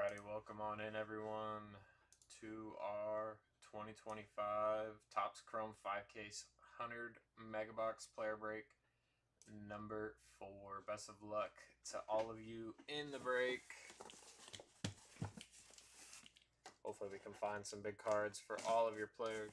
Alrighty, welcome on in everyone to our 2025 Topps Chrome 5-case 100 MegaBox player break number 4. Best of luck to all of you in the break. Hopefully we can find some big cards for all of your players.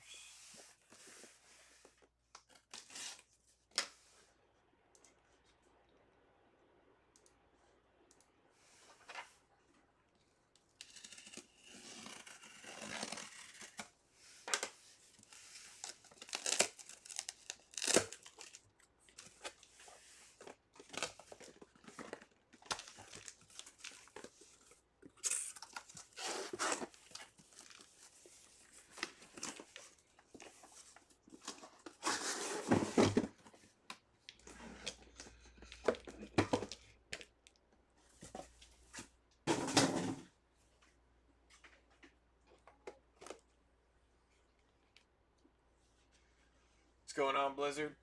What's going on, Blizzard?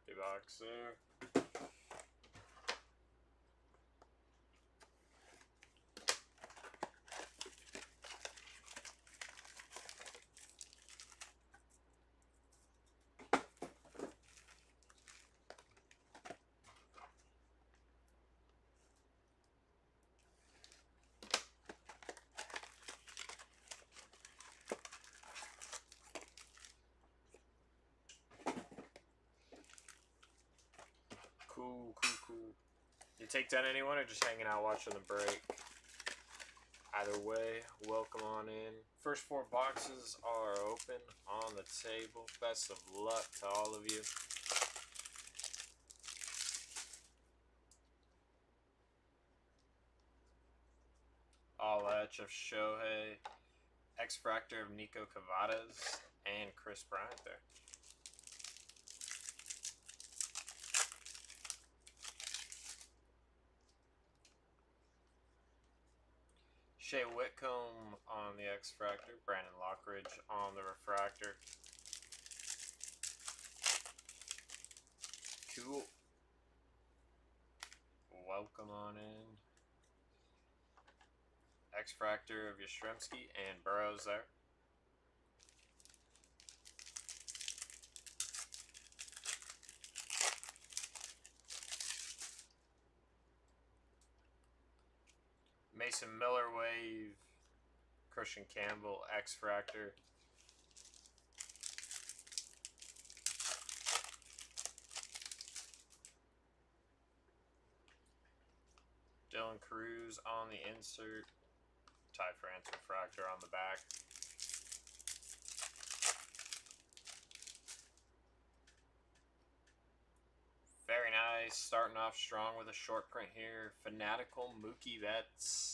Big box there. Cool. You take that anyone or just hanging out watching the break? Either way, welcome on in. First 4 boxes are open on the table. Best of luck to all of you. All etch of Shohei, X-Fractor of Nico Cavadas, and Chris Bryant there. Shea Whitcomb on the X-Fractor, Brandon Lockridge on the Refractor. Cool. Welcome on in. X-Fractor of Yastrzemski and Burrows there. Mason Miller wave, Christian Campbell X-Fractor. Dylan Cruz on the insert, Ty France Refractor on the back. Very nice, starting off strong with a short print here. Fanatical Mookie Betts.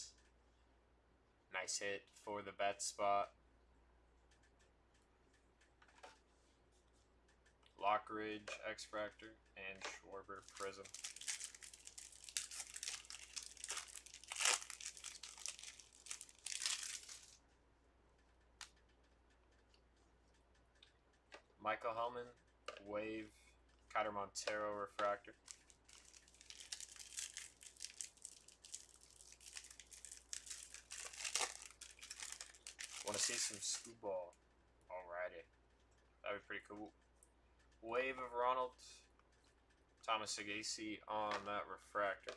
Nice hit for the bet spot. Lockridge X-Fractor and Schwarber Prism. Michael Hellman wave, Kyler Montero Refractor. Want to see some scoop ball? Alrighty, that'd be pretty cool. Wave of Ronald Thomas Sagasi on that Refractor.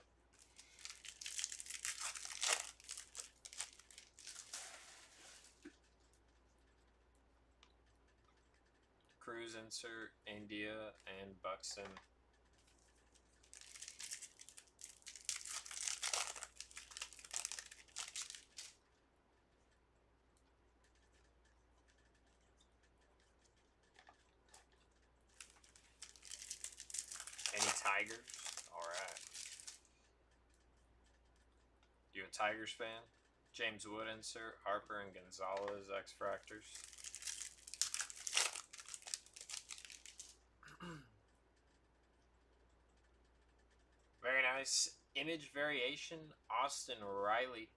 Cruz insert, India and Buxton. Any Tigers? Alright. You a Tigers fan? James Wood insert, Harper and Gonzalez X-Fractors. Very nice image variation, Austin Riley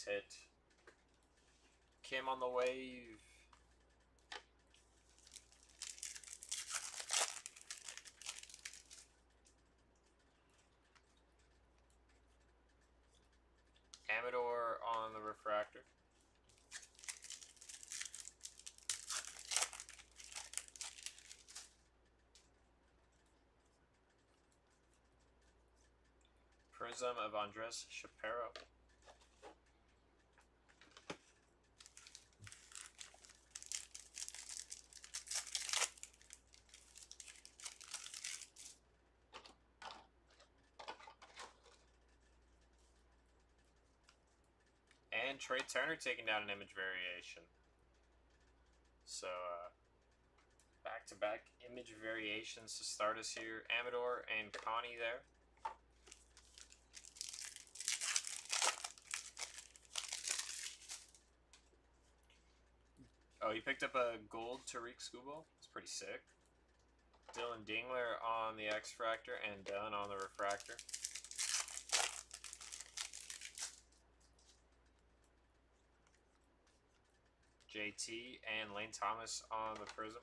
Nice hit. Kim on the wave. Amador on the refractor. Prism of Andres Shapiro. And Trey Turner taking down an image variation. So, back-to-back image variations to start us here. Amador and Connie there. Oh, you picked up a gold Tariq Skubal? It's pretty sick. Dylan Dingler on the X-Fractor and Dunn on the refractor. JT and Lane Thomas on the Prism.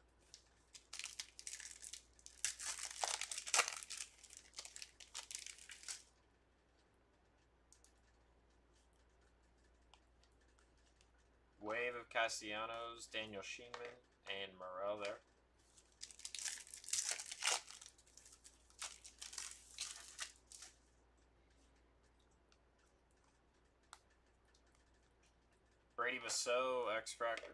Wave of Castellanos, Daniel Sheenman, and Morel there. Brady Basso, X-Fractor.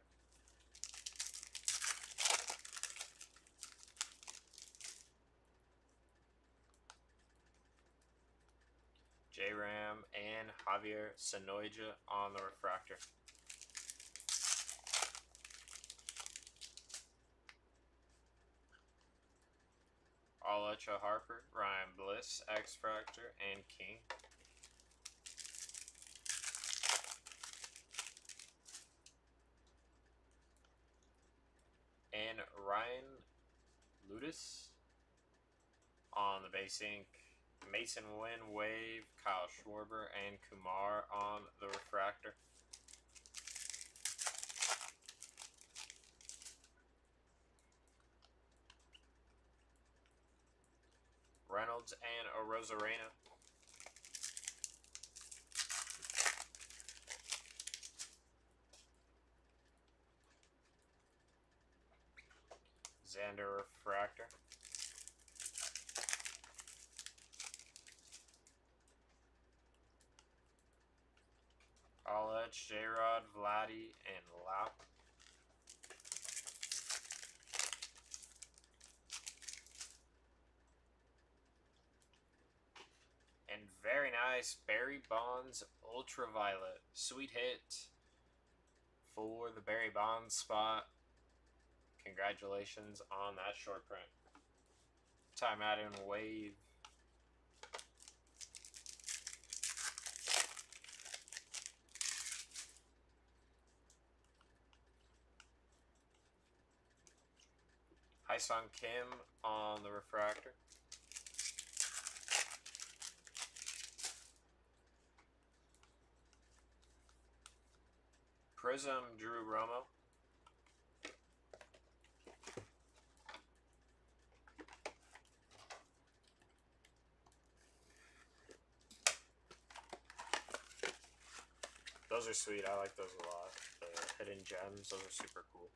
J-Ram and Javier Sanoija on the refractor. Alacha Harper, Ryan Bliss, X-Fractor, and King. And Ryan Ludis on the base ink. Mason Wynn, Wave, Kyle Schwarber, and Kumar on the refractor. Reynolds and Arozarena. Xander refractor. Alich, J-Rod, Vladdy, and Lau. And very nice, Barry Bonds Ultraviolet. Sweet hit for the Barry Bonds spot. Congratulations on that short print. Timeout and Wave. Hyesung Kim on the refractor. Prism, Drew Romo. Those are sweet. I like those a lot. The hidden gems, those are super cool.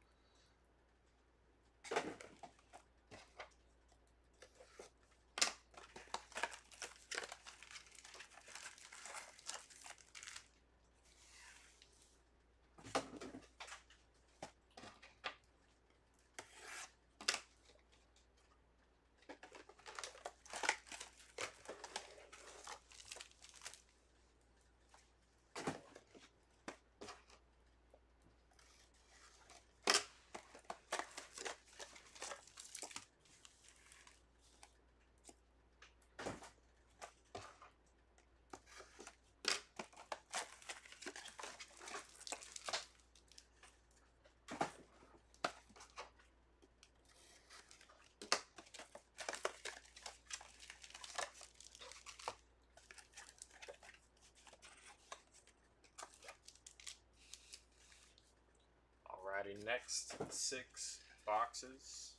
Alrighty, next 6 boxes.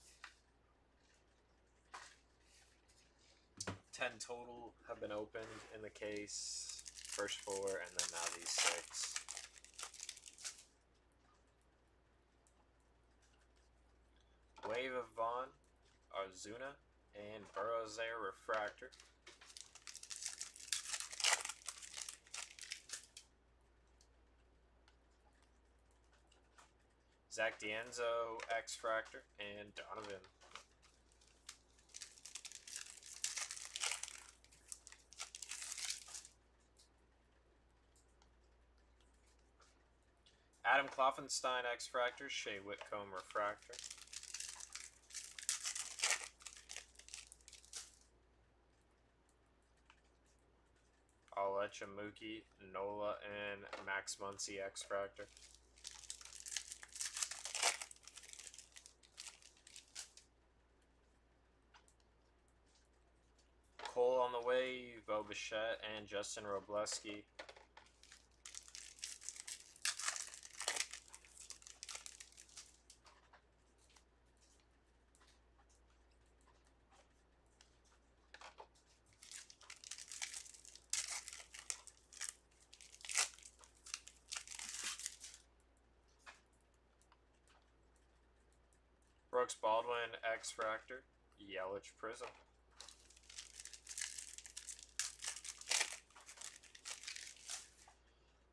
10 total have been opened in the case. First 4, and then now these 6. Wave of Vaughn, Ozuna, and Burrows there, Refractor. Zach D'Enzo, X-Fractor, and Donovan. Adam Kloffenstein, X-Fractor, Shea Whitcomb, Refractor. Alecha Mookie, Nola, and Max Muncy, X-Fractor. Cole on the way, Bo Bichette, and Justin Robleski. Brooks Baldwin, X-Fractor, Yelich Prism.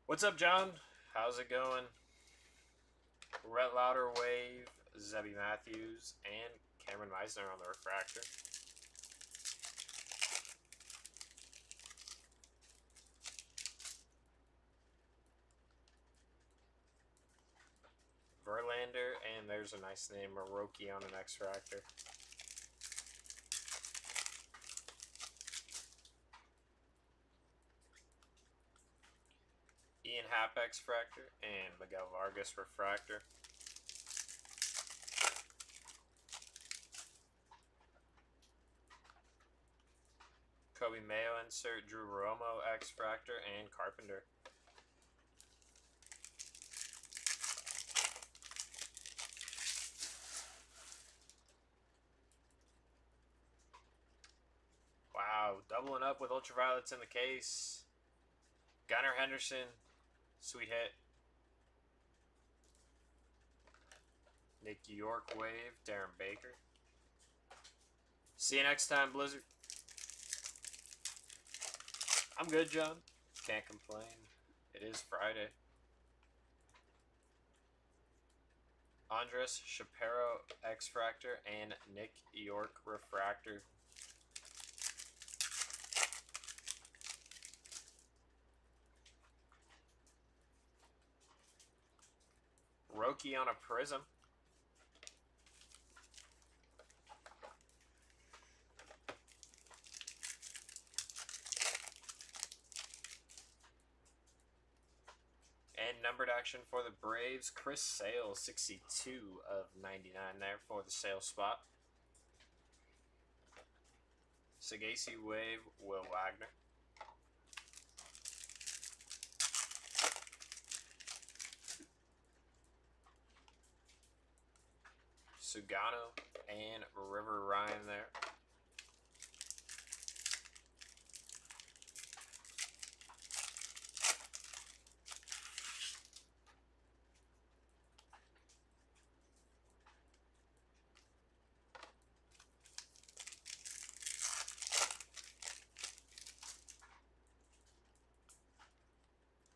What's up, John? How's it going? Rhett Lauder, Wave, Zebby Matthews, and Cameron Meisner on the Refractor. Verlander, and there's a nice name, Maroki on an X-Fractor. Ian Happ, X-Fractor, and Miguel Vargas, Refractor. Kobe Mayo insert, Drew Romo, X-Fractor, and Carpenter. Wow, doubling up with ultraviolets in the case. Gunnar Henderson, sweet hit. Nick York, Wave, Darren Baker. See you next time, Blizzard. I'm good, John. Can't complain. It is Friday. Andres Shapiro, X-Fractor, and Nick York, Refractor. Roki on a Prism. And numbered action for the Braves, Chris Sale, 62 of 99 there for the Sale spot. Sagasi, Wave, Will Wagner. Sugano and River Ryan there.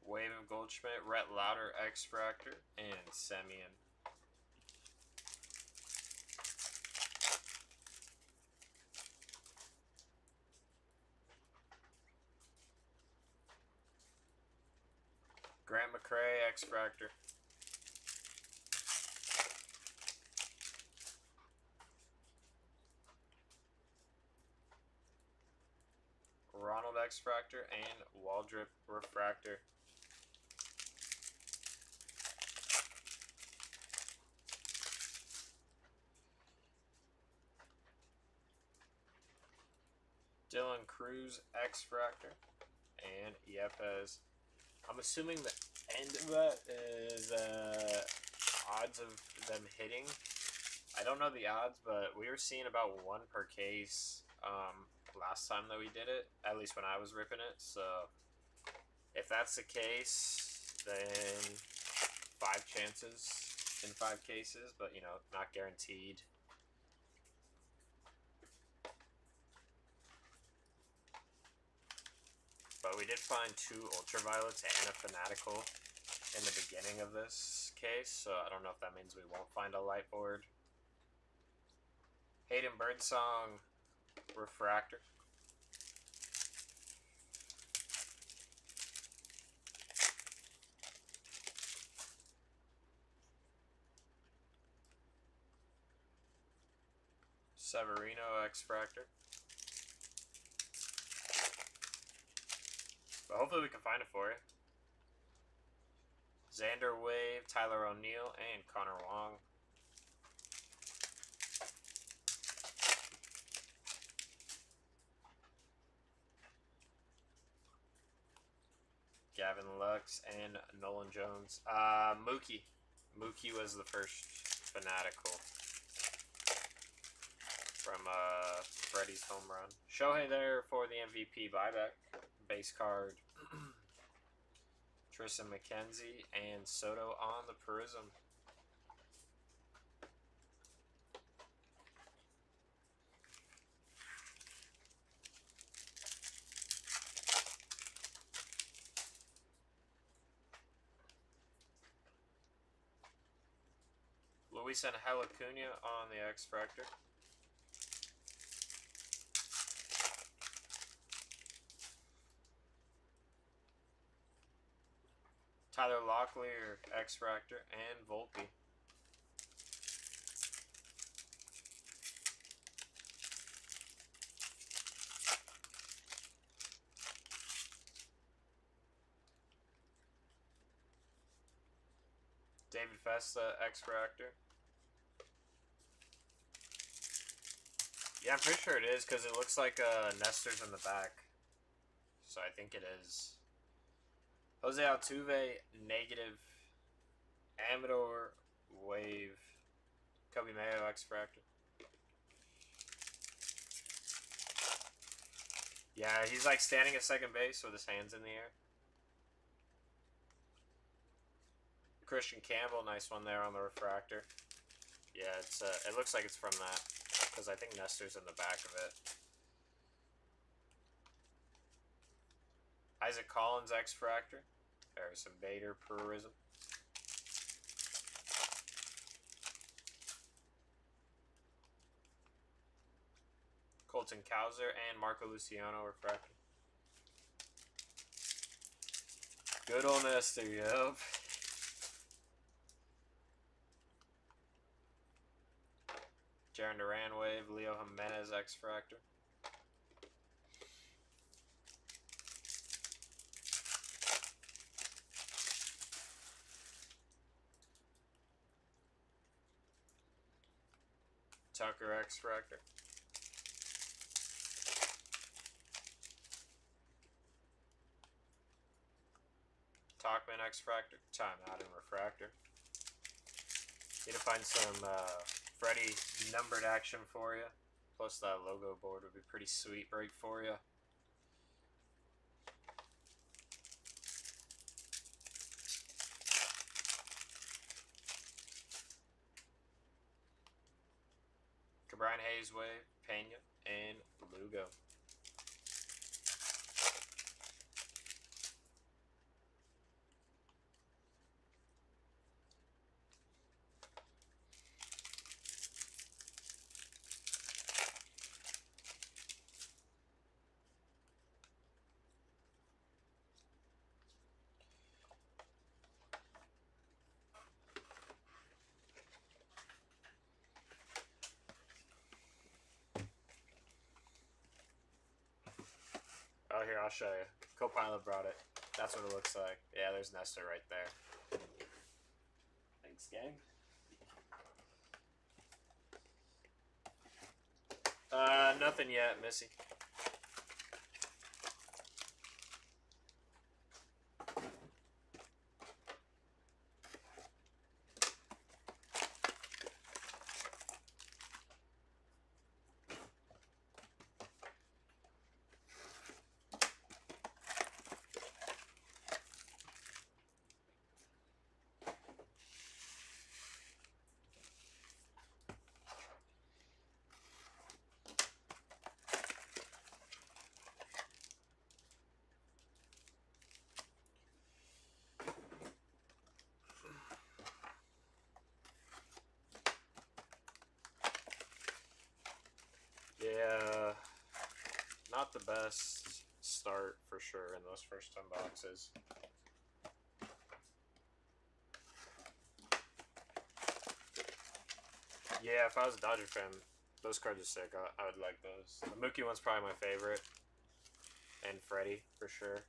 Wave of Goldschmidt, Rhett Lauder, X-Fractor, and Semyon. Grant McCray, X-Fractor. Ronald, X-Fractor, and Waldrop, Refractor. Dylan Cruz, X-Fractor, and Yepes. I'm assuming the end of that is odd odds of them hitting. I don't know the odds, but we were seeing about 1 per case last time that we did it, at least when I was ripping it. So if that's the case, then 5 chances in 5 cases, but you know, not guaranteed. But we did find 2 ultraviolets and a fanatical in the beginning of this case, so I don't know if that means we won't find a light board. Hayden Birdsong refractor. Severino X-Fractor. But hopefully we can find it for you. Xander Wave, Tyler O'Neill, and Connor Wong. Gavin Lux and Nolan Jones. Mookie. Mookie was the first fanatical from Freddie's home run. Shohei there for the MVP buyback. Base card. Tristan McKenzie and Soto on the Prism. Luis and Acuna on the X-Fractor. Tyler Locklear, X-Fractor, and Volpe. David Festa, X-Fractor. Yeah, I'm pretty sure it is because it looks like Nestor's in the back. So I think it is. Jose Altuve, negative. Amador, wave. Kobe Mayo, X-Fractor. Yeah, he's like standing at second base with his hands in the air. Christian Campbell, nice one there on the refractor. Yeah, it's it looks like it's from that because I think Nestor's in the back of it. Isaac Collins, X-Fractor. Harrison Bader, Purism. Colton Cowser and Marco Luciano, refractor. Good old Nestor, yep. Jaron Duran, wave. Leo Jimenez, X-Fractor. Tucker, X-Fractor. Talkman, X-Fractor. Timeout and refractor. Need to find some Freddie numbered action for you. Plus that logo board would be pretty sweet break for you. Brian Hayes, wave. Pena, and Lugo. Oh, here, I'll show you. Copilot brought it. That's what it looks like. Yeah, there's Nestor right there. Thanks, gang. Nothing yet, Missy. best start for sure in those first 10 boxes. Yeah, if I was a Dodger fan, those cards are sick. I would like those. The Mookie one's probably my favorite. And Freddie, for sure.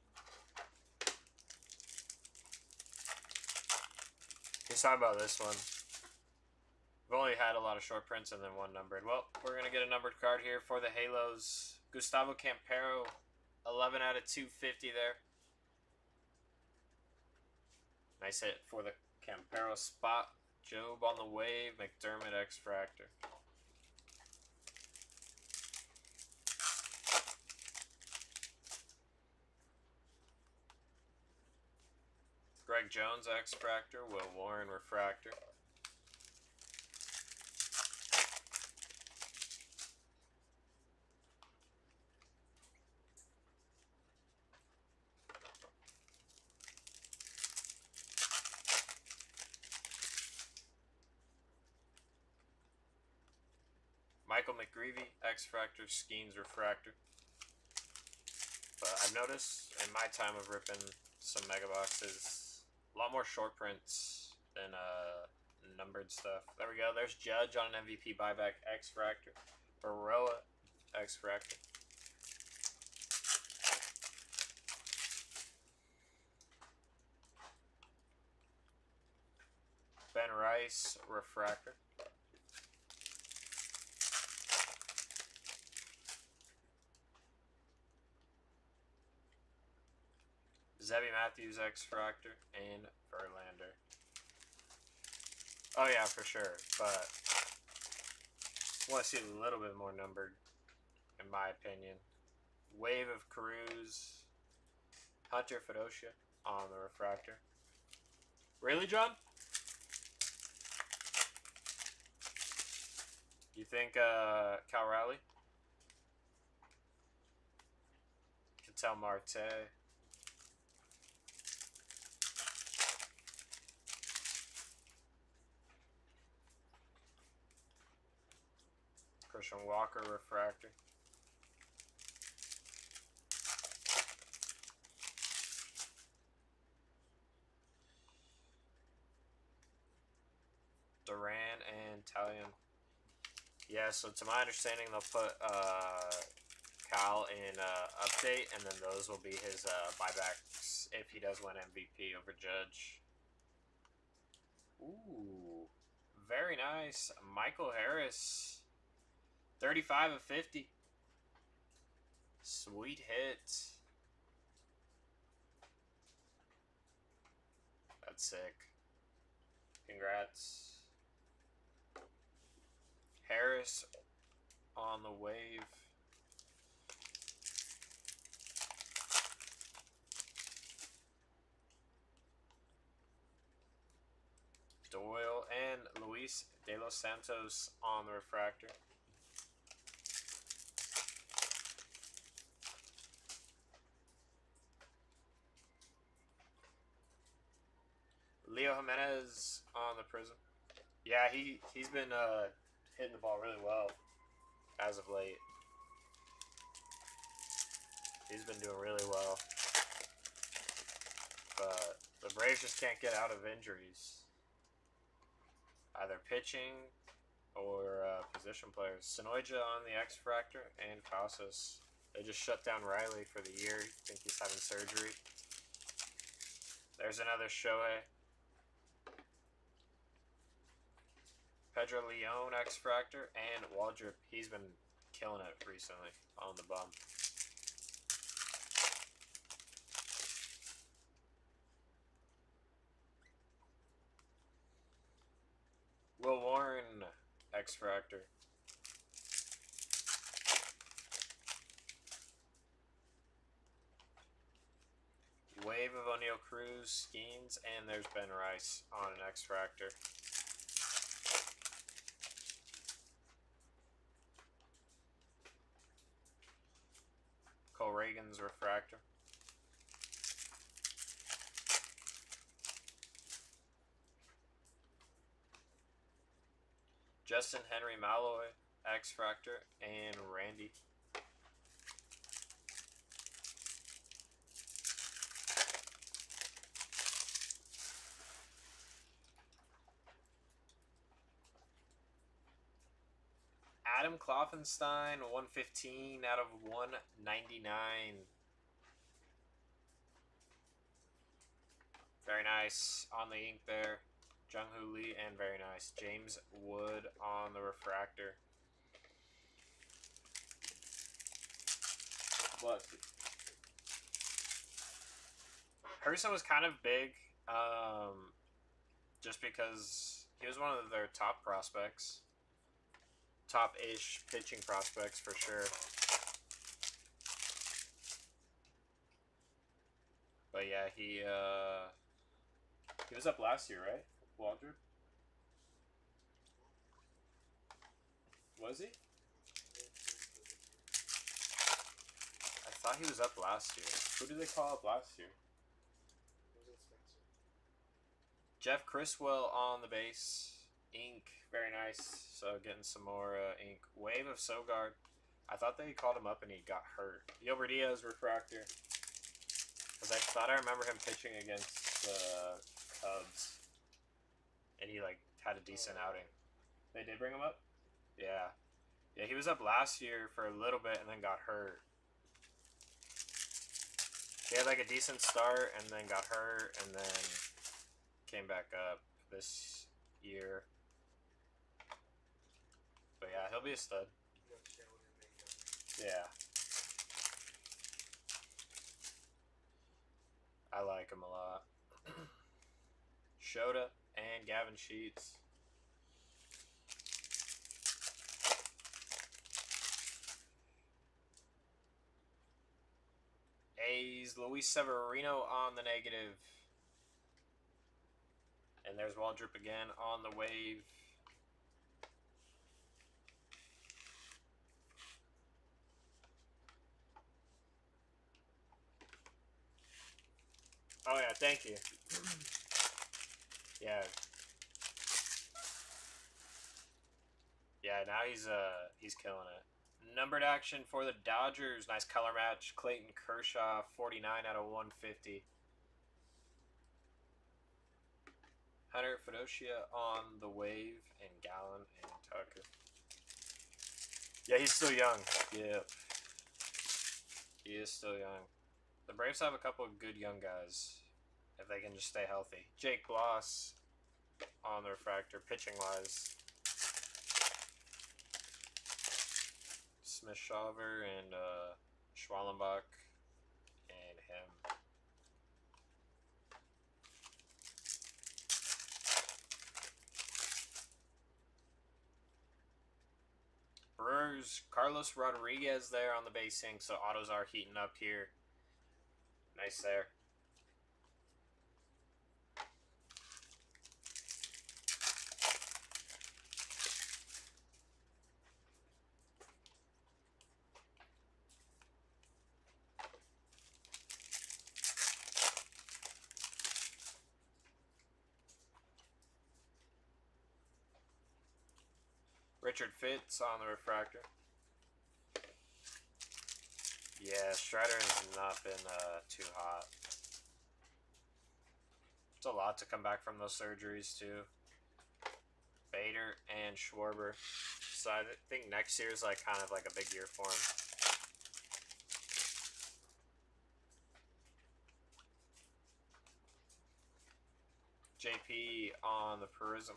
He's talking about this one. We've only had a lot of short prints and then one numbered. Well, we're going to get a numbered card here for the Halos. Gustavo Campero, 11 out of 250 there. Nice hit for the Campero spot. Job on the wave, McDermott X-Fractor. Greg Jones X-Fractor, Will Warren Refractor. Michael McGreevy X-Fractor, Skeens Refractor. But I've noticed in my time of ripping some MegaBoxes, a lot more short prints than numbered stuff. There we go. There's Judge on an MVP buyback X-Fractor. Baroa X-Fractor. Ben Rice Refractor. Zebby Matthews X-Fractor and Verlander. Oh yeah, for sure, but I want to see a little bit more numbered, in my opinion. Wave of Cruz, Hunter Fedocia on the refractor. Really, John? You think Cal Raleigh? Ketel Marte. Christian Walker refractor. Duran and Talion. Yeah, so to my understanding, they'll put Cal in update, and then those will be his buybacks if he does win MVP over Judge. Ooh, very nice. Michael Harris, 35 of 50. Sweet hit. That's sick. Congrats. Harris on the wave. Doyle and Luis De Los Santos on the refractor. Leo Jimenez on the prism. Yeah, he's been hitting the ball really well as of late. He's been doing really well. But the Braves just can't get out of injuries. Either pitching or position players. Sonoja on the X-Fractor and Casas. They just shut down Riley for the year. I think he's having surgery. There's another Shohei. Pedro Leon X-Fractor and Waldrop. He's been killing it recently on the bum. Will Warren X-Fractor. Wave of O'Neal Cruz, Skeens, and there's Ben Rice on an X-Fractor. Cole Reagan's refractor. Justin Henry Malloy, X-Fractor, and Randy. Adam Kloffenstein, 115 out of 199. Very nice on the ink there. Jung-Hoo Lee, and very nice. James Wood on the refractor. What? Herson was kind of big, just because he was one of their top prospects. Top-ish pitching prospects for sure. But yeah, he was up last year, right? Waldrop? Was he? I thought he was up last year. Who did they call up last year? Jeff Criswell on the base. Ink. Very nice. So getting some more ink. Wave of Sogard. I thought they called him up and he got hurt. Gilbert Diaz refractor. Because I thought I remember him pitching against the Cubs. And he like had a decent outing. They did bring him up? Yeah. Yeah, he was up last year for a little bit and then got hurt. He had like a decent start and then got hurt and then came back up this year. But yeah, he'll be a stud. Yeah. I like him a lot. Shota and Gavin Sheets. A's, Luis Severino on the negative. And there's Waldrop again on the wave. Oh yeah, thank you. Yeah. Yeah, now he's killing it. Numbered action for the Dodgers. Nice color match. Clayton Kershaw, 49 out of 150. Hunter Fedocia on the wave, and Gallen and Tucker. Yeah, he's still young. Yep. He is still young. The Braves have a couple of good young guys, if they can just stay healthy. Jake Bloss on the refractor, pitching-wise. Smith-Shaver and Schwallenbach and him. Brewers, Carlos Rodriguez there on the base ink, so autos are heating up here. Nice there. Richard Fitz on the refractor. Yeah, Strider has not been too hot. It's a lot to come back from those surgeries too. Bader and Schwarber. So I think next year is like kind of like a big year for him. JP on the Prism.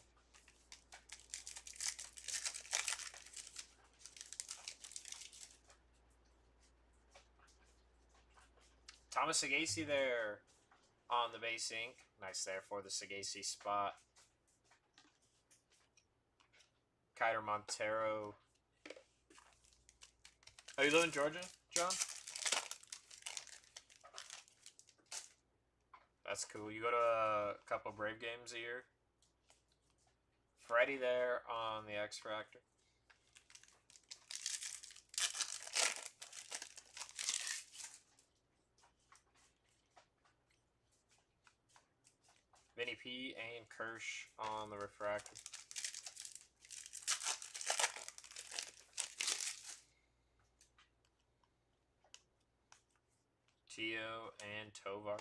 Thomas Sagasi there on the base ink. Nice there for the Sagasi spot. Kiter Montero. Oh, you live in Georgia, John? That's cool. You go to a couple Brave games a year? Freddie there on the X Factor. Vinny P and Kirsch on the refractor. Tio and Tovar.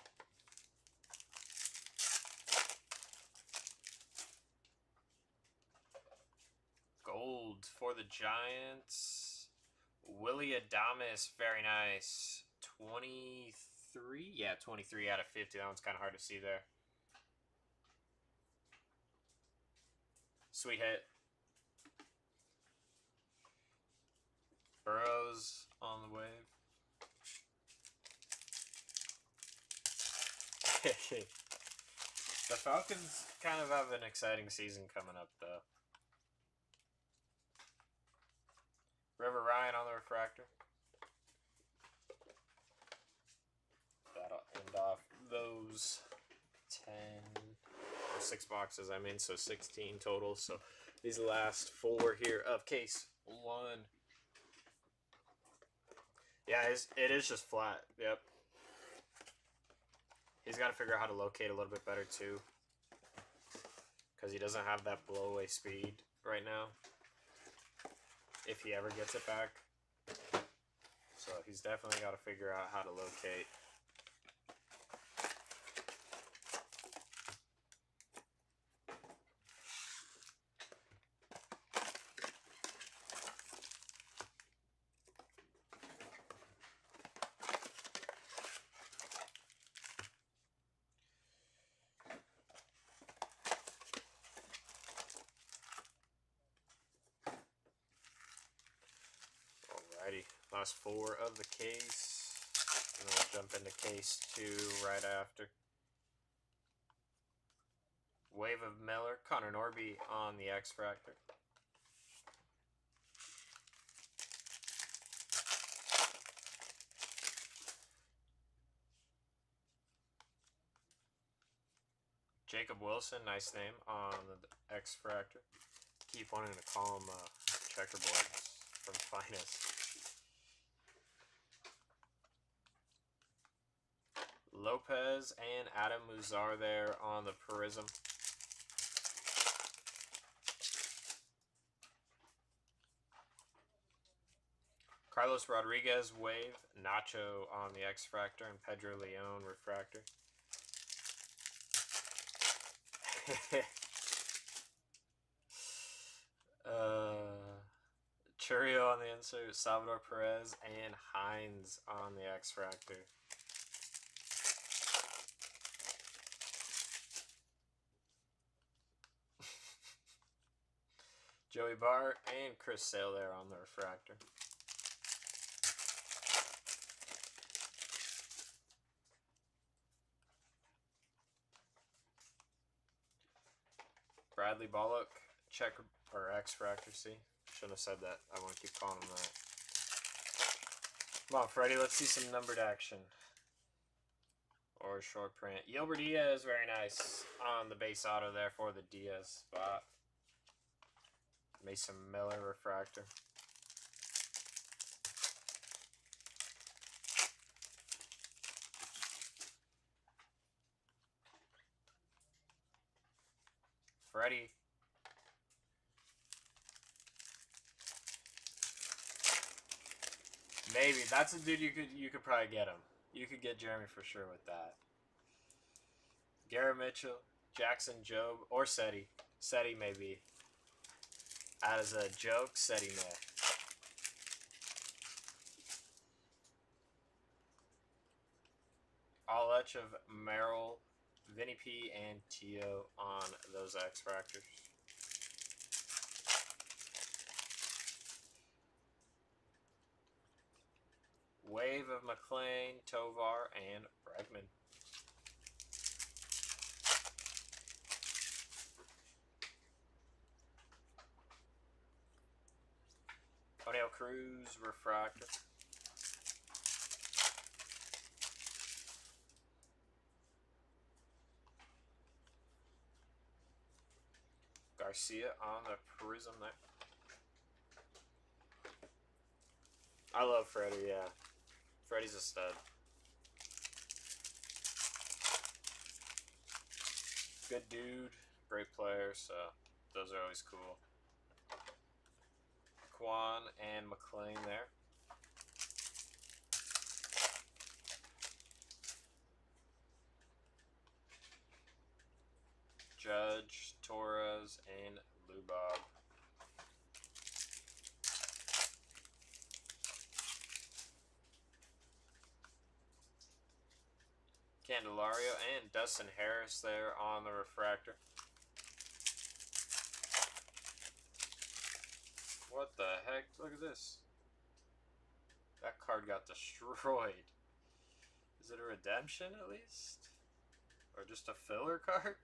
Gold gold for the Giants. Willie Adames, very nice. 23? Yeah, 23 out of 50. That one's kind of hard to see there. Sweet hit. Burrows on the wave. The Falcons kind of have an exciting season coming up, though. River Ryan on the refractor. That'll end off those 10, or 6 boxes, I mean, so 16 total. So these last 4 here of case 1. Yeah, it is just flat. Yep. He's got to figure out how to locate a little bit better, too. Because he doesn't have that blow-away speed right now. If he ever gets it back. So he's definitely got to figure out how to locate. Alrighty, last 4 of the case, and then we'll jump into case 2 right after. Wave of Miller, Connor Norby on the X-Fractor. Jacob Wilson, nice name, on the X-Fractor. Keep wanting to call him checkerboards from Finest. Lopez and Adam Muzar there on the Prism. Carlos Rodriguez, Wave, Nacho on the X-Fractor, and Pedro Leon, Refractor. Churio on the insert, Salvador Perez, and Hines on the X-Fractor. Joey Bart and Chris Sale there on the Refractor. Bradley Bollock, check or X-Fractor, see? Shouldn't have said that. I want to keep calling him that. Come on, Freddie, let's see some numbered action. Or short print. Yilbert Diaz, very nice on the base auto there for the Diaz spot. Mason Miller, Refractor. Freddie. Maybe. That's a dude you could probably get him. You could get Jeremy for sure with that. Garrett Mitchell, Jackson Jobe, or Seti. Seti maybe. As a joke, Seti may. All-Etch of Merrill, Vinny P, and Tio on those X-Fractors. Wave of McLean, Tovar, and Bregman. O'Neal Cruz, Refractor. Garcia on the Prism there. I love Freddie, yeah. Freddie's a stud. Good dude, great player, so those are always cool. Quan and McLean there. Judge, Torres, and Lubob. Candelario and Dustin Harris there on the refractor. What the heck? Look at this. That card got destroyed. Is it a redemption at least? Or just a filler card?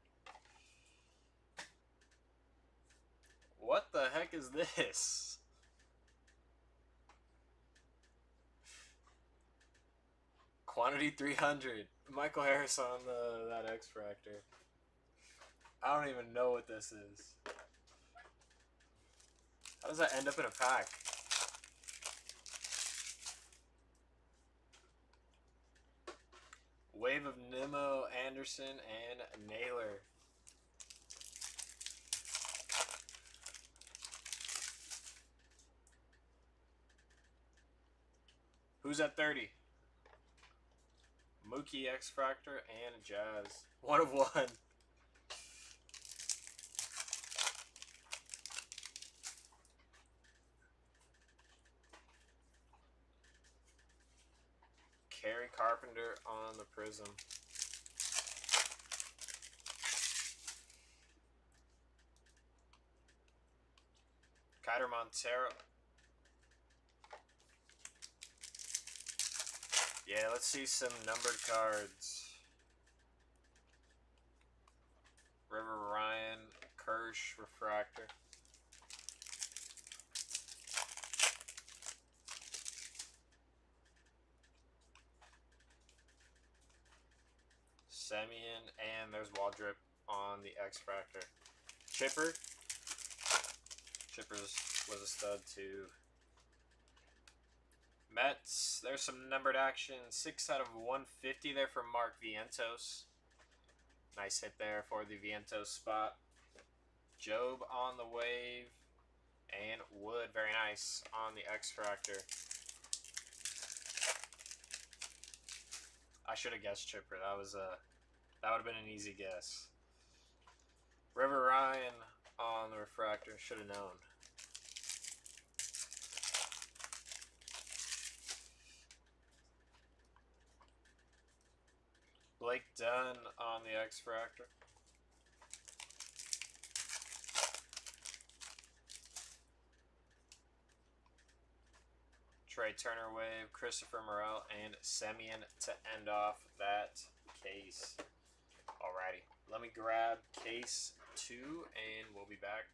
What the heck is this? Quantity 300. Michael Harris on that X-Fractor. I don't even know what this is. How does that end up in a pack? Wave of Nimmo, Anderson, and Naylor. Who's at 30? Mookie, X-Fractor, and Jazz. 1 of 1. Kerry Carpenter on the Prism. Kiter Montero. Yeah, let's see some numbered cards. River Ryan, Kirsch, refractor. Semien, and there's Waldrip on the X-Fractor. Chipper. Chippers was a stud too. Mets, there's some numbered action. 6 out of 150 there from Mark Vientos. Nice hit there for the Vientos spot. Job on the wave. And Wood, very nice on the X-Fractor. I should have guessed Chipper. That would have been an easy guess. River Ryan on the refractor. Should have known. Blake Dunn on the X-Fractor. Trey Turner wave, Christopher Morel, and Semien to end off that case. Alrighty, let me grab case 2 and we'll be back.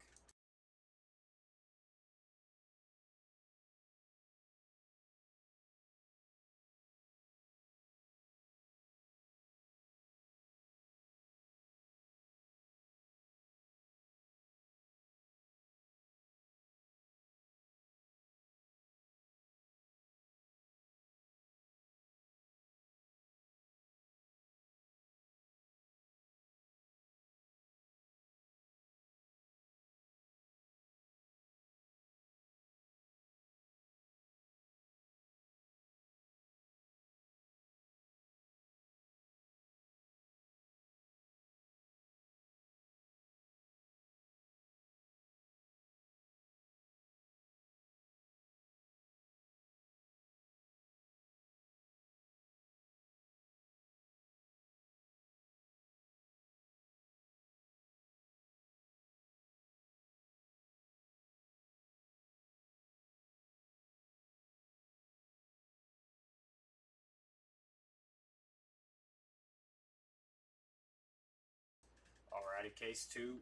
Alrighty, case 2.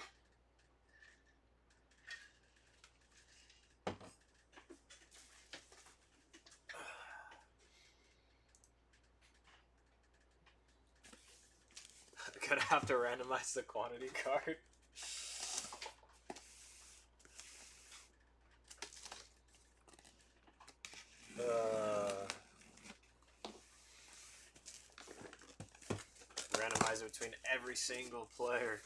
Gonna have to randomize the quantity card. Randomize it between every single player.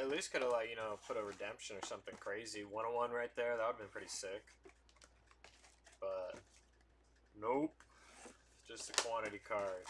at least could have, like, you know, put a redemption or something crazy. 101 right there. That would have been pretty sick. But, nope. Just a quantity card.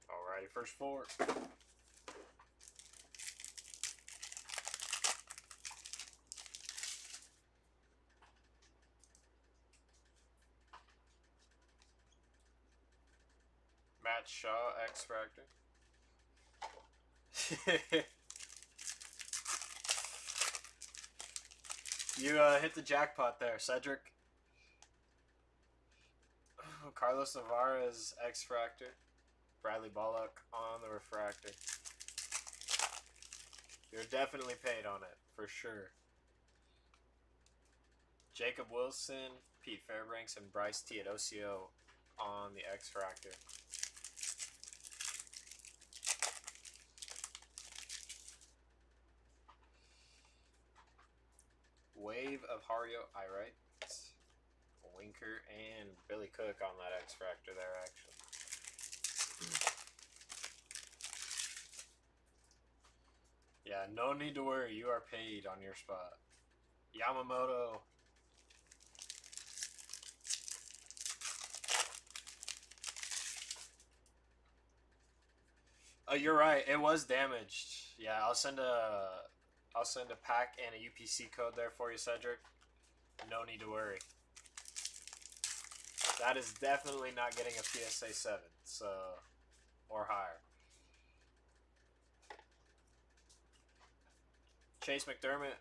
Alrighty, first four. Matt Shaw, X-Fractor. You hit the jackpot there, Cedric. Carlos Navarez, X-Fractor. Bradley Bullock on the refractor. You're definitely paid on it, for sure. Jacob Wilson, Pete Fairbanks, and Bryce Teodosio on the X-Fractor. Wave of Hario Irite, Winker, and Billy Cook on that X-Fractor there, actually. Yeah, no need to worry. You are paid on your spot. Yamamoto. Oh, you're right. It was damaged. Yeah, I'll send a pack and a UPC code there for you, Cedric. No need to worry. That is definitely not getting a PSA 7, so, or higher. Chase McDermott.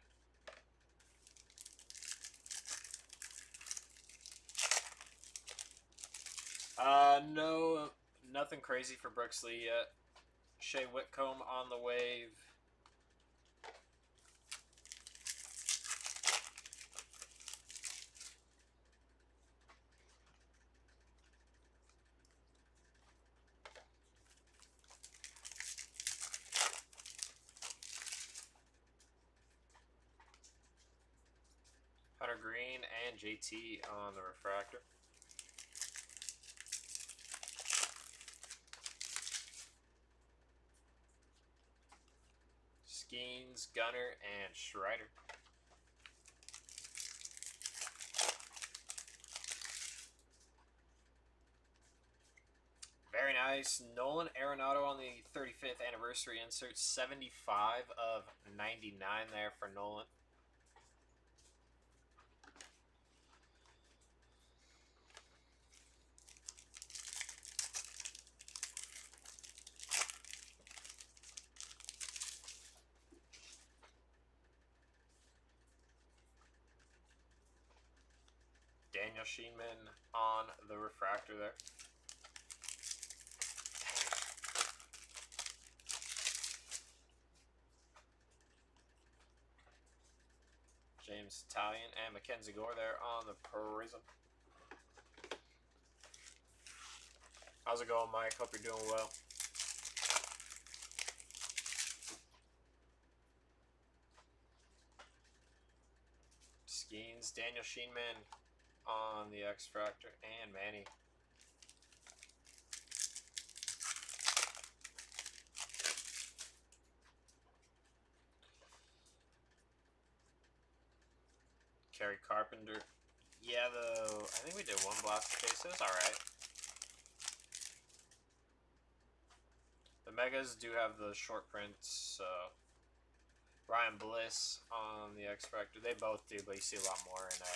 No, nothing crazy for Brooks Lee yet. Shea Whitcomb on the wave. Hunter Green and JT on the refractor. Skeens, Gunner, and Schreider. Very nice. Nolan Arenado on the 35th anniversary insert. 75 of 99 there for Nolan. Daniel Sheenman on the refractor there. James Italian and Mackenzie Gore there on the Prism. How's it going, Mike? Hope you're doing well. Skeens, Daniel Sheenman on the X-Fractor, and Manny. Kerry Carpenter. Yeah, though, I think we did one blast case. It was alright. The Megas do have the short prints, so Ryan Bliss on the X-Fractor. They both do, but you see a lot more in the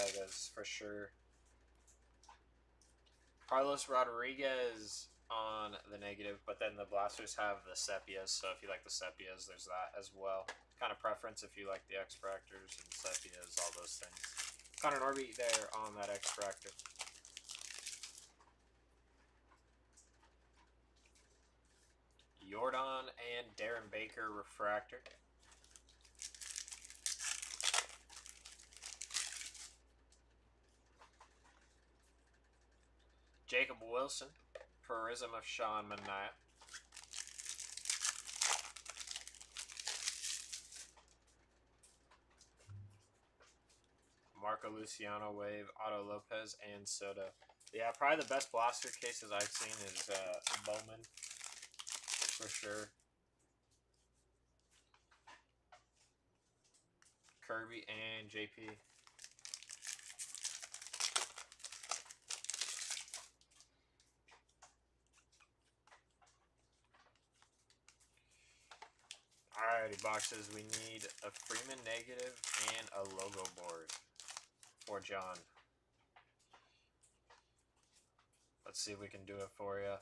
Megas for sure. Carlos Rodriguez on the negative, but then the blasters have the sepias, so if you like the sepias, there's that as well. Kind of preference if you like the X-Fractors and sepias, all those things. Connor Norby there on that X-Fractor. Jordan and Darren Baker refractor. Jacob Wilson, Prism of Sean Manaea. Marco Luciano Wave, Otto Lopez, and Soto. Yeah, probably the best blaster cases I've seen is Bowman, for sure. Kirby and JP. Alrighty, boxes. We need a Freeman negative and a logo board for John. Let's see if we can do it for you.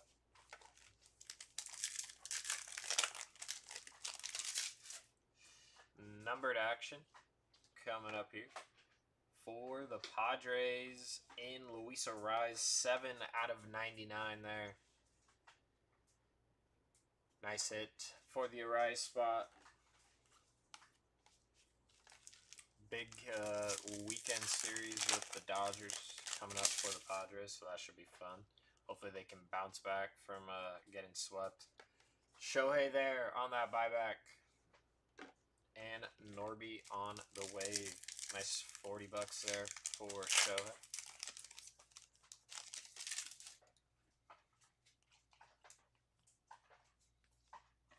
Numbered action coming up here for the Padres in Luis Arraez, 7 out of 99 there. Nice hit for the Arraez spot. Big weekend series with the Dodgers coming up for the Padres, so that should be fun. Hopefully they can bounce back from getting swept. Shohei there on that buyback. And Norby on the wave. Nice 40 bucks there for Shohei.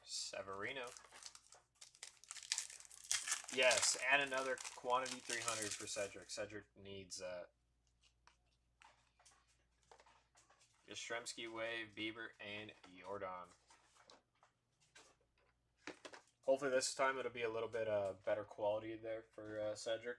Severino. Yes, and another quantity 300 for Cedric. Cedric needs that. Yastrzemski, Wave, Bieber, and Jordan. Hopefully this time it'll be a little bit better quality there for Cedric.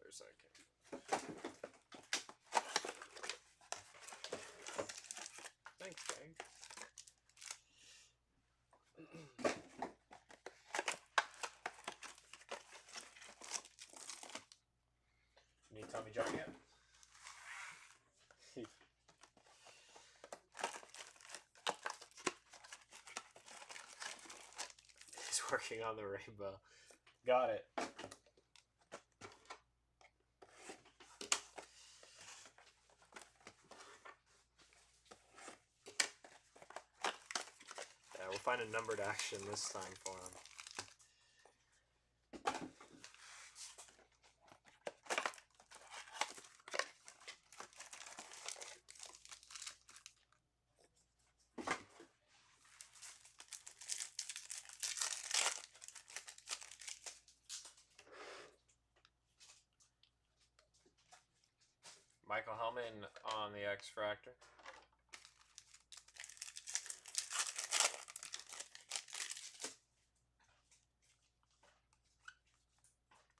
There's that kid. Thanks, Frank. Need Tommy John yet? He's working on the rainbow. Got it. Yeah, we'll find a numbered action this time for him. Michael Hellman on the X-Fractor.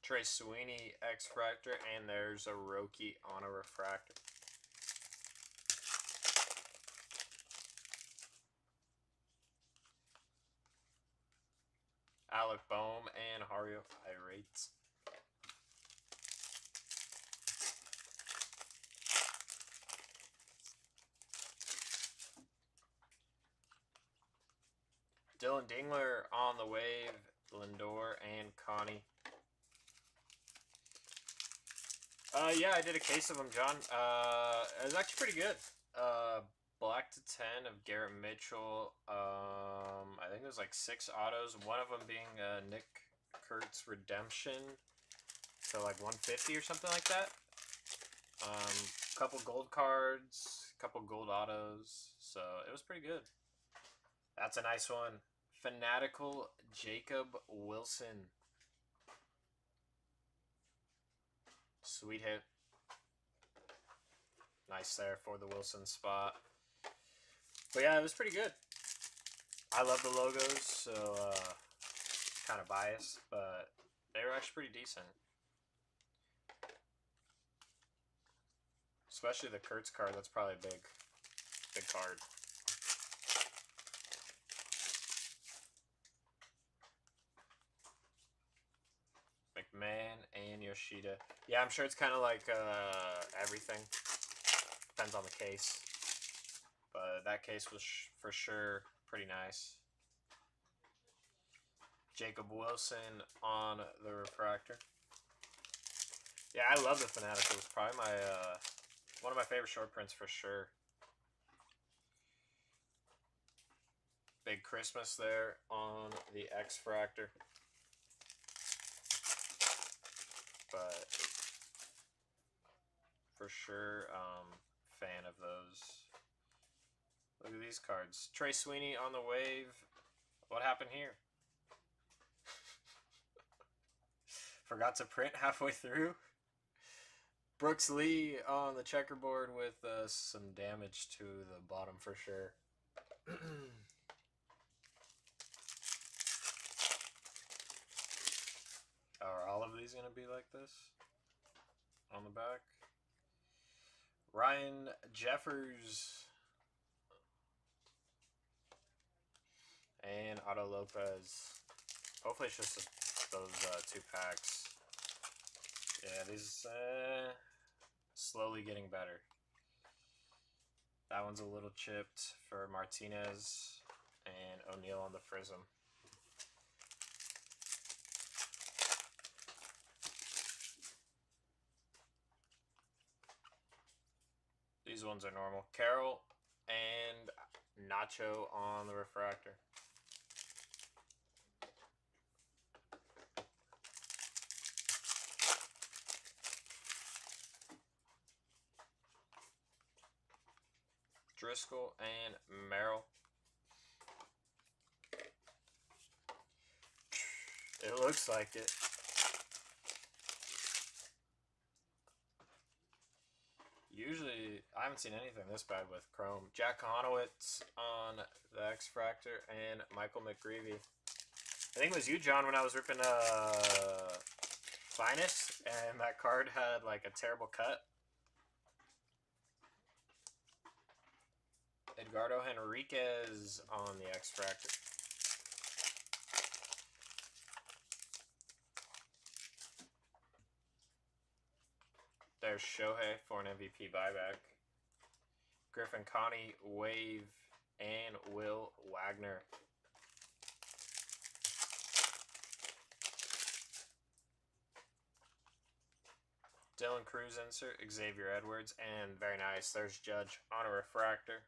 Trey Sweeney X-Fractor, and there's a Roki on a refractor. Alec Boehm and Hario Pirates. Dylan Dingler on the wave, Lindor and Connie. Yeah, I did a case of them, John. It was actually pretty good. Black to 10 of Garrett Mitchell. I think it was like 6 autos. One of them being Nick Kurtz Redemption. So like 150 or something like that. Couple gold cards, couple gold autos. So it was pretty good. That's a nice one. Fanatical Jacob Wilson. Sweet hit. Nice there for the Wilson spot. But yeah, it was pretty good. I love the logos, so kind of biased, but they were actually pretty decent. Especially the Kurtz card. That's probably a big card. McMahon and Yoshida. Yeah, I'm sure it's kind of like everything. Depends on the case. But that case was for sure pretty nice. Jacob Wilson on the refractor. Yeah, I love the Fanatic. It was probably my one of my favorite short prints for sure. Big Christmas there on the X-Fractor. But for sure, fan of those. Look at these cards. Trey Sweeney on the wave. What happened here? Forgot to print halfway through. Brooks Lee on the checkerboard with some damage to the bottom for sure. Are all of these going to be like this? On the back. Ryan Jeffers. And Otto Lopez. Hopefully it's just those 2 packs. Yeah, these slowly getting better. That one's a little chipped for Martinez and O'Neal on the Prism. These ones are normal. Carroll and Nacho on the refractor. Driscoll and Merrill. It looks like it. Usually, I haven't seen anything this bad with Chrome. Jack Honowitz on the X-Fractor and Michael McGreevy. I think it was you, John, when I was ripping Finest, and that card had like a terrible cut. Edgardo Henriquez on the X-Fractor. There's Shohei for an MVP buyback. Griffin Connie, Wave, and Will Wagner. Dylan Cruz insert, Xavier Edwards, and very nice. There's Judge on a refractor.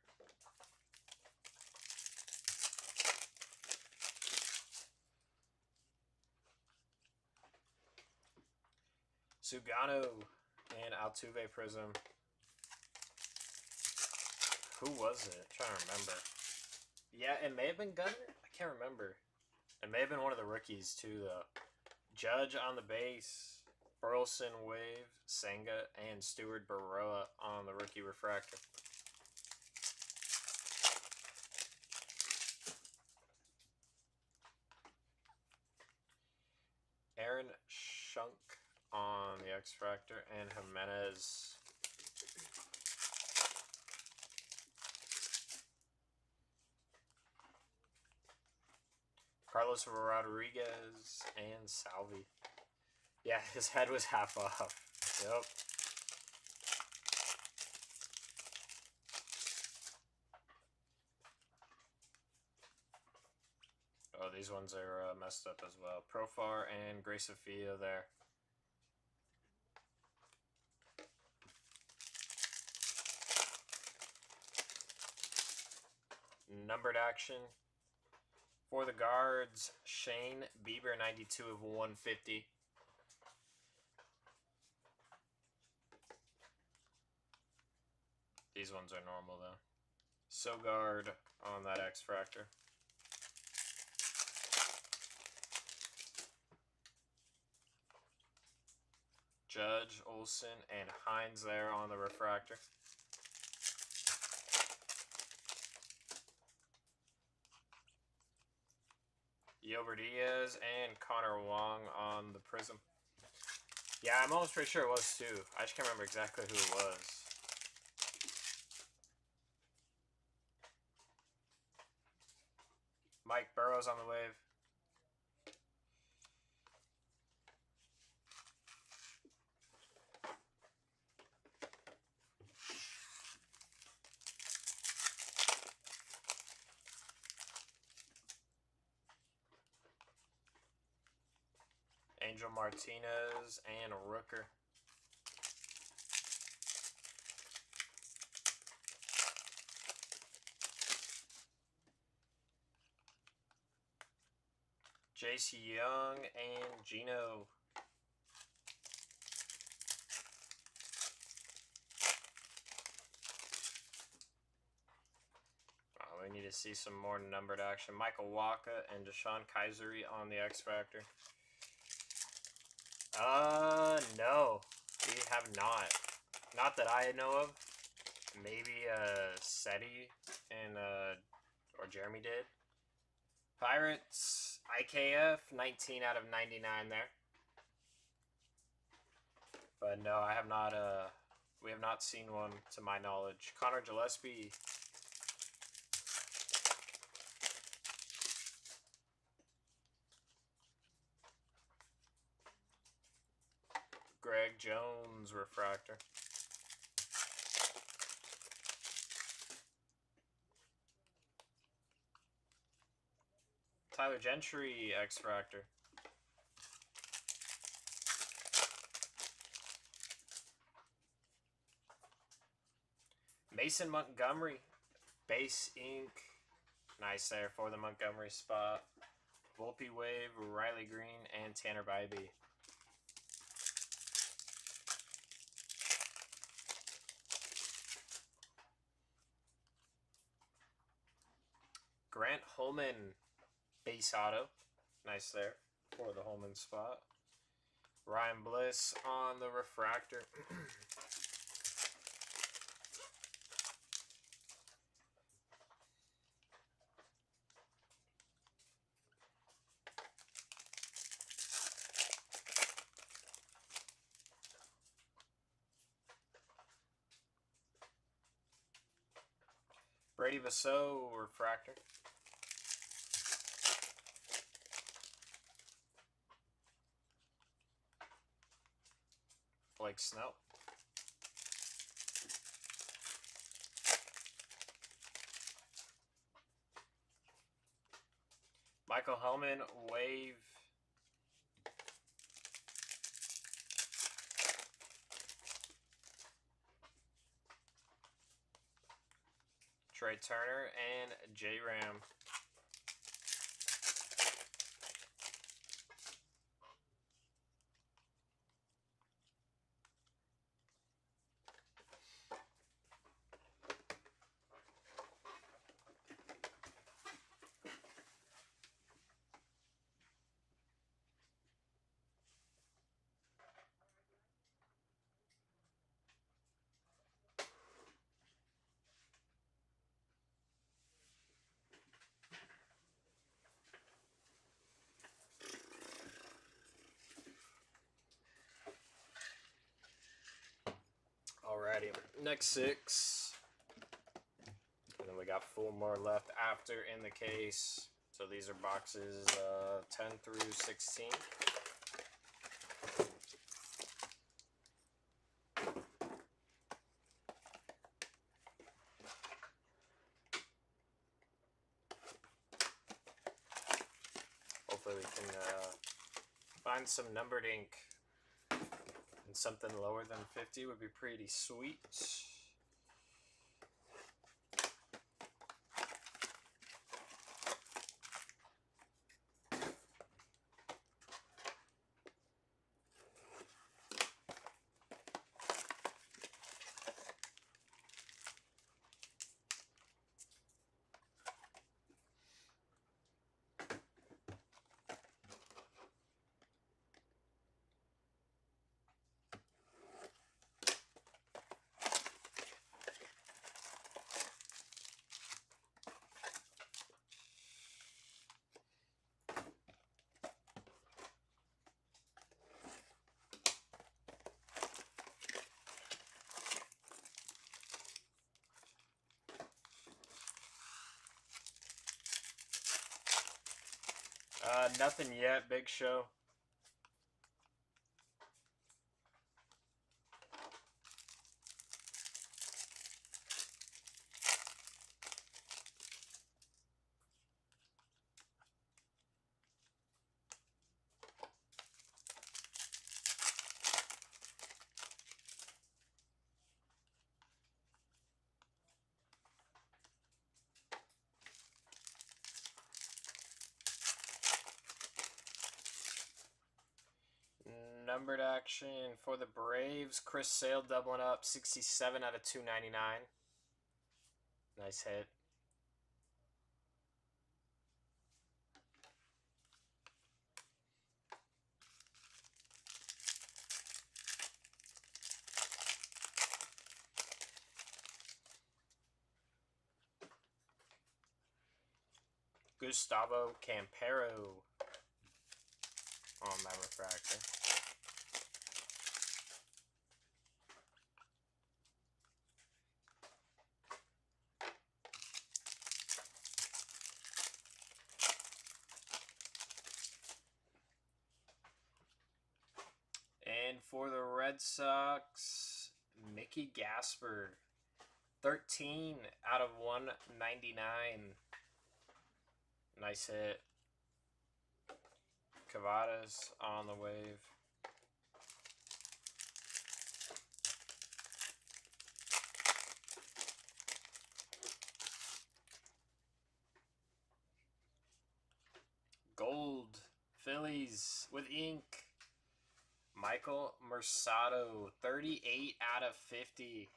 Sugano and Altuve Prism. Who was it? I'm trying to remember. Yeah, it may have been Gunner. I can't remember. It may have been one of the rookies too, though. Judge on the base. Burleson Wave, Senga, and Stewart Baroa on the rookie refractor. Aaron Shunk on the X-Fractor, and Jimenez. Carlos Rodriguez and Salvi. Yeah, his head was half off. Yep. Oh, these ones are messed up as well. Profar and Grace Sofia there. Numbered action. For the guards, Shane Bieber, 92 of 150. These ones are normal, though. Sogard on that X-Fractor. Judge, Olsen, and Hines there on the refractor. Yober Diaz and Connor Wong on the Prism. Yeah, I'm almost pretty sure it was too. I just can't remember exactly who it was. Mike Burrows on the wave. Angel Martinez and Rooker. J.C. Young and Gino. We need to see some more numbered action. Michael Waka and Deshaun Kaisery on the X Factor. No, we have not. Not that I know of. Maybe Seti and or Jeremy did. Pirates IKF 19 out of 99 there. But no, I have not. We have not seen one to my knowledge. Connor Gillespie. Greg Jones refractor. Tyler Gentry X-Fractor. Mason Montgomery base ink. Nice there for the Montgomery spot. Volpe Wave, Riley Green, and Tanner Bybee. Grant Holman base auto. Nice there for the Holman spot. Ryan Bliss on the refractor. Brady Basso refractor. Blake Snell. Michael Hellman wave. Trey Turner and J-Ram. Alrighty, next 6. And then we got 4 more left after in the case. So these are boxes 10 through 16. Hopefully we can find some numbered ink. And something lower than 50 would be pretty sweet. Nothing yet, Big Show. Numbered action for the Braves. Chris Sale doubling up, 67 out of 299. Nice hit. Gustavo Campero on that refractor. And for the Red Sox, Mickey Gaspard, 13 out of 199. Nice hit. Cavadas on the wave. Gold, Phillies with ink. Michael Mercado, 38 out of 50.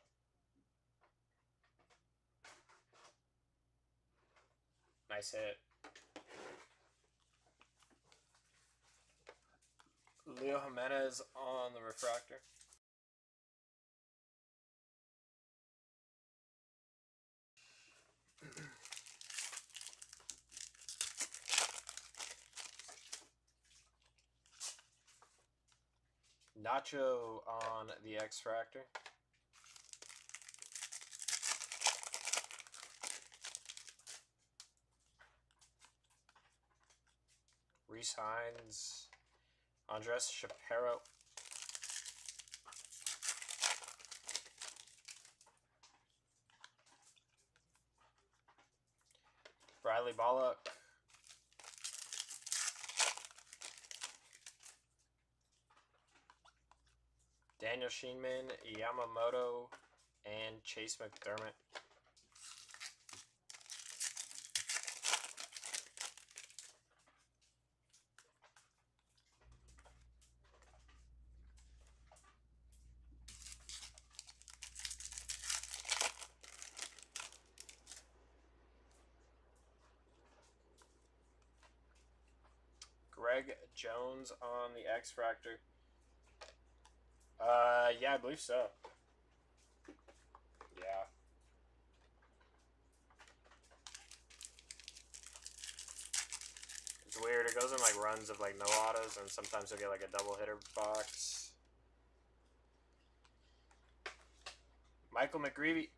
Nice hit. Leo Jimenez on the refractor. Nacho on the X-Fractor. Reese Hines. Andres Shapiro. Bradley Bollock. Daniel Sheenman, Yamamoto, and Chase McDermott. Greg Jones on the X-Fractor. Yeah, I believe so. Yeah. It's weird. It goes in like runs of like no autos, and sometimes you'll get like a double hitter box. Michael McGreevy.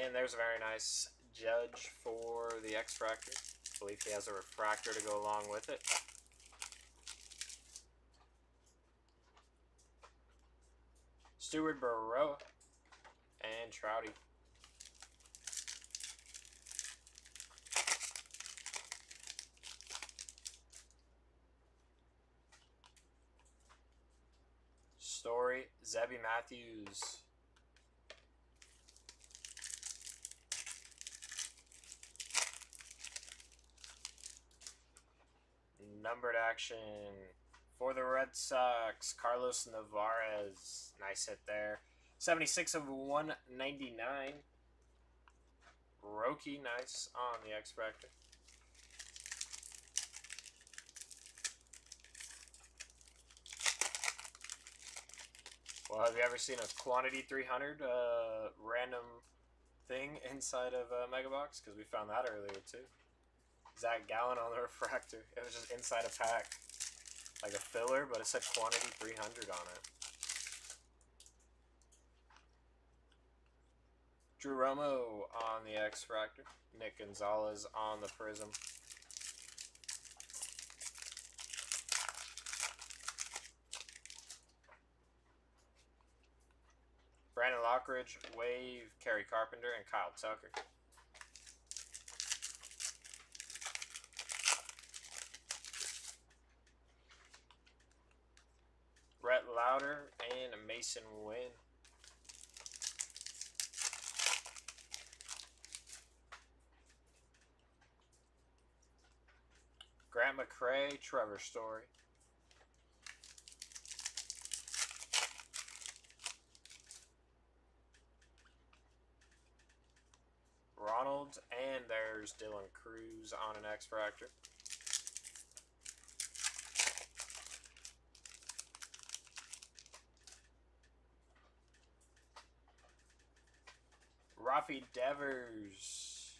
And there's a very nice Judge for the X-Fractor. I believe he has a refractor to go along with it. Stewart Burrow and Trouty. Story, Zebby Matthews. Numbered action for the Red Sox, Carlos Navarez. Nice hit there. 76 of 199. Roki, nice on the X-Fractor. Well, have you ever seen a quantity 300 random thing inside of MegaBox? Because we found that earlier too. Zach Gallen on the refractor. It was just inside a pack. Like a filler, but it said quantity 300 on it. Drew Romo on the X-Fractor. Nick Gonzalez on the Prism. Brandon Lockridge, Wave, Kerry Carpenter, and Kyle Tucker. Rhett Lauder and Mason Wynn. Grant McCray, Trevor Story. Ronald, and there's Dylan Cruz on an X-Fractor. Rafi Devers,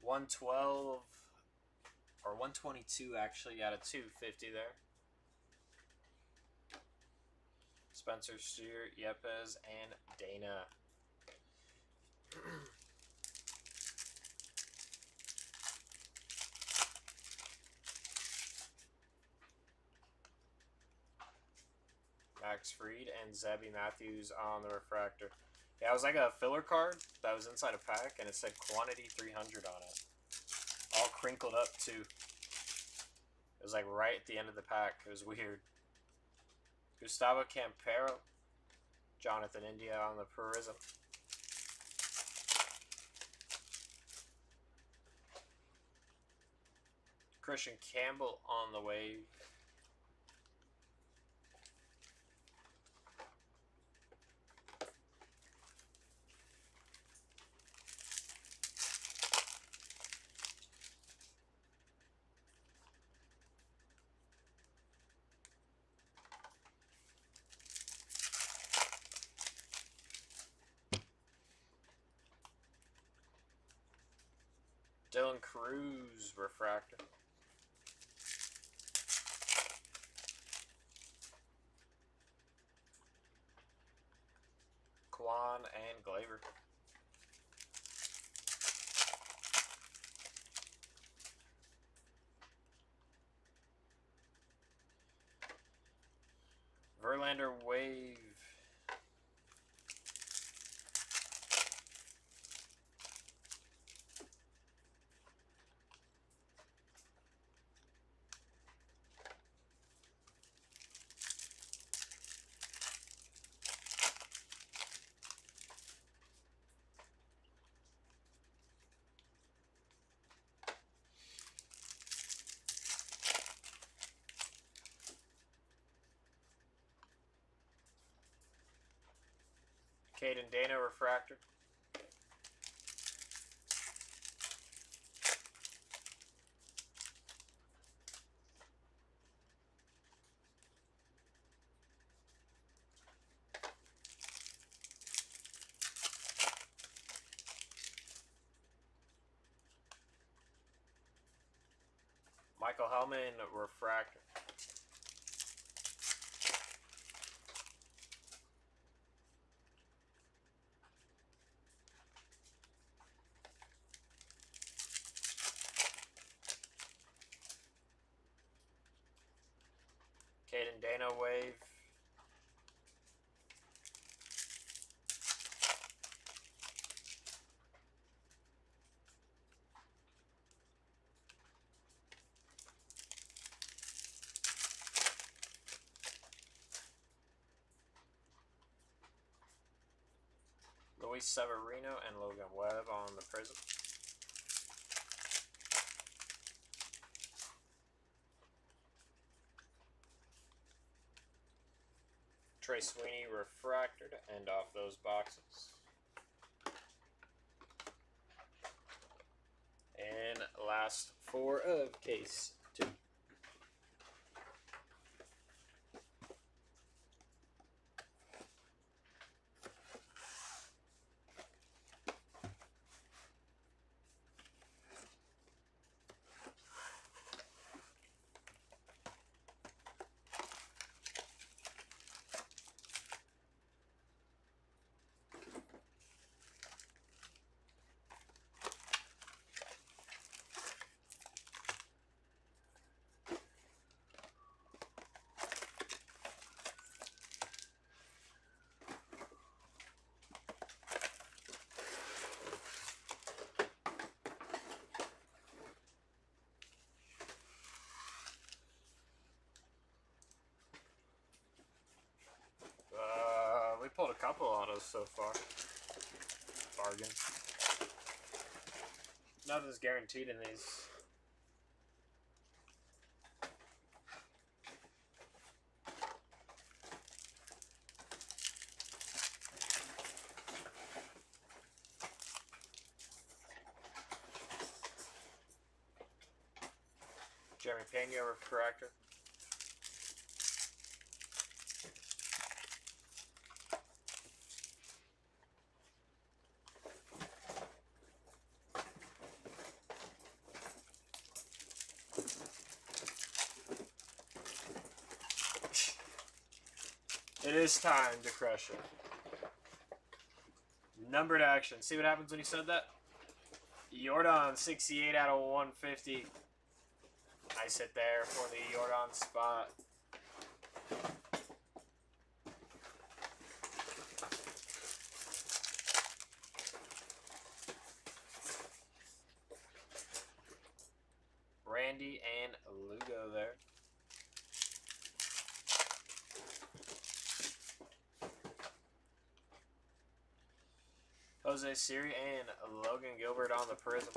112, or 122 actually, out of 250 there. Spencer Steer, Yepes, and Dana. Max Fried and Zebby Matthews on the refractor. Yeah, it was like a filler card that was inside a pack, and it said quantity 300 on it. All crinkled up, too. It was like right at the end of the pack. It was weird. Gustavo Campero. Jonathan India on the Prism. Christian Campbell on the Wave. Dylan Cruz, refractor. Kwan and Glaver. Verlander Wave. Caden Dana, refractor. Michael Hellman, refractor. Caden Dana Wave. Luis Severino and Logan Webb on the Prism. Trey Sweeney, refractor to end off those boxes. And last 4 of case 2. those so far. Bargain. Nothing's guaranteed in these. Jeremy Pena refractor. It is time to crush it. Numbered action. See what happens when you said that? Jordan, 68 out of 150. Nice hit there for the Jordan spot. Randy and Lugo there. Jose Siri and Logan Gilbert on the prism.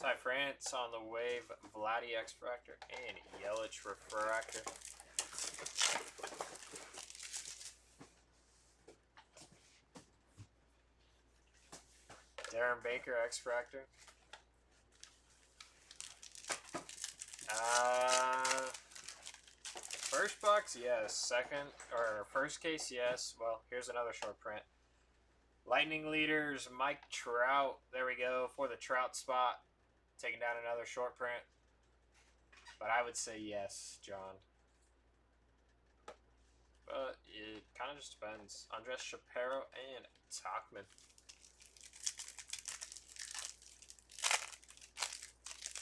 Ty France on the wave, Vladdy X-Fractor and Yelich Refractor. Darren Baker X-Fractor. First box, yes. Second, or first case, yes. Well, here's another short print. Lightning Leaders, Mike Trout. There we go for the Trout spot. Taking down another short print. But I would say yes, John. But it kind of just depends. Andres Shapiro and Tachman.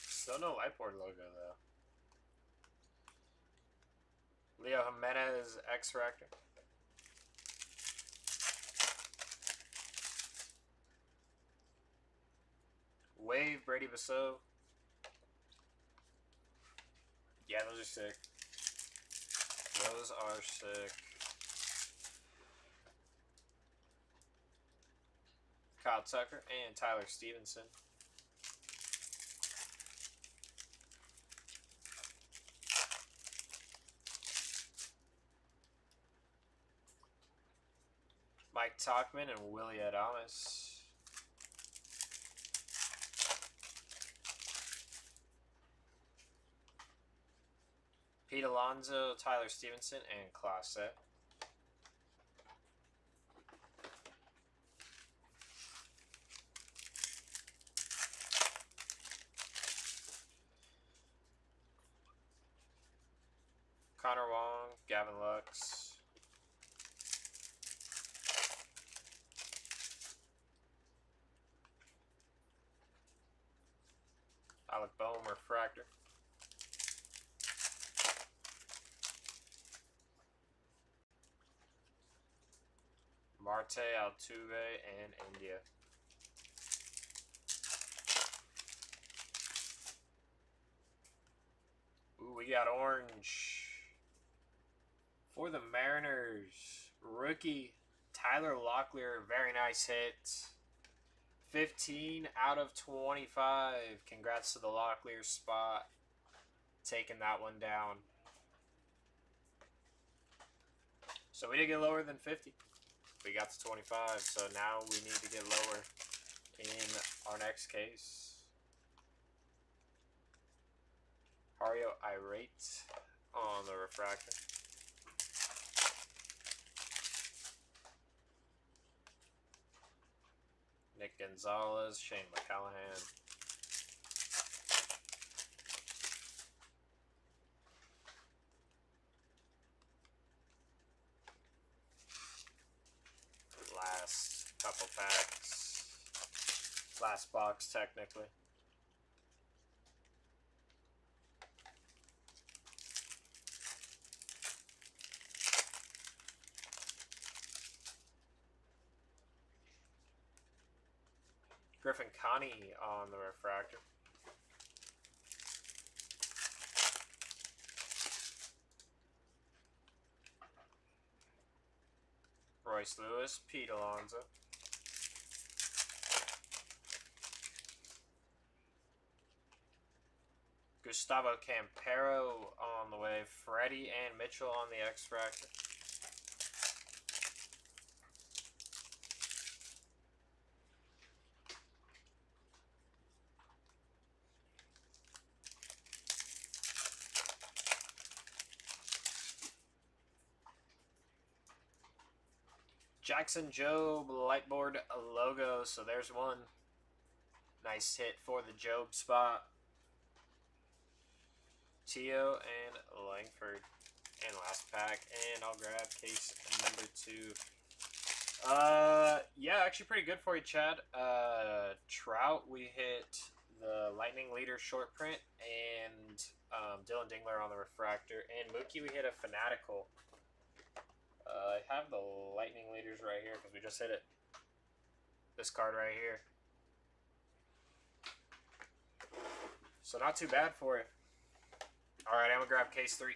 Still no whiteboard logo, though. Leo Jimenez, X-Fractor. Wave, Brady Basso. Yeah, those are sick. Those are sick. Kyle Tucker and Tyler Stevenson. Mike Tachman and Willie Adames. Pete Alonso, Tyler Stevenson, and Classe. Connor Wong, Gavin Lux. Alec Bohm, Refractor. Marte, Altuve, and India. Ooh, we got orange. For the Mariners, rookie Tyler Locklear, very nice hit. 15 out of 25. Congrats to the Locklear spot. Taking that one down. So we did get lower than 50. We got to 25, so now we need to get lower in our next case. Hario Irate on the refractor. Nick Gonzalez, Shane McCallahan. Last couple packs. Last box, technically. Griffin Connie on the refractor. Royce Lewis, Pete Alonso. Gustavo Campero on the way. Freddie and Mitchell on the X-Fractor. Jackson Job Lightboard logo. So there's one. Nice hit for the Job spot. Tio and Langford. And last pack. And I'll grab case number 2. Yeah, actually pretty good for you, Chad. Trout, we hit the Lightning Leader short print. And Dylan Dingler on the refractor. And Mookie, we hit a Fanatical. I have the Lightning Leaders right here because we just hit it. This card right here. So not too bad for you. Alright, I'm going to grab case 3.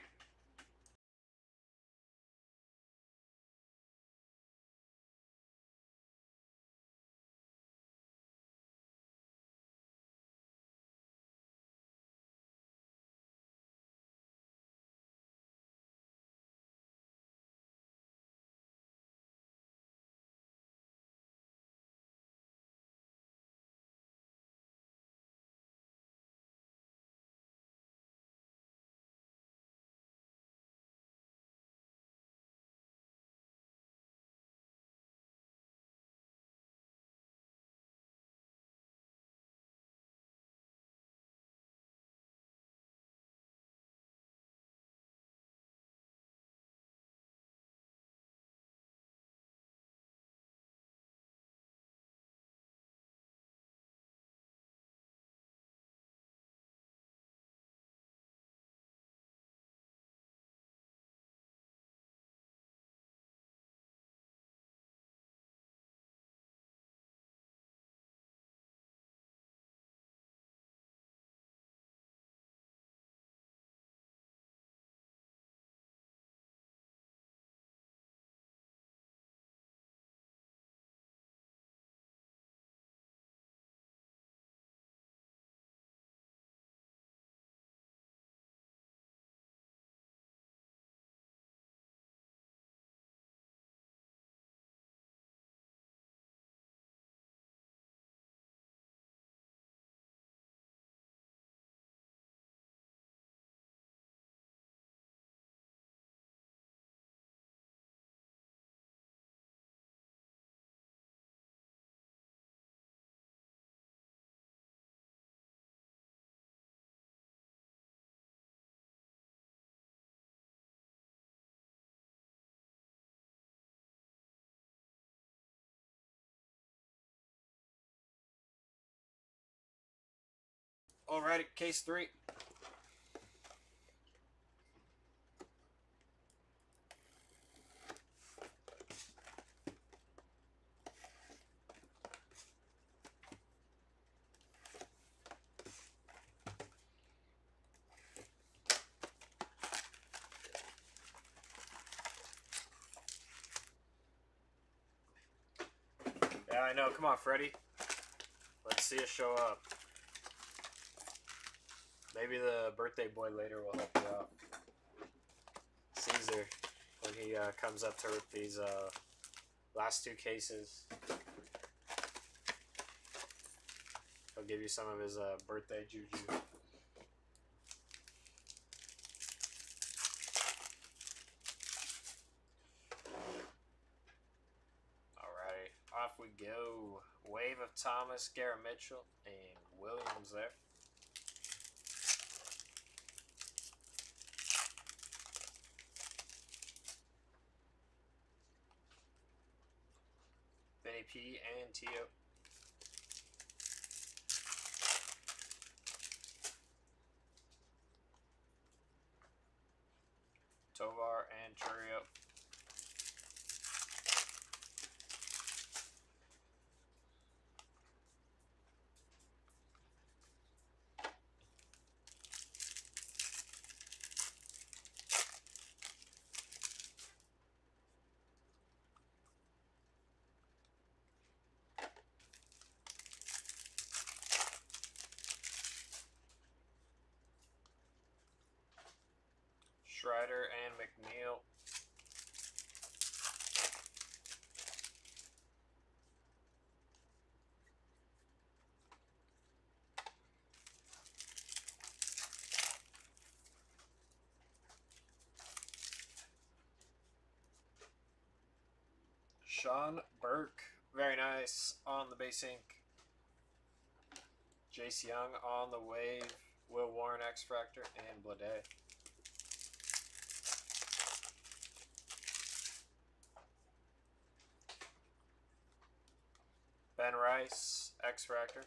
Alright, case 3. Yeah, I know. Come on, Freddie. Let's see it show up. Maybe the birthday boy later will help you out. Caesar, when he comes up to rip these last 2 cases, he'll give you some of his birthday juju. Alright, off we go. Wave of Thomas, Garrett Mitchell, and Williams there. Vinny P and Tio. Tovar and Churio. Strider and McNeil. Sean Burke, very nice on the base ink. Jace Young on the wave. Will Warren X-Fractor and Blade. Ben Rice, X-Fractor.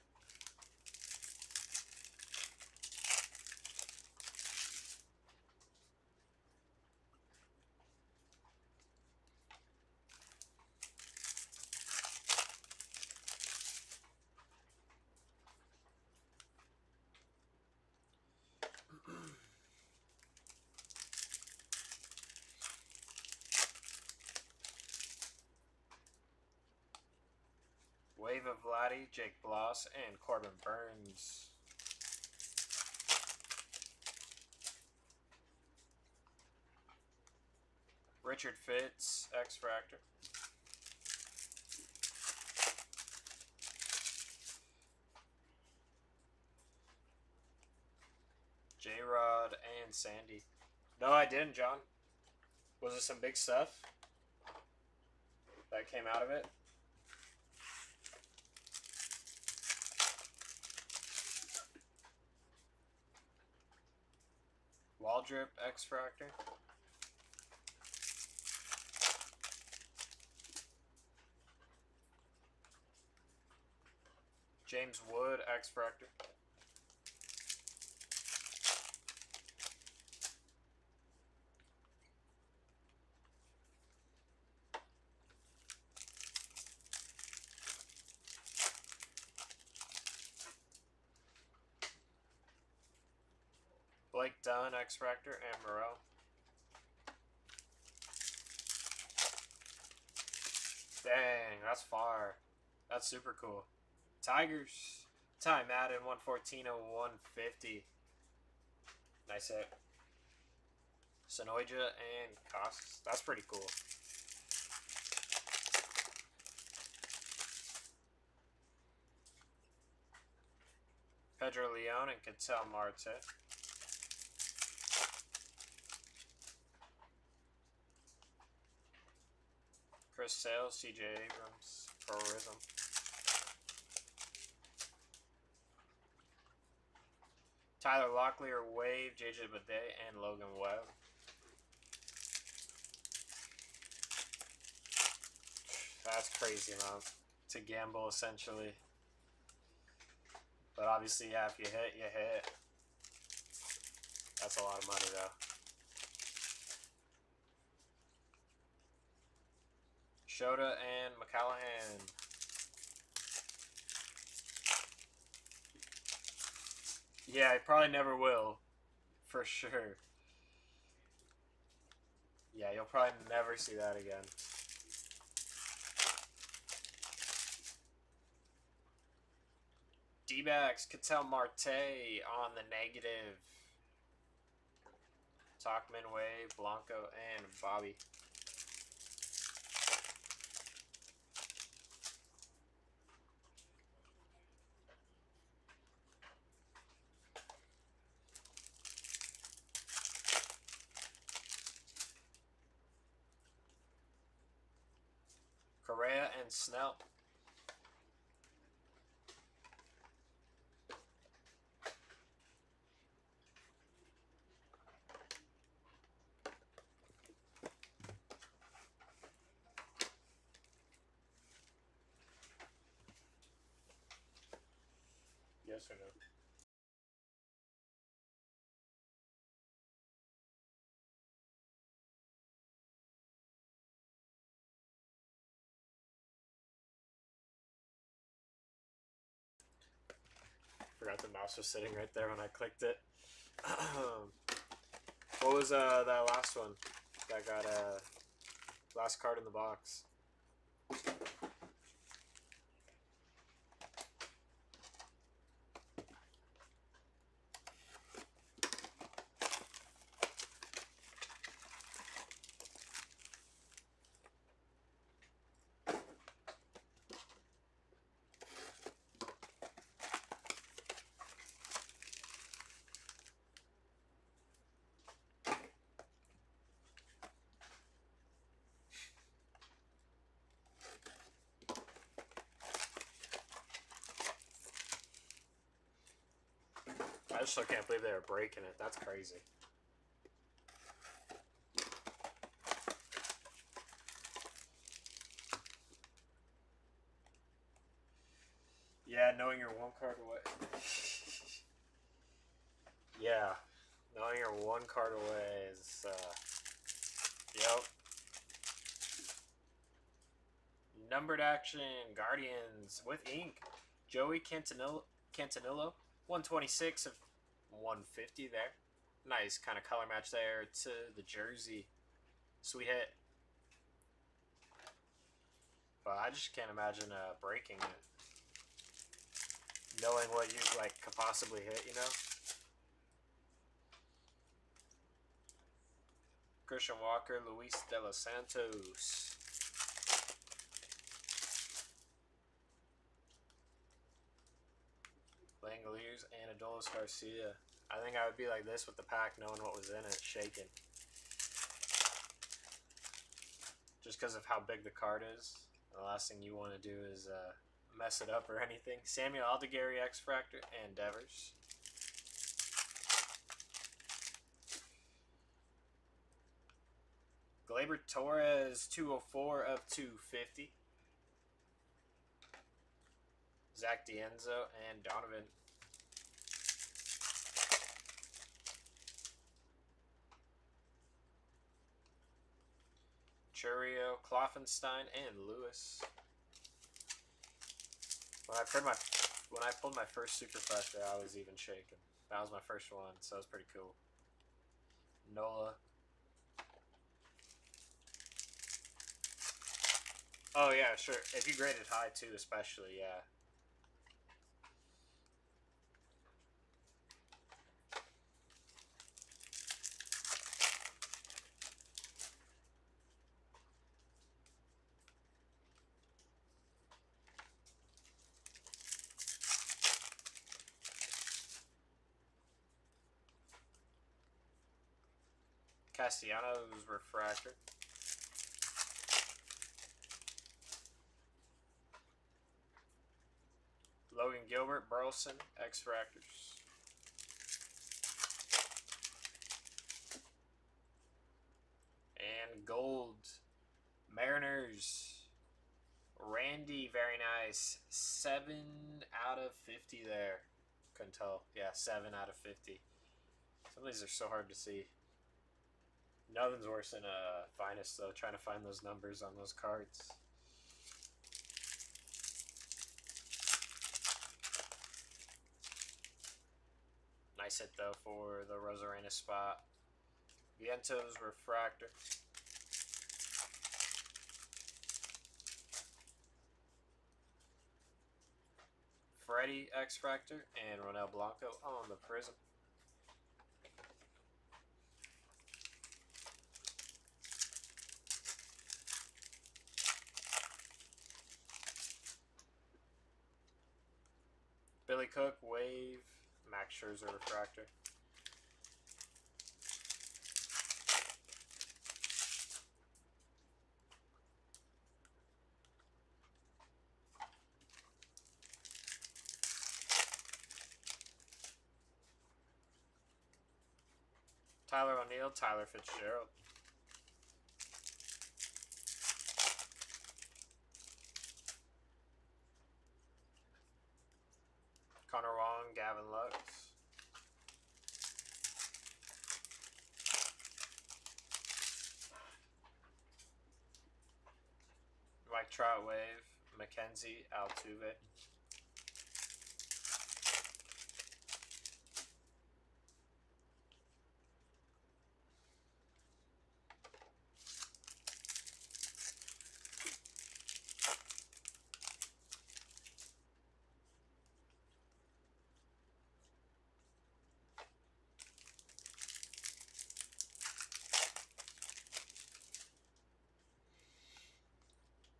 Wave of Vladdy, Jake Bloss, and Corbin Burns. Richard Fitz, X-Fractor. J-Rod and Sandy. No, I didn't, John. Was it some big stuff that came out of it? Waldrip, X-Fractor. James Wood, X-Fractor. Blake Dunn, X-Fractor, and Moreau. Dang, that's far. That's super cool. Tigers. Ty Madden, 114 of 150. Nice hit. Sonoja and Costas. That's pretty cool. Pedro Leon and Ketel Marte. Chris Sales, CJ Abrams, Pro Rhythm. Tyler Locklear, Wave, JJ Bidet, and Logan Webb. That's crazy amount to gamble, essentially. But obviously, yeah, if you hit, you hit. That's a lot of money, though. Shota and McCallahan. Yeah, I probably never will. For sure. Yeah, you'll probably never see that again. D-backs, Ketel Marte on the negative. Talkman, Wave, Blanco, and Bobby. Correa and Snell. Yes or no? Forgot the mouse was sitting right there when I clicked it. What was that last one? That got last card in the box. still can't believe they were breaking it. That's crazy. Yeah, knowing you're one card away. Yeah, knowing you're one card away is, yep. Numbered action, Guardians with ink. Joey Cantanillo, 126 of 150 there. Nice kind of color match there to the jersey. Sweet hit. But I just can't imagine breaking it. Knowing what you could possibly hit, you know? Christian Walker, Luis De Los Santos. Langoliers, and Adolis Garcia. I think I would be like this with the pack, knowing what was in it, shaking. Just because of how big the card is. The last thing you want to do is mess it up or anything. Samuel Aldegari, X-Fractor, and Devers. Gleyber Torres, 204 of 250. Zach D'Enzo and Donovan. Churio, Kloffenstein, and Lewis. When I pulled my first Superfractor, I was even shaking. That was my first one, so it was pretty cool. Nola. Oh yeah, sure. If you graded high too, especially, yeah. Castellanos Refractor. Logan Gilbert, Burleson, X-Fractors. And gold, Mariners. Randy, very nice. 7 out of 50 there. Couldn't tell. Yeah, 7 out of 50. Some of these are so hard to see. Nothing's worse than Finest, though, trying to find those numbers on those cards. Nice hit, though, for the Rosarena spot. Vientos Refractor. Freddie X-Fractor and Ronel Blanco on the Prism. Billy Cook, Wave, Max Scherzer Refractor. Tyler O'Neill, Tyler Fitzgerald. Connor Wong, Gavin Lux. Mike Trout, Wave, Mackenzie, Altuve.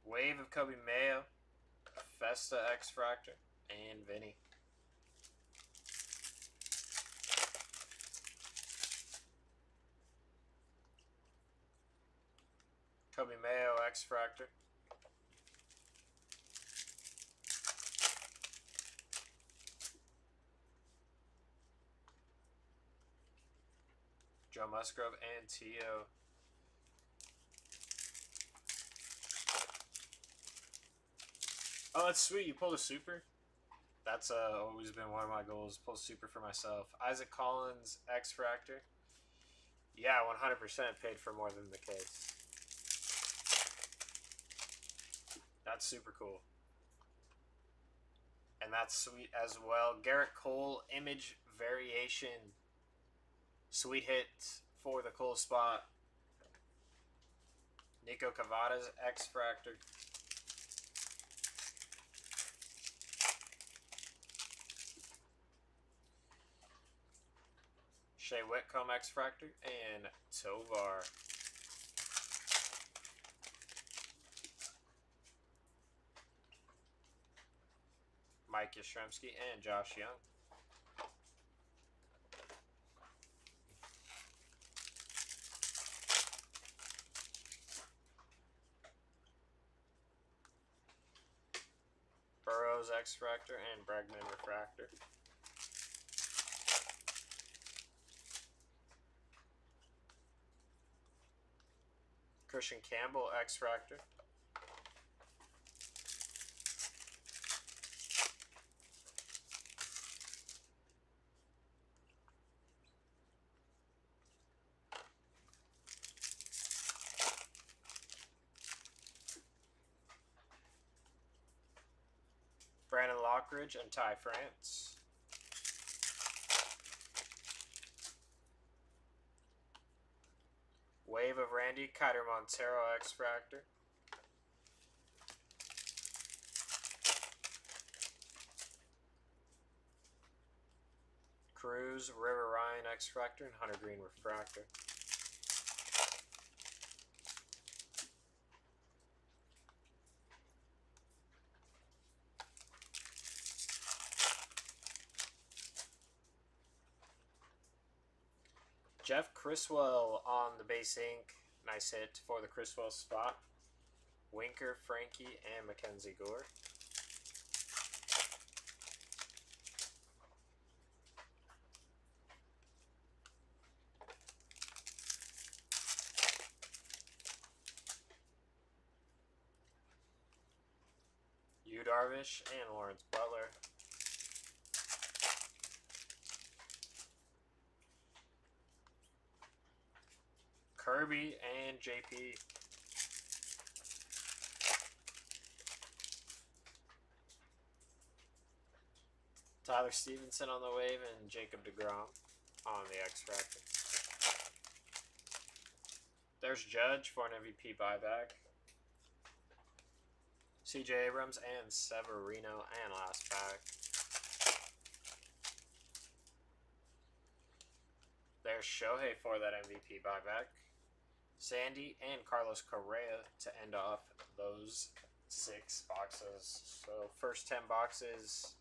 Wave of Kobe Mayo, Festa X-Fractor, and Vinny. Kobe Mayo X-Fractor. Joe Musgrove and Tio. Oh, that's sweet. You pulled a super? That's always been one of my goals. Pull a super for myself. Isaac Collins, X-Fractor. Yeah, 100% paid for more than the case. That's super cool. And that's sweet as well. Garrett Cole, Image Variation. Sweet hit for the Cole spot. Nico Cavada's X-Fractor. Shea Whitcomb X-Fractor. And Tovar. Mike Yastrzemski and Josh Young. Burrows X-Fractor and Bregman Refractor. Christian Campbell X-Fractor. Brandon Lockridge and Ty France. Wave of Randy, Kiter Montero X-Fractor. Cruz, River Ryan X-Fractor, and Hunter Green Refractor. Jeff Criswell on the base ink. Nice hit for the Criswell spot. Winker, Frankie, and Mackenzie Gore. Yu Darvish and Lawrence Butler. Kirby and JP. Tyler Stevenson on the wave and Jacob deGrom on the X-Fractor. There's Judge for an MVP buyback. CJ Abrams and Severino and last pack. There's Shohei for that MVP buyback. Sandy and Carlos Correa to end off those 6 boxes. So first 10 boxes.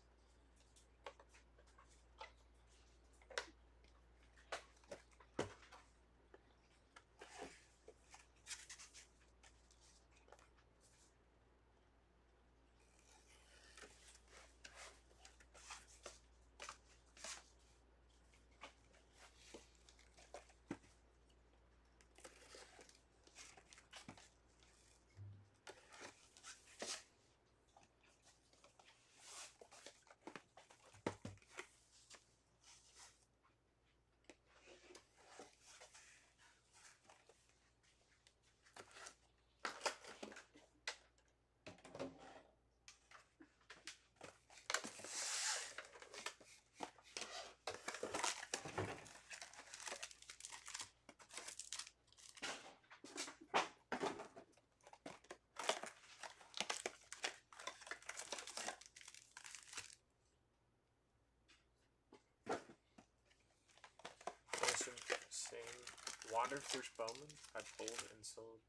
Same Wander First Bowman I pulled and sold.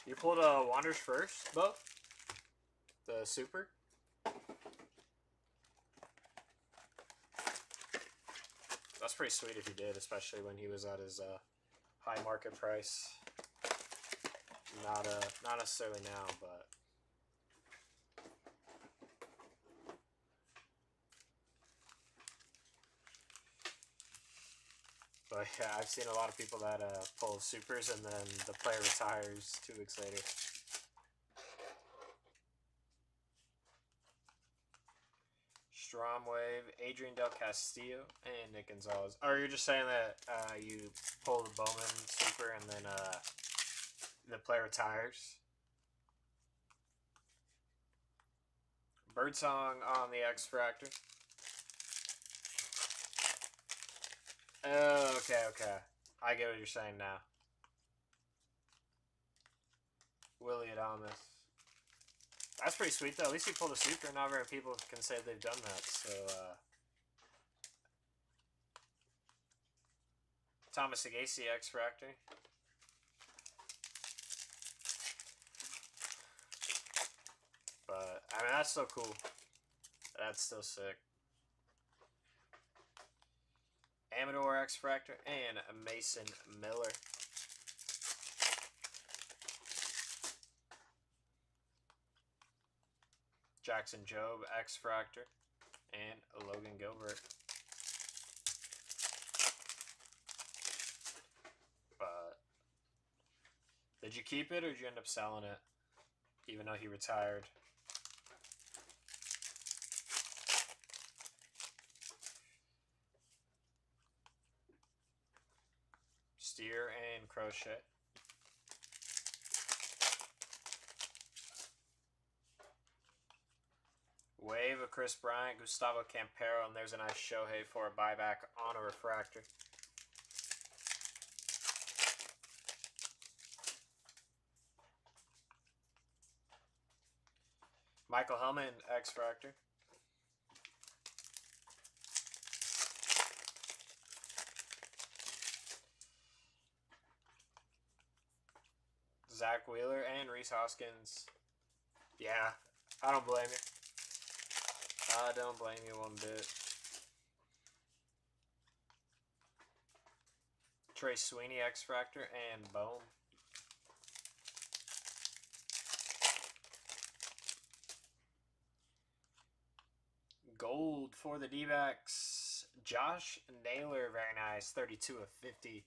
You pulled Wander's first, Bo? The super? That's pretty sweet if he did, especially when he was at his high market price. Not necessarily now, but But yeah, I've seen a lot of people that pull supers and then the player retires 2 weeks later. Stromwave, Adrian Del Castillo, and Nick Gonzalez. Or you're just saying that you pull the Bowman super and then the player retires? Birdsong on the X-Fractor. Oh, okay. I get what you're saying now. Willie Adamas. That's pretty sweet, though. At least he pulled a super. Not very people can say they've done that, so... Thomas Agassi, X-Fractor. But, I mean, that's still cool. That's still sick. Amador X-Fractor and Mason Miller. Jackson Jobe X-Fractor and Logan Gilbert. But did you keep it or did you end up selling it? Even though he retired. Steer and Crochet. Wave of Chris Bryant, Gustavo Campero, and there's a nice Shohei for a buyback on a refractor. Michael Hellman, X-Fractor. Zach Wheeler and Reese Hoskins. Yeah, I don't blame you. I don't blame you one bit. Trey Sweeney, X-Fractor, and Bohm. Gold for the D-backs. Josh Naylor, very nice. 32 of 50.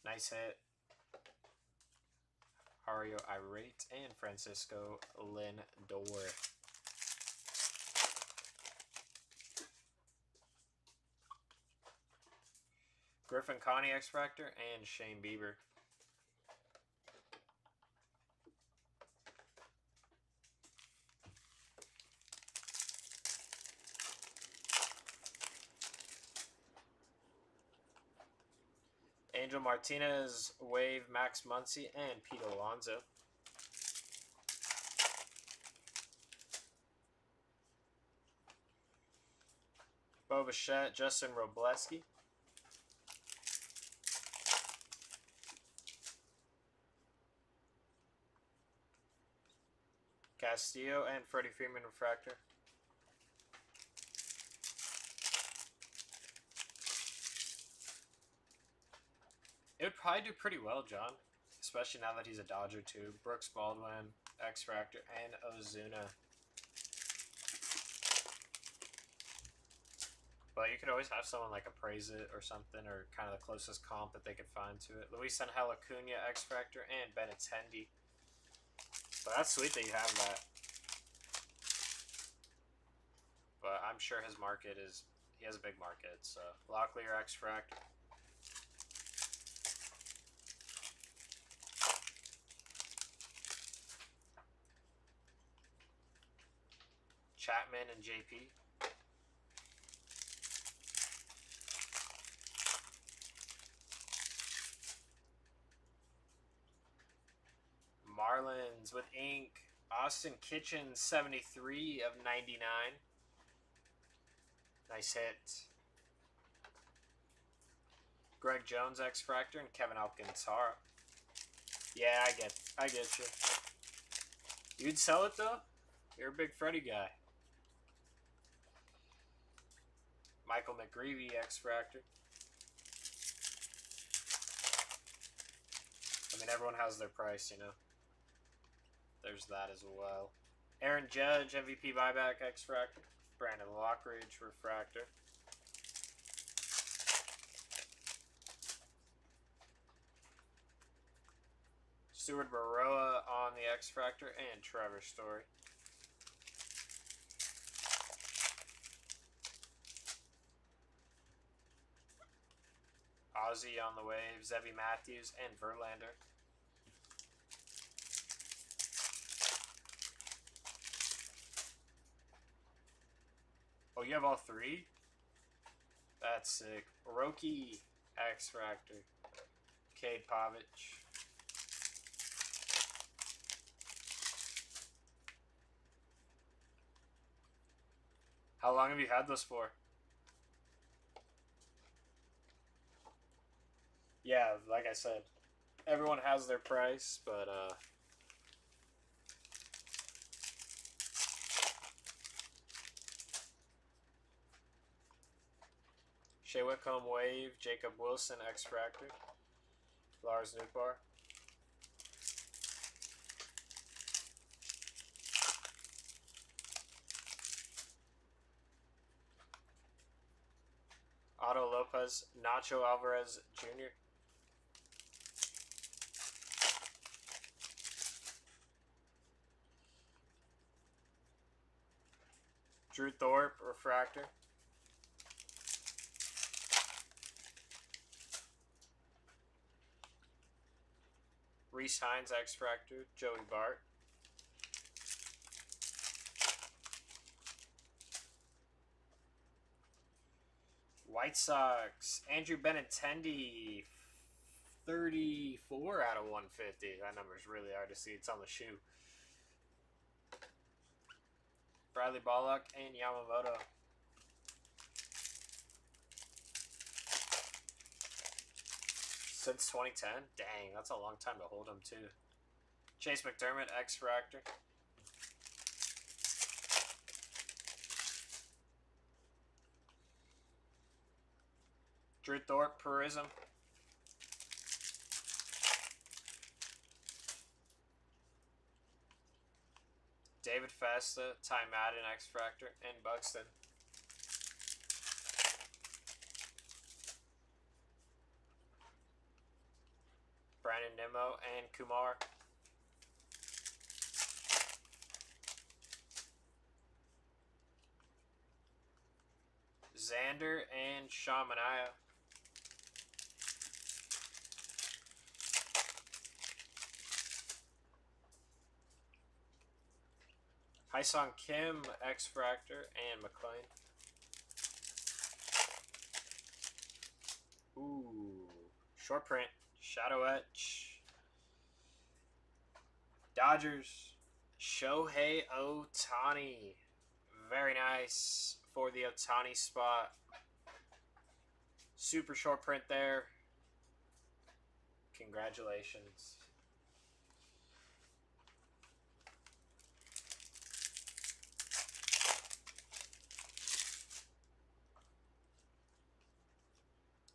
Nice hit. Hario Irate and Francisco Lindor. Griffin Connie, X-Fractor, and Shane Bieber. Angel Martinez, Wave, Max Muncy, and Pete Alonso. Bo Bichette, Justin Robleski. Castillo and Freddie Freeman refractor. It would probably do pretty well, John. Especially now that he's a Dodger, too. Brooks Baldwin, X-Fractor, and Ozuna. But you could always have someone like appraise it or something, or kind of the closest comp that they could find to it. Luis Angel Acuna, X-Fractor, and Benintendi. But that's sweet that you have that. But I'm sure his market is... He has a big market, so... Locklear, X-Fractor. Chapman and JP. Marlins with ink. Austin Kitchen, 73 of 99. Nice hit. Greg Jones, X-Fractor, and Kevin Alcantara. Yeah, I get you. You'd sell it, though? You're a big Freddy guy. Michael McGreevy, X-Fractor. I mean, everyone has their price, you know. There's that as well. Aaron Judge, MVP buyback, X-Fractor. Brandon Lockridge, refractor. Stuart Baroa on the X Factor, and Trevor Story. Ozzy on the wave, Zebby Matthews, and Verlander. Oh, you have all three? That's sick. Roki, X Factor, Cade Pavich. How long have you had those for? Yeah, like I said, everyone has their price, but Shea Whitcomb Wave, Jacob Wilson X Factor, Lars Nootbaar. Otto Lopez, Nacho Alvarez Jr. Drew Thorpe Refractor. Reese Hines X Factor, Joey Bart. White Sox, Andrew Benintendi, 34 out of 150. That number is really hard to see. It's on the shoe. Bradley Bollock and Yamamoto. Since 2010? Dang, that's a long time to hold him, too. Chase McDermott, X Factor. Drew Thorpe, Purism. David Festa, Ty Madden, X Factor, and Buxton. Brandon Nimmo and Kumar. Xander and Sean Manaea. Hyesung Kim, X Factor, and McLean. Ooh, short print, Shadow Etch. Dodgers, Shohei Ohtani. Very nice for the Ohtani spot. Super short print there. Congratulations.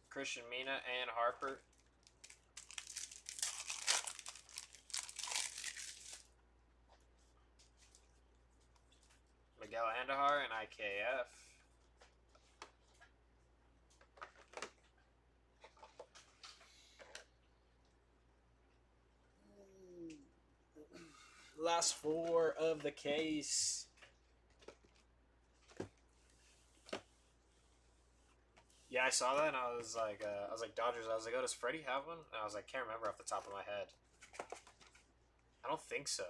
Christian Mina and Harper. Miguel Andujar and IKF. Last four of the case. Yeah, I saw that and I was like, Dodgers. I was like, oh, does Freddie have one? And I was like, can't remember off the top of my head. I don't think so.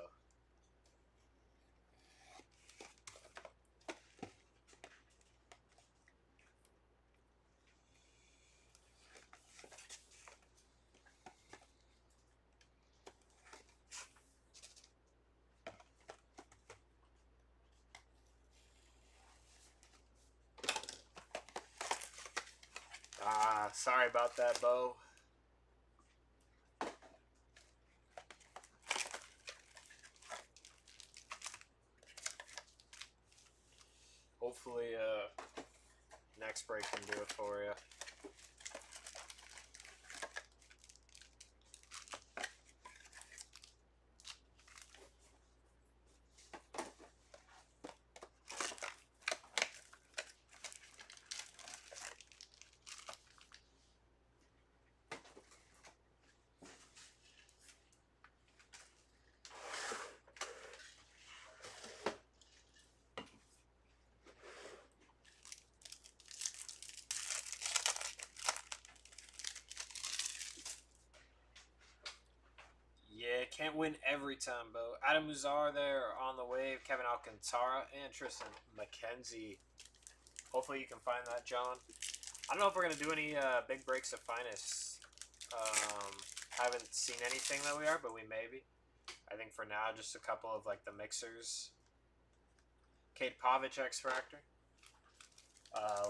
Sorry about that, Bo. Hopefully, next break can do it for you. can't win every time, Bo. Adam Muzar there on the wave. Kevin Alcantara and Tristan McKenzie. Hopefully you can find that, John. I don't know if we're going to do any big breaks of finest. Haven't seen anything that we are, but we may be. I think for now, just a couple of like the mixers. Kate Povich X Factor.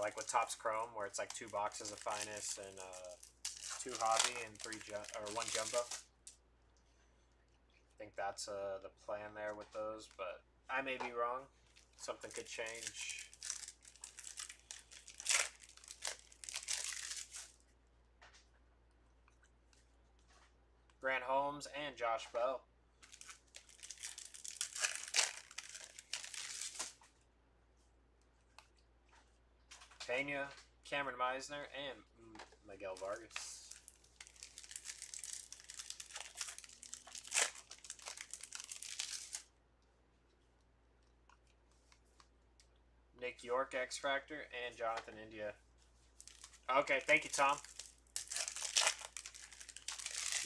Like with Topps Chrome, where it's like 2 boxes of finest and 2 hobby and 1 jumbo. I think that's the plan there with those, but I may be wrong. Something could change. Grant Holmes and Josh Bell. Pena, Cameron Meisner, and Miguel Vargas. Nick York X Factor and Jonathan India. Okay, thank you, Tom.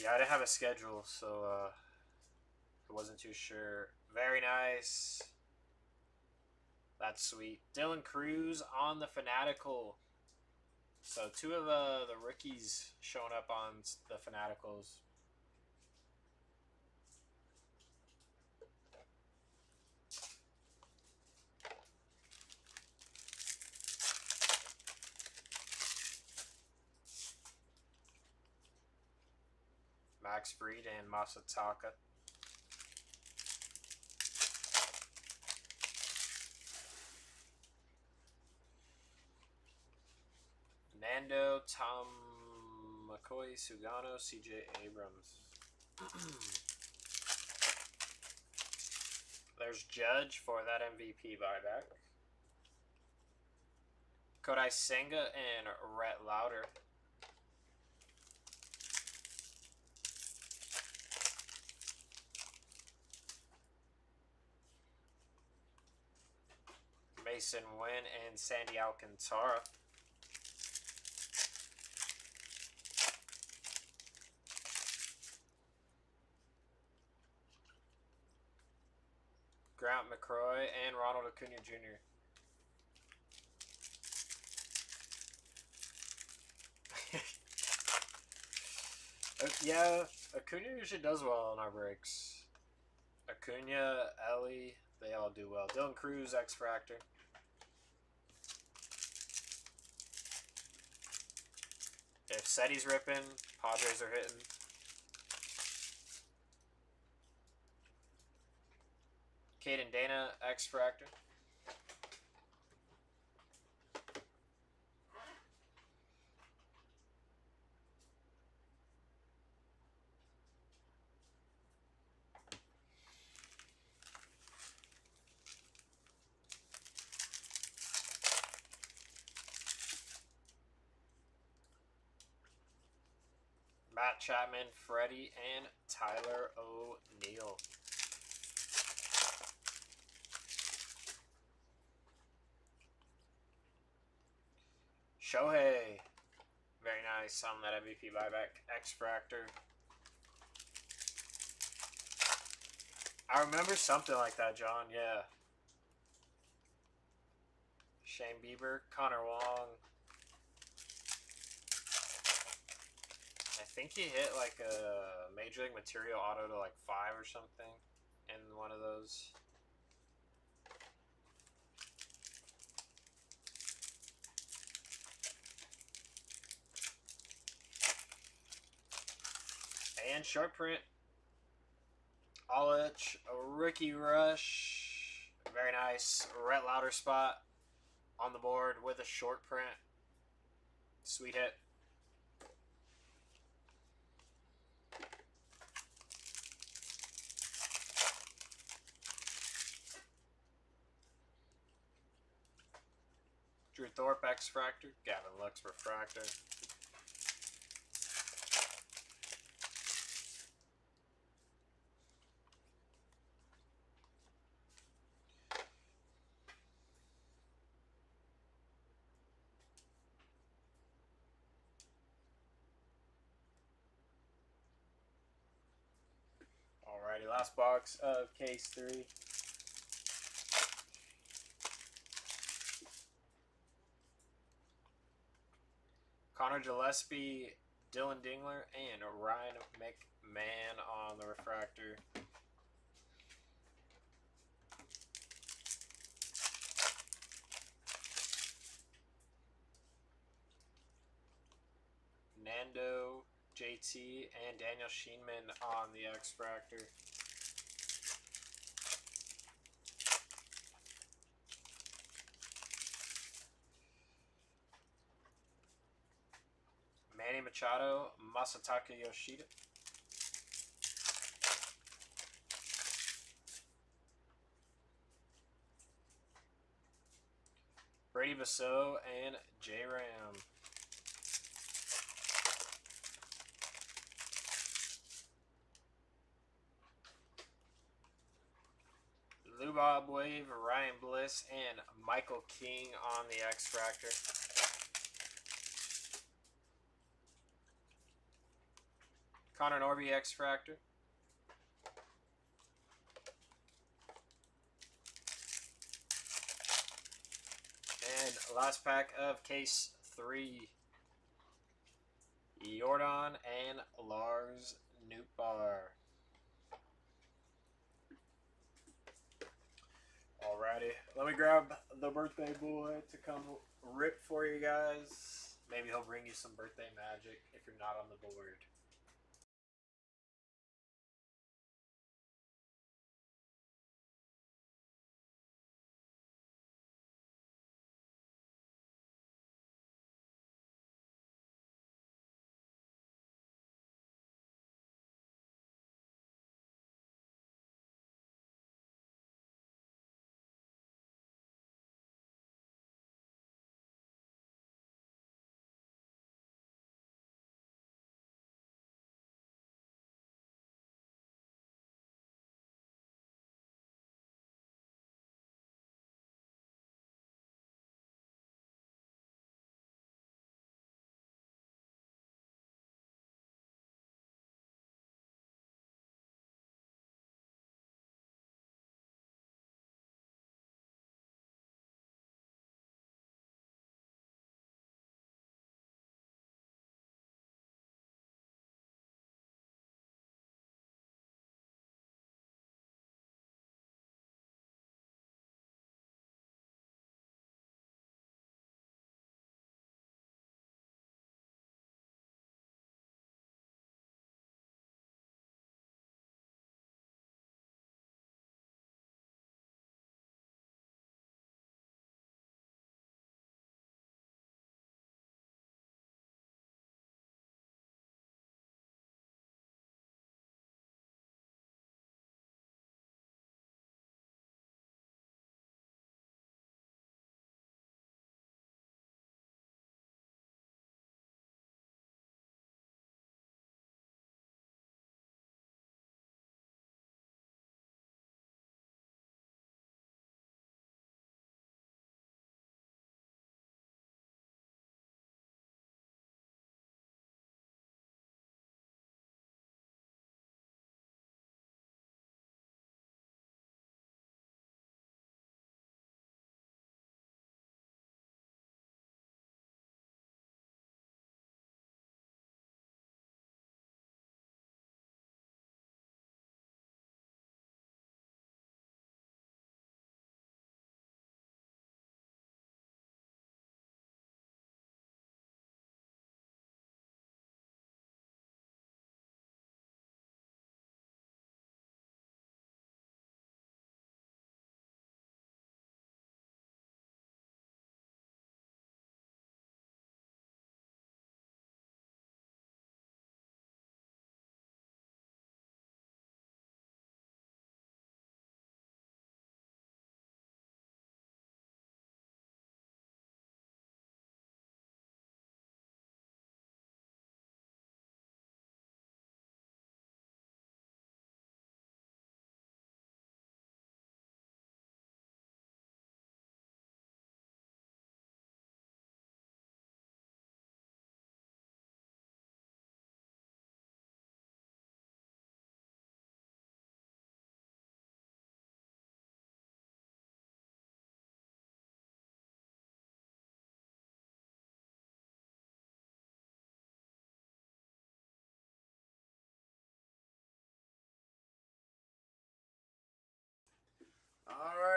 Yeah, I didn't have a schedule, so I wasn't too sure. Very nice. That's sweet. Dylan Cruz on the Fanatical. So 2 of the rookies showing up on the Fanaticals. Max Fried and Masataka. Nando, Tom McCoy, Sugano, CJ Abrams. There's Judge for that MVP buyback. Kodai Senga and Rhett Lauder. Mason Wynn and Sandy Alcantara. Grant McCroy and Ronald Acuna Jr. Yeah, Acuna usually does well on our breaks. Acuna, Ellie, they all do well. Dylan Cruz, X Factor. If Seti's ripping, Padres are hitting. Caden Dana, X Factor. Matt Chapman, Freddie, and Tyler O'Neill. Shohei. Very nice on that MVP buyback. X Factor. I remember something like that, John. Yeah. Shane Bieber, Connor Wong. I think he hit like a Major League Material auto to like 5 or something in one of those. And short print. Olich, Ricky Rush. Very nice. Rhett Lauder spot on the board with a short print. Sweet hit. Drew Thorpe X Fractor. Gavin Lux Refractor. Alrighty. Last box of case 3. Connor Gillespie, Dylan Dingler, and Ryan McMahon on the refractor. Nando, JT, and Daniel Sheenman on the X-Fractor. Manny Machado, Masataka Yoshida. Brady Basso and J-Ram. Lou Bob Wave, Ryan Bliss, and Michael King on the X-Fractor. Connor Norby X-Fractor. And last pack of case 3. Jordan and Lars Nootbaar. Alrighty, let me grab the birthday boy to come rip for you guys. Maybe he'll bring you some birthday magic if you're not on the board. Maybe he'll bring you some birthday magic if you're not on the board.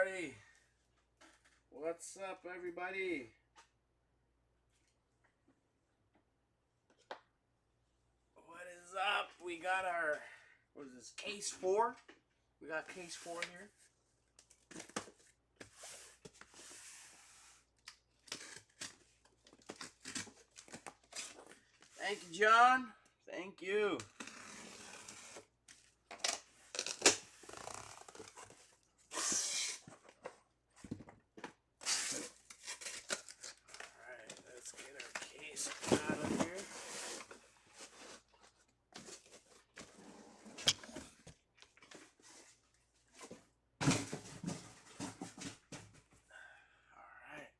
party. What's up, everybody? What is up? We got our, what is this, case 4? We got case 4 here. Thank you, John. Thank you. Alright, let's get our case out of here. Alright.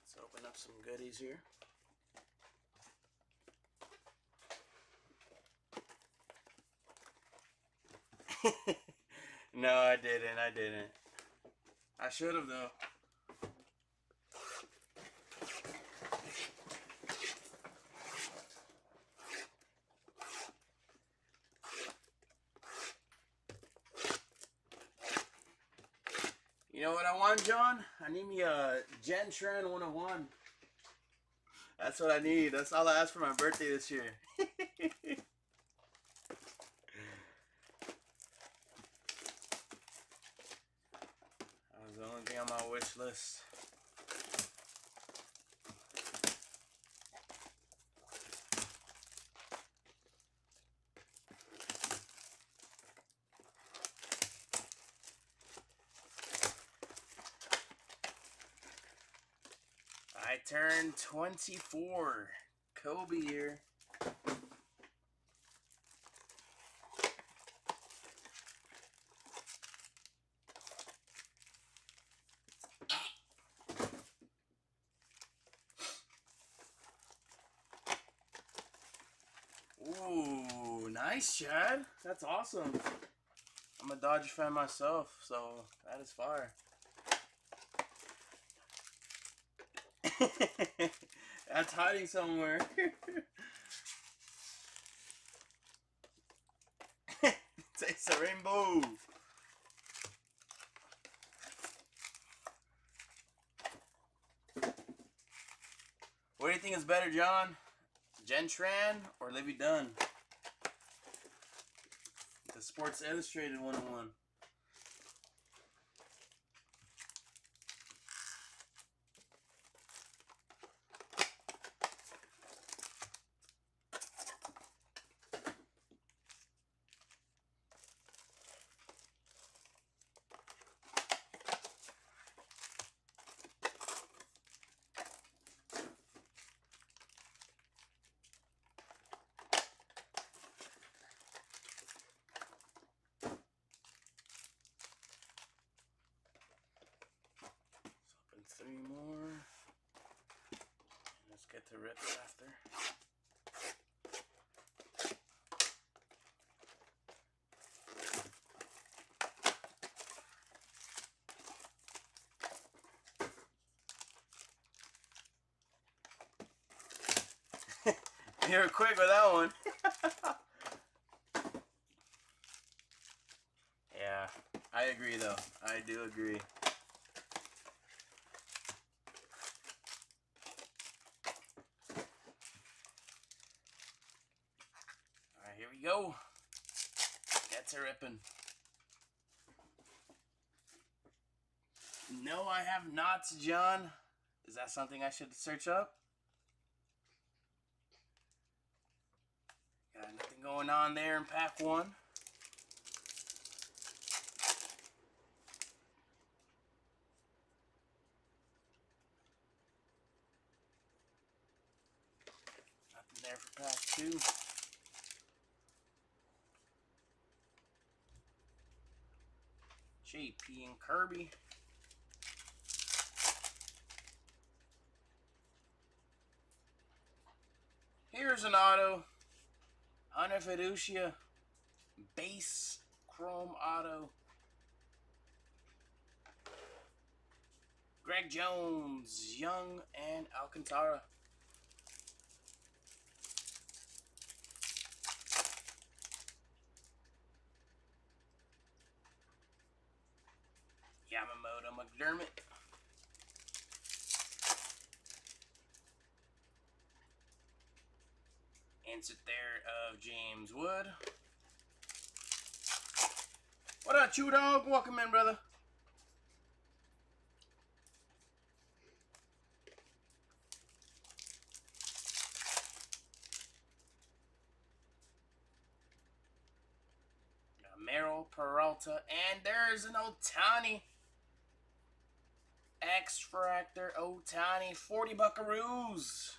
Let's open up some goodies here. No, I didn't. I should have, though. You know what I want, John? I need me a Gen Tren 101. That's what I need. That's all I asked for my birthday this year. That was the only thing on my wish list. I turned 24. Kobe here. Ooh, nice, Chad. That's awesome. I'm a Dodger fan myself, so that is fire. That's hiding somewhere. It's a rainbow. What do you think is better, John? Gen Tren or Livy Dunn? The Sports Illustrated 101. Three more. Let's get to rips after. You were quick with that one. Yeah, I agree though. I do agree. Alright, here we go. Get to ripping. No, I have not, John. Is that something I should search up? Got nothing going on there in pack 1. Nothing there for pack 2. JP and Kirby. Here's an auto. Hunter Fiducia. Base Chrome auto. Greg Jones, Young, and Alcantara. McDermott. Insert there of James Wood. What up, Chew Dog? Welcome in, brother. Merrill, Peralta, and there's an Ohtani. X-Fractor Ohtani, 40 buckaroos.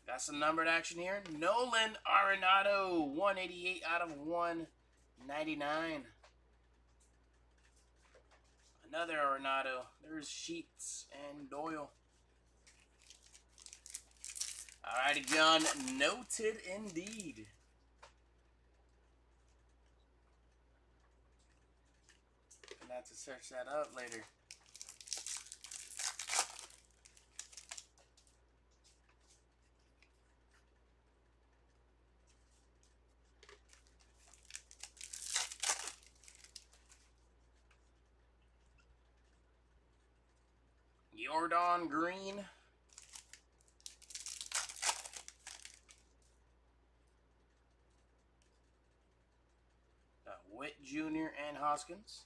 Got some numbered action here. Nolan Arenado, 188 out of 199. Another Arenado. There's Sheets and Doyle. Alrighty, John. Noted indeed. Gonna have to search that up later. Jordan Green. Witt Jr. and Hoskins.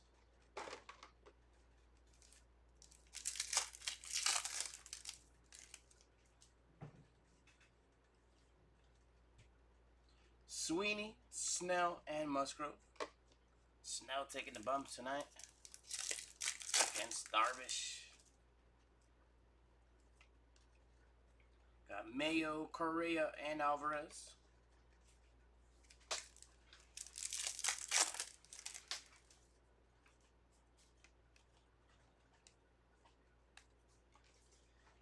Sweeney, Snell, and Musgrove. Snell taking the bumps tonight against Darvish. Got Mayo, Correa, and Alvarez.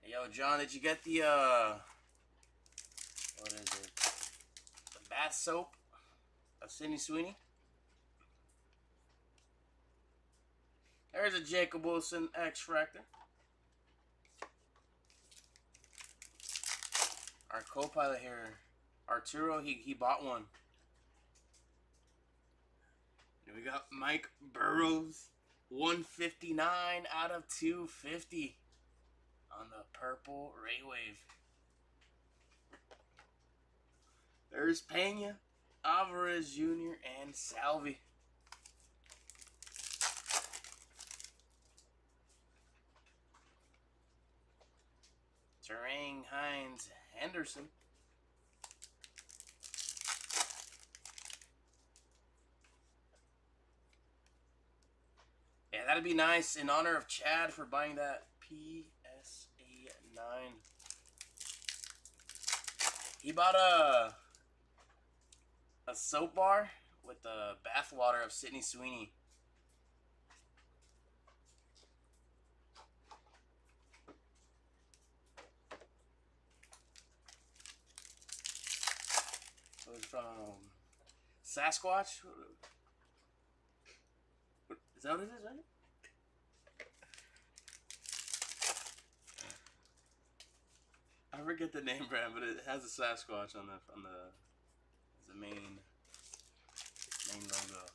Hey, yo, John, did you get the, what is it? The bath soap of Sidney Sweeney? There's a Jacob Wilson X-Fractor. Our co-pilot here, Arturo, he bought one. And we got Mike Burrows, 159 out of 250 on the purple Ray Wave. There's Pena, Alvarez Jr., and Salvi. Terang, Hines, Henderson. Yeah, that'd be nice in honor of Chad for buying that PSA 9. He bought a soap bar with the bath water of Sidney Sweeney. It was from Sasquatch. Is that what it is, right? I forget the name brand, but it has a Sasquatch on the main logo.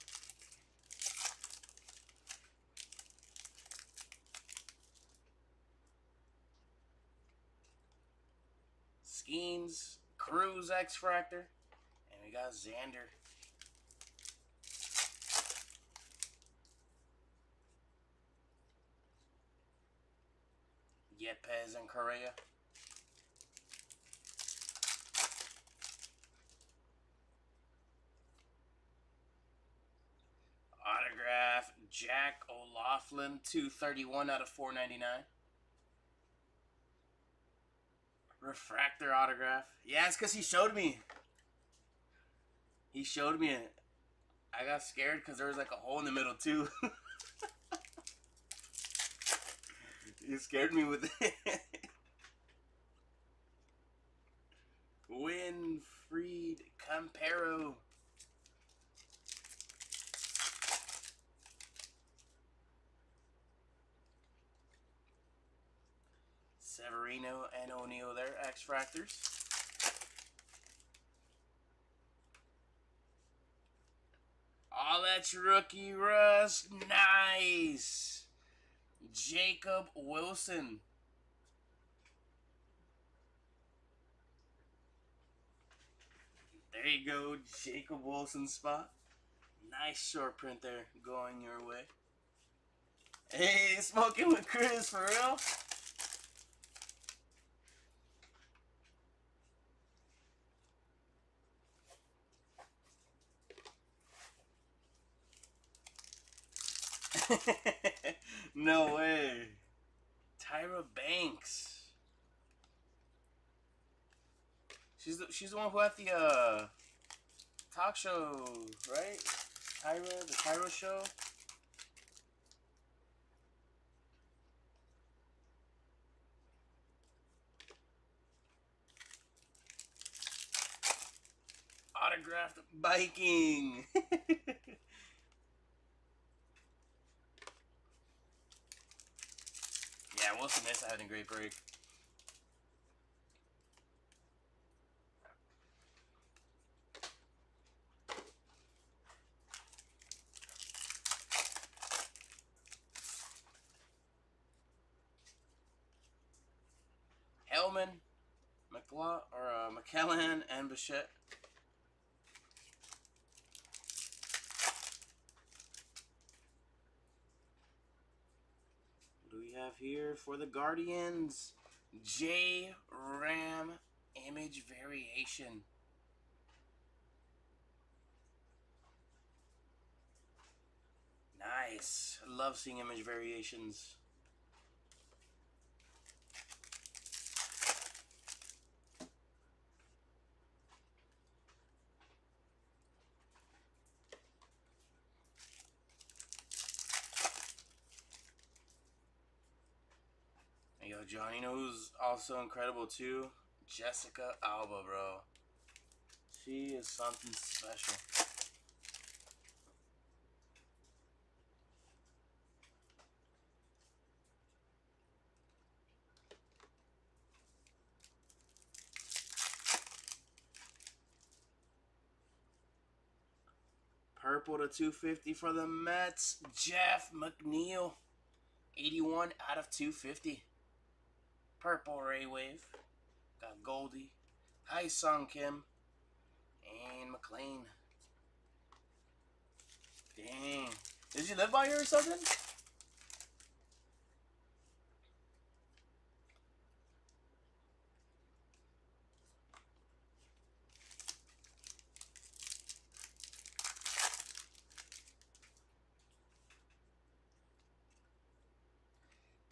Skeens, Cruz X-Fractor, and we got Xander. Yepez and Correa. Autograph, Jack O'Loughlin, 231 out of 499. Refractor autograph. Yeah, it's because he showed me. He showed me it. I got scared because there was like a hole in the middle too. He scared me with it. Winfried Campero. Severino and O'Neill there, X-Fractors. Patch rookie Russ. Nice. Jacob Wilson. There you go, Jacob Wilson spot. Nice short print there, going your way. Hey, smoking with Chris, for real? No way. Tyra Banks. She's the one who had the talk show, right? The Tyra show. Autographed biking. Yeah, Wilson is having a great break. Hellman, McCallum, and Bichette. What do we have here for the Guardians? J. Ram image variation. Nice. I love seeing image variations. Yo, John, you know who's also incredible too? Jessica Alba, bro. She is something special. Purple to 250 for the Mets. Jeff McNeil. 81 out of 250. Purple Ray Wave. Got Goldie. Hai Sung Kim. And McLean. Dang. Did you live by here or something?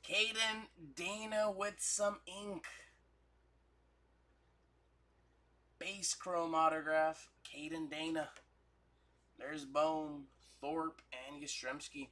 Caden Dana with some ink. Base chrome autograph. Caden Dana. There's Bone, Thorpe, and Yastrzemski.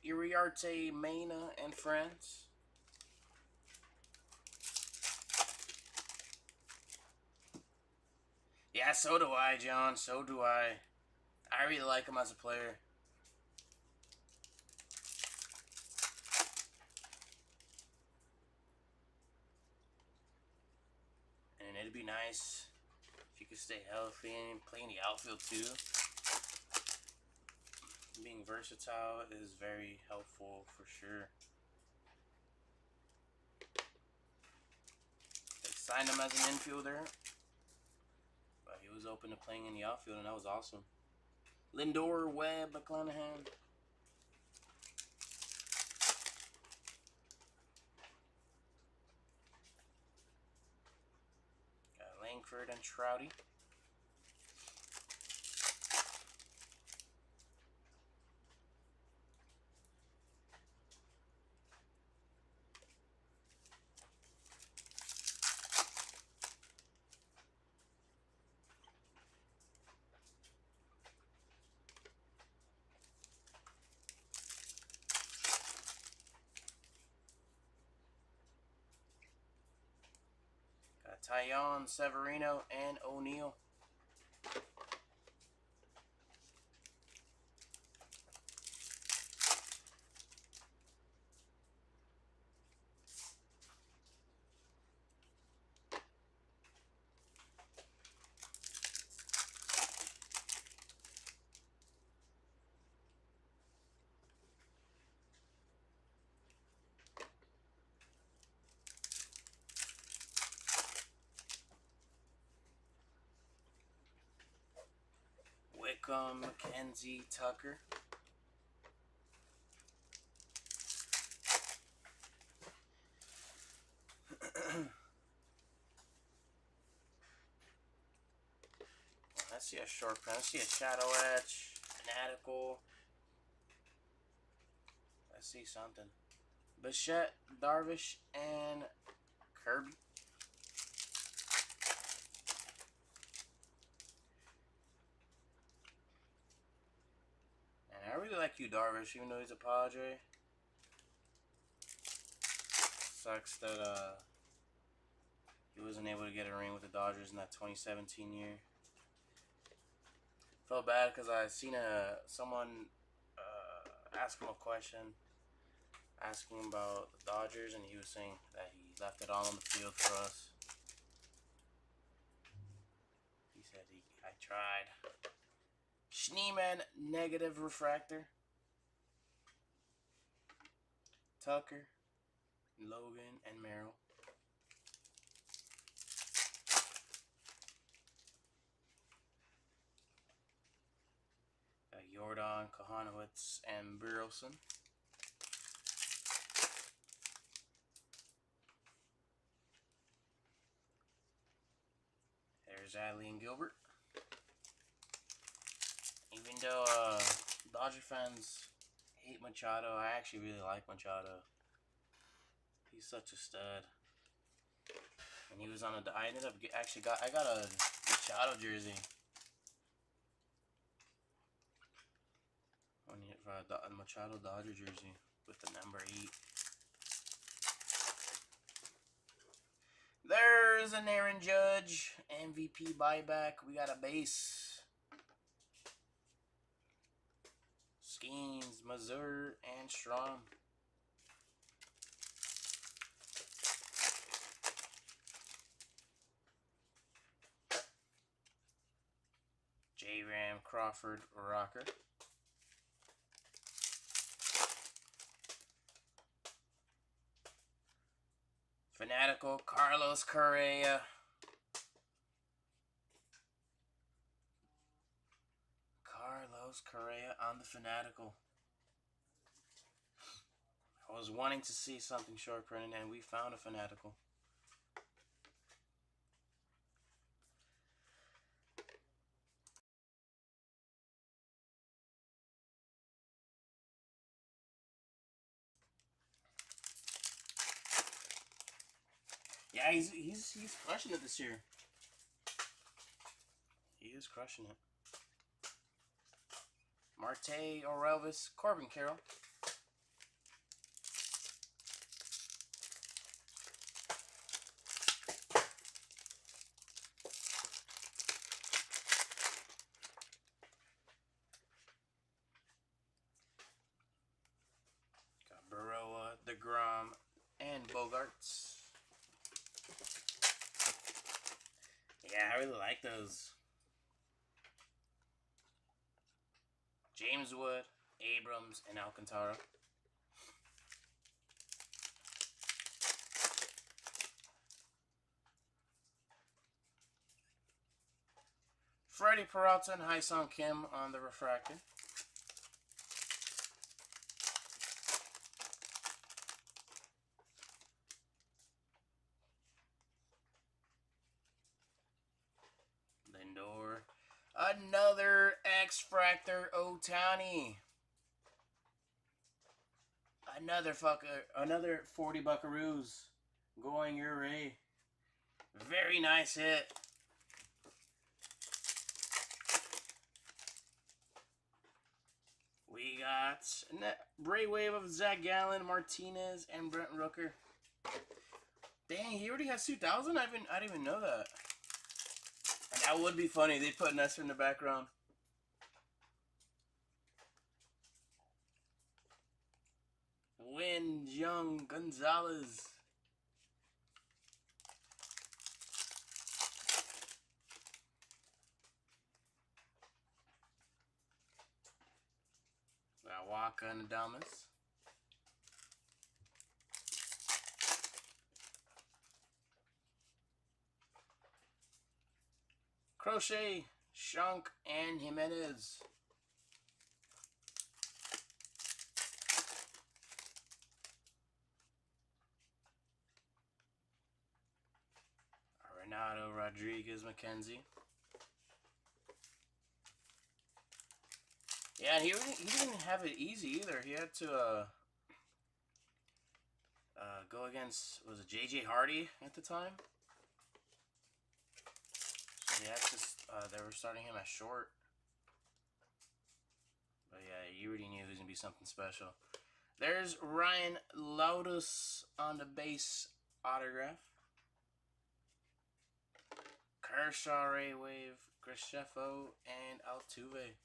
Iriarte, Mena, and friends. Yeah, so do I, John. So do I. I really like him as a player. And it'd be nice if you could stay healthy and play in the outfield too. Being versatile is very helpful for sure. They signed him as an infielder, but he was open to playing in the outfield, and that was awesome. Lindor, Webb, McClanahan. Got Langford and Trouty. Got Taillon, Severino, and O'Neal. Wickham, McKenzie, Tucker. I see a short print. I see a Shadow Etch, Fanatical. I see something. Bichette, Darvish, and Kirby. And I really like you, Darvish, even though he's a Padre. Sucks that he wasn't able to get a ring with the Dodgers in that 2017 year. Felt bad because I seen someone ask him a question, asking him about the Dodgers, and he was saying that he left it all on the field for us. He said I tried. Schneeman, negative refractor. Tucker, Logan, and Merrill. Jordan, Kohanowitz, and Burleson. There's Adley and Gilbert. Even though Dodger fans hate Machado, I actually really like Machado. He's such a stud. And he was on a. I ended up I got a Machado jersey. A Machado Dodger jersey with the number 8. There's an Aaron Judge MVP buyback. We got a base. Skeens, Mazur, and Strom. J-Ram, Crawford, Rocker. Fanatical, Carlos Correa. Carlos Correa on the Fanatical. I was wanting to see something short printed, and we found a Fanatical. Yeah, he's crushing it this year. He is crushing it. Marte, Orelvis, Corbin Carroll. Got Baroa, DeGrom, and Bogarts. Yeah, I really like those. James Wood, Abrams, and Alcantara. Freddie Peralta and Hyesung Kim on the refractor. Lindor. Another X-Fractor Ohtani. Another 40 Buckaroos going your way. Very nice hit. We got Braywave of Zach Gallen, Martinez, and Brent Rooker. Dang, he already has 2,000? I didn't even know that. And that would be funny. They put Nestor in the background. Win Young Gonzalez. Got Waka and Adamas. Crochet, Shunk, and Jimenez. Renato Rodriguez McKenzie. Yeah, he didn't have it easy either. He had to go against, was it J.J. Hardy at the time? So he had to, they were starting him at short. But yeah, you already knew he was going to be something special. There's Ryan Lotus on the base autograph. Kershaw, Ray Wave, Grishefo, and Altuve.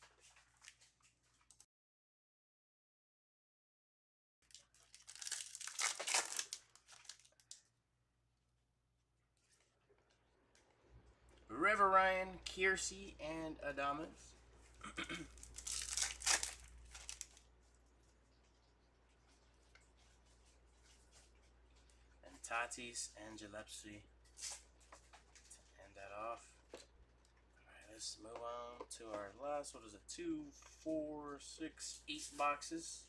River Ryan, Kiersey, and Adamas. And Tatis and Gillespie. End that off. Alright, let's move on to our last, what is it, 2, 4, 6, 8 boxes.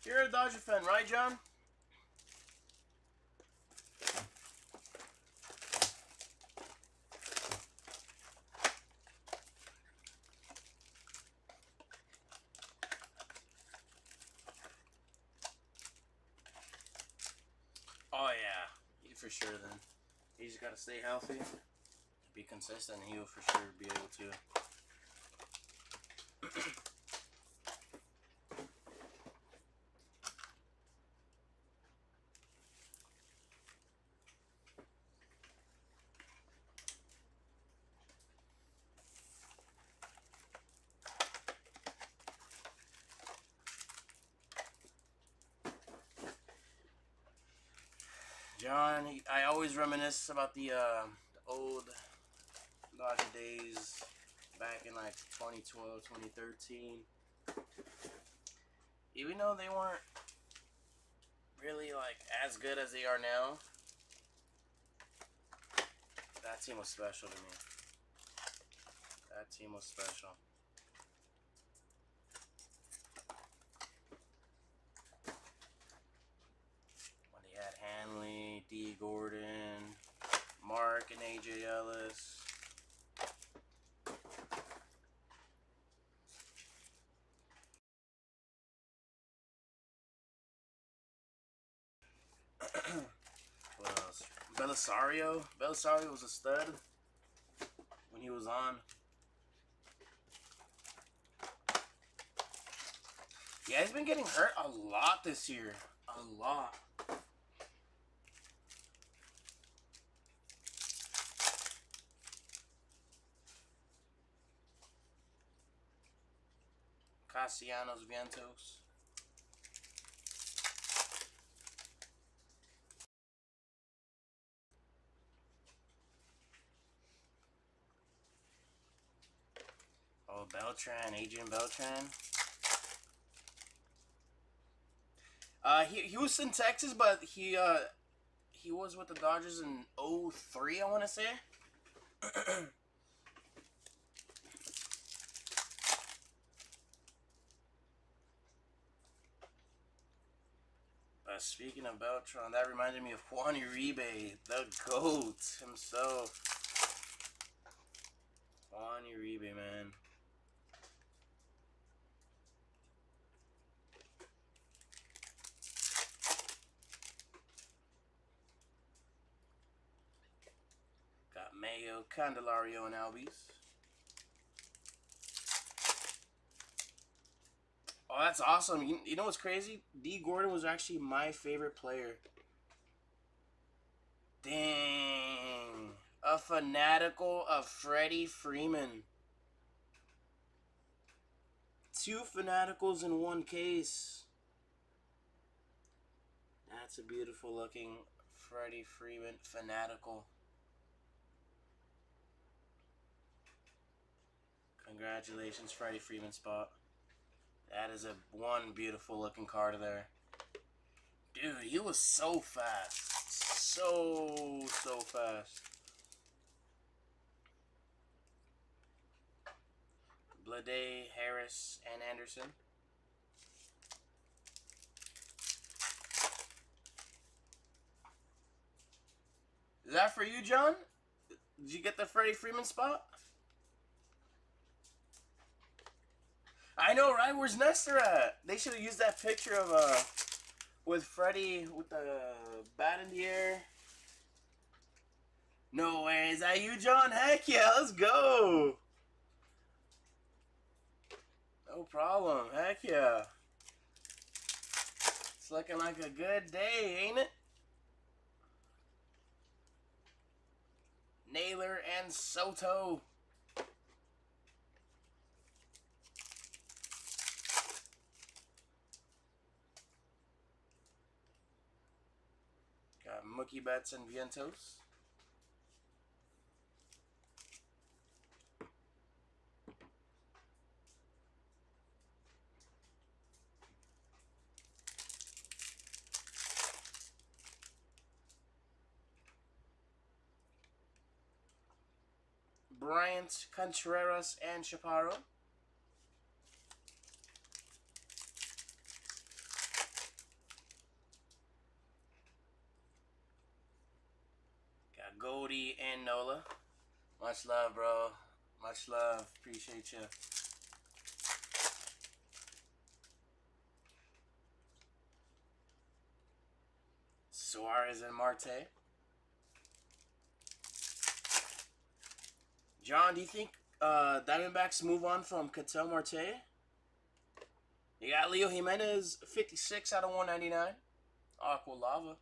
You're a Dodger fan, right, John? Oh, yeah. You for sure, then. You just got to stay healthy, be consistent, and he'll for sure be able to. John, I always reminisce about the old Dodger days back in like 2012, 2013. Even though they weren't really like as good as they are now, that team was special to me. That team was special. When they had Hanley, D. Gordon, Mark, and A.J. Ellis. What else? Belisario. Belisario was a stud when he was on. Yeah, he's been getting hurt a lot this year. A lot. Castellanos Vientos. Oh, Beltran, Adrian Beltran. He was in Texas, but he was with the Dodgers in '03, I want to say. But speaking of Beltran, that reminded me of Juan Uribe, the GOAT himself. Juan Uribe, man. Got Mayo, Candelario, and Albies. Oh, that's awesome. You know what's crazy? D. Gordon was actually my favorite player. Dang. A fanatical of Freddie Freeman. 2 fanaticals in 1 case. That's a beautiful looking Freddie Freeman fanatical. Congratulations, Freddie Freeman spot. That is a one beautiful looking card there. Dude, he was so fast. So fast. Blade, Harris, and Anderson. Is that for you, John? Did you get the Freddie Freeman spot? I know, right? Where's Nestor at? They should have used that picture of with Freddie with the bat in the air. No way. Is that you, John? Heck yeah, let's go. No problem. Heck yeah. It's looking like a good day, ain't it? Naylor and Soto. Got Mookie Betts and Vientos. Bryant, Contreras, and Chaparro. Got Goldie and Nola. Much love, bro. Much love. Appreciate you. Suarez and Marte. John, do you think Diamondbacks move on from Ketel Marte? You got Leo Jimenez, 56 out of 199. Aqua Lava.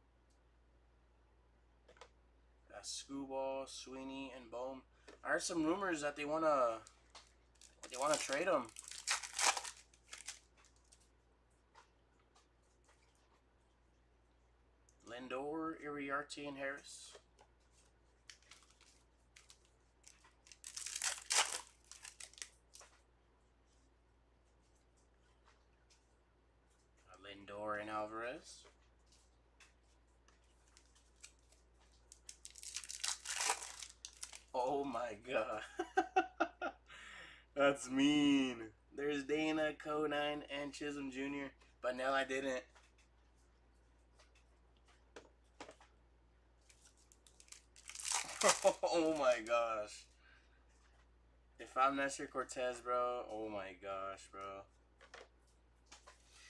Got Screwball, Sweeney, and Bohm. I heard some rumors that they wanna trade him. Lindor, Iriarte, and Harris. Lindor and Alvarez. Oh my god. That's mean. There's Dana, Conine, and Chisholm Jr. But no, I didn't. Oh my gosh. If I'm Nestor Cortez, bro, oh my gosh, bro.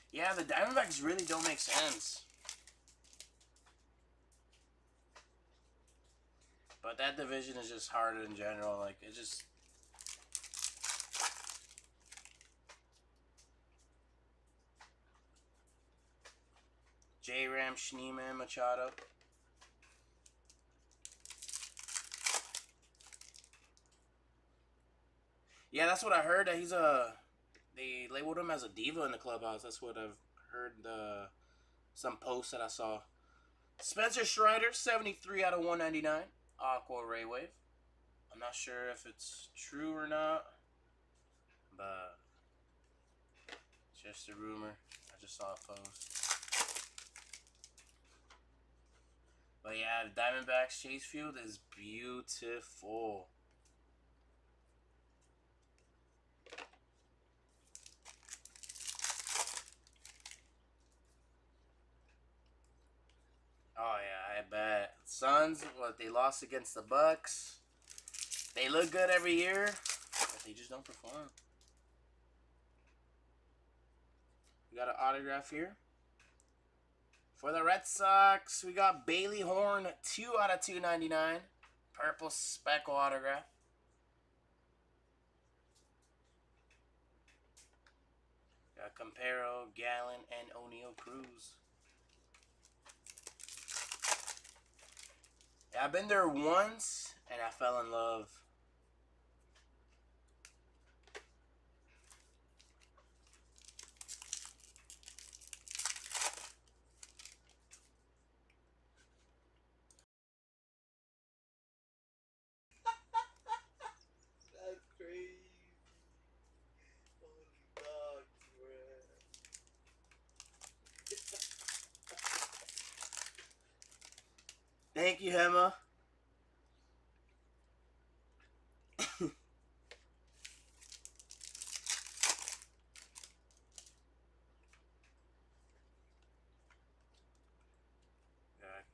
Yeah, the Diamondbacks really don't make sense. But that division is just hard in general. Like, it just... Schneeman Machado. Yeah, that's what I heard. That he's they labeled him as a diva in the clubhouse. That's what I've heard. Some posts that I saw. Spencer Strider, 73 out of 199. Aqua Ray Wave. I'm not sure if it's true or not, but it's just a rumor. I just saw a post. But yeah, the Diamondbacks Chase Field is beautiful. Oh yeah, I bet. Suns, what they lost against the Bucks. They look good every year, but they just don't perform. We got an autograph here. For the Red Sox, we got Bailey Horn, 2 out of 299. Purple speckle autograph. Got Campero, Gallen, and O'Neal Cruz. Yeah, I've been there once, and I fell in love. That's crazy. Holy dogs, man. Thank you, Emma.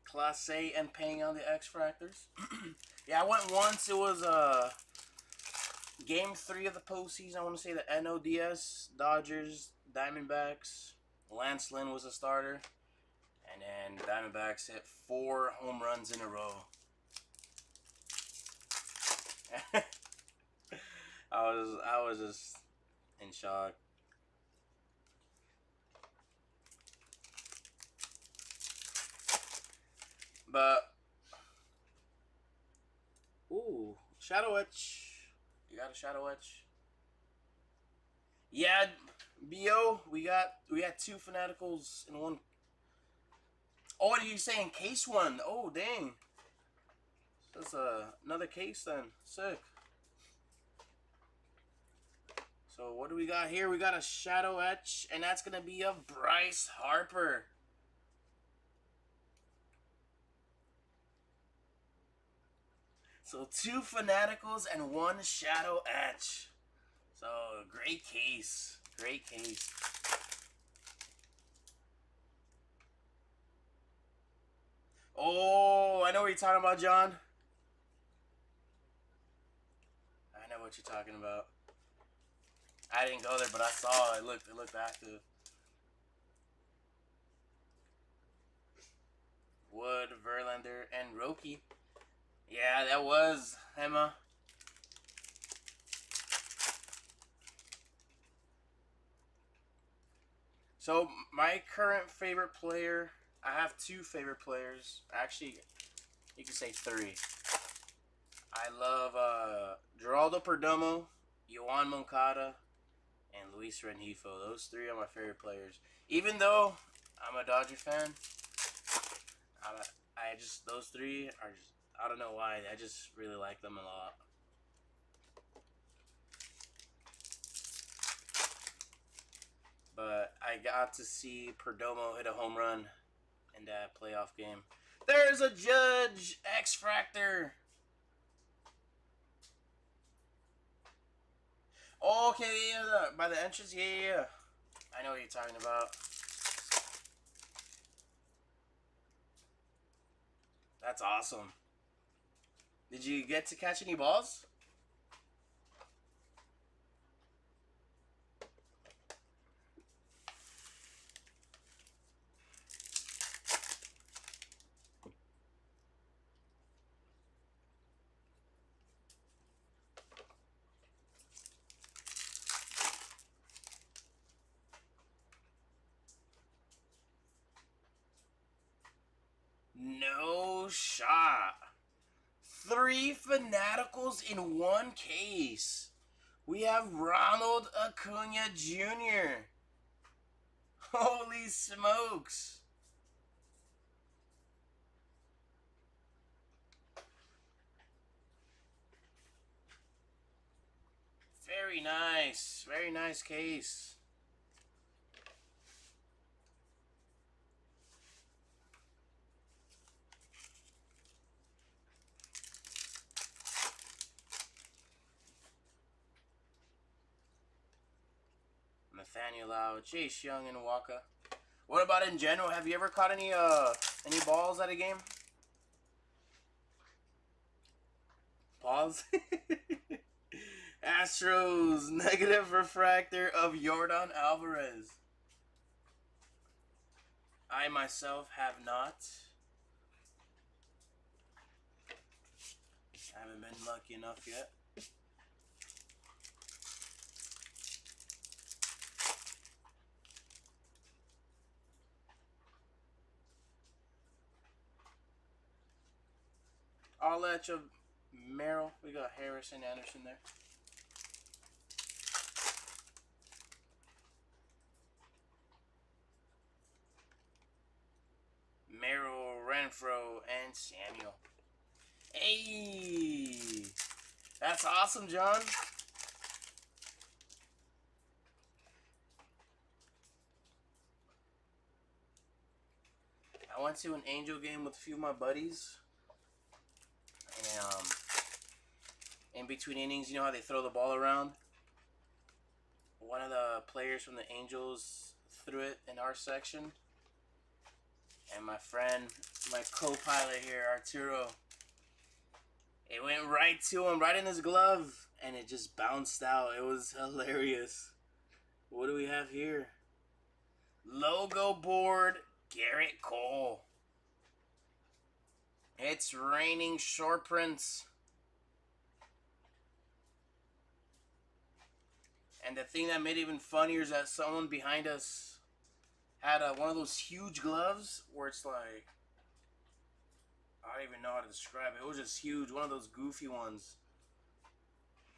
Class A and paying on the X Fractors. Yeah, I went once. It was game 3 of the postseason. I want to say the NODS, Dodgers, Diamondbacks. Lance Lynn was a starter. And then Diamondbacks hit 4 home runs in a row. I was just in shock. But ooh, Shadow Etch. You got a Shadow Etch? Yeah, BO, we got 2 Fanaticals in one. Oh, what are you saying? Case 1. Oh, dang. That's another case then. Sick. So what do we got here? We got a Shadow Etch, and that's going to be a Bryce Harper. So 2 Fanaticals and 1 Shadow Etch. So great case. Great case. Oh, I know what you're talking about, John. I know what you're talking about. I didn't go there, but I saw it. It looked active. Wood, Verlander, and Roki. Yeah, that was Emma. So my current favorite player, I have 2 favorite players. Actually, you can say 3. I love Geraldo Perdomo, Yoan Moncada, and Luis Rengifo. Those 3 are my favorite players. Even though I'm a Dodger fan, I just, those 3 are just, I don't know why, I just really like them a lot. But I got to see Perdomo hit a home run in that playoff game. There's a Judge X Fractor. Oh, okay, yeah, by the entrance, yeah. I know what you're talking about. That's awesome. Did you get to catch any balls? No shot. 3 Fanaticals in one case. We have Ronald Acuna Jr. Holy smokes. Very nice. Very nice case. Nathaniel Lau, Chase Young, and Waka. What about in general? Have you ever caught any balls at a game? Pause. Astros negative refractor of Yordan Alvarez. I myself have not. I haven't been lucky enough yet. I'll let you, Merrill. We got Harris and Anderson there. Merrill, Renfro, and Samuel. Hey! That's awesome, John. I went to an Angel game with a few of my buddies. And, in between innings, you know how they throw the ball around? One of the players from the Angels threw it in our section. And my friend, my co-pilot here, Arturo, it went right to him, right in his glove. And it just bounced out. It was hilarious. What do we have here? Logo board, Garrett Cole. It's raining short prints. And the thing that made it even funnier is that someone behind us had one of those huge gloves where it's like, I don't even know how to describe it. It was just huge, one of those goofy ones.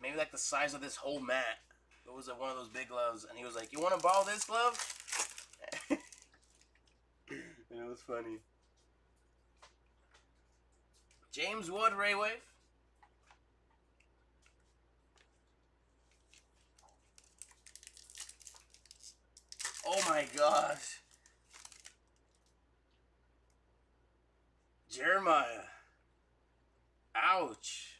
Maybe like the size of this whole mat. It was one of those big gloves. And he was like, you want to borrow this glove? And it was funny. James Wood, Ray Wave. Oh my gosh. Jeremiah. Ouch.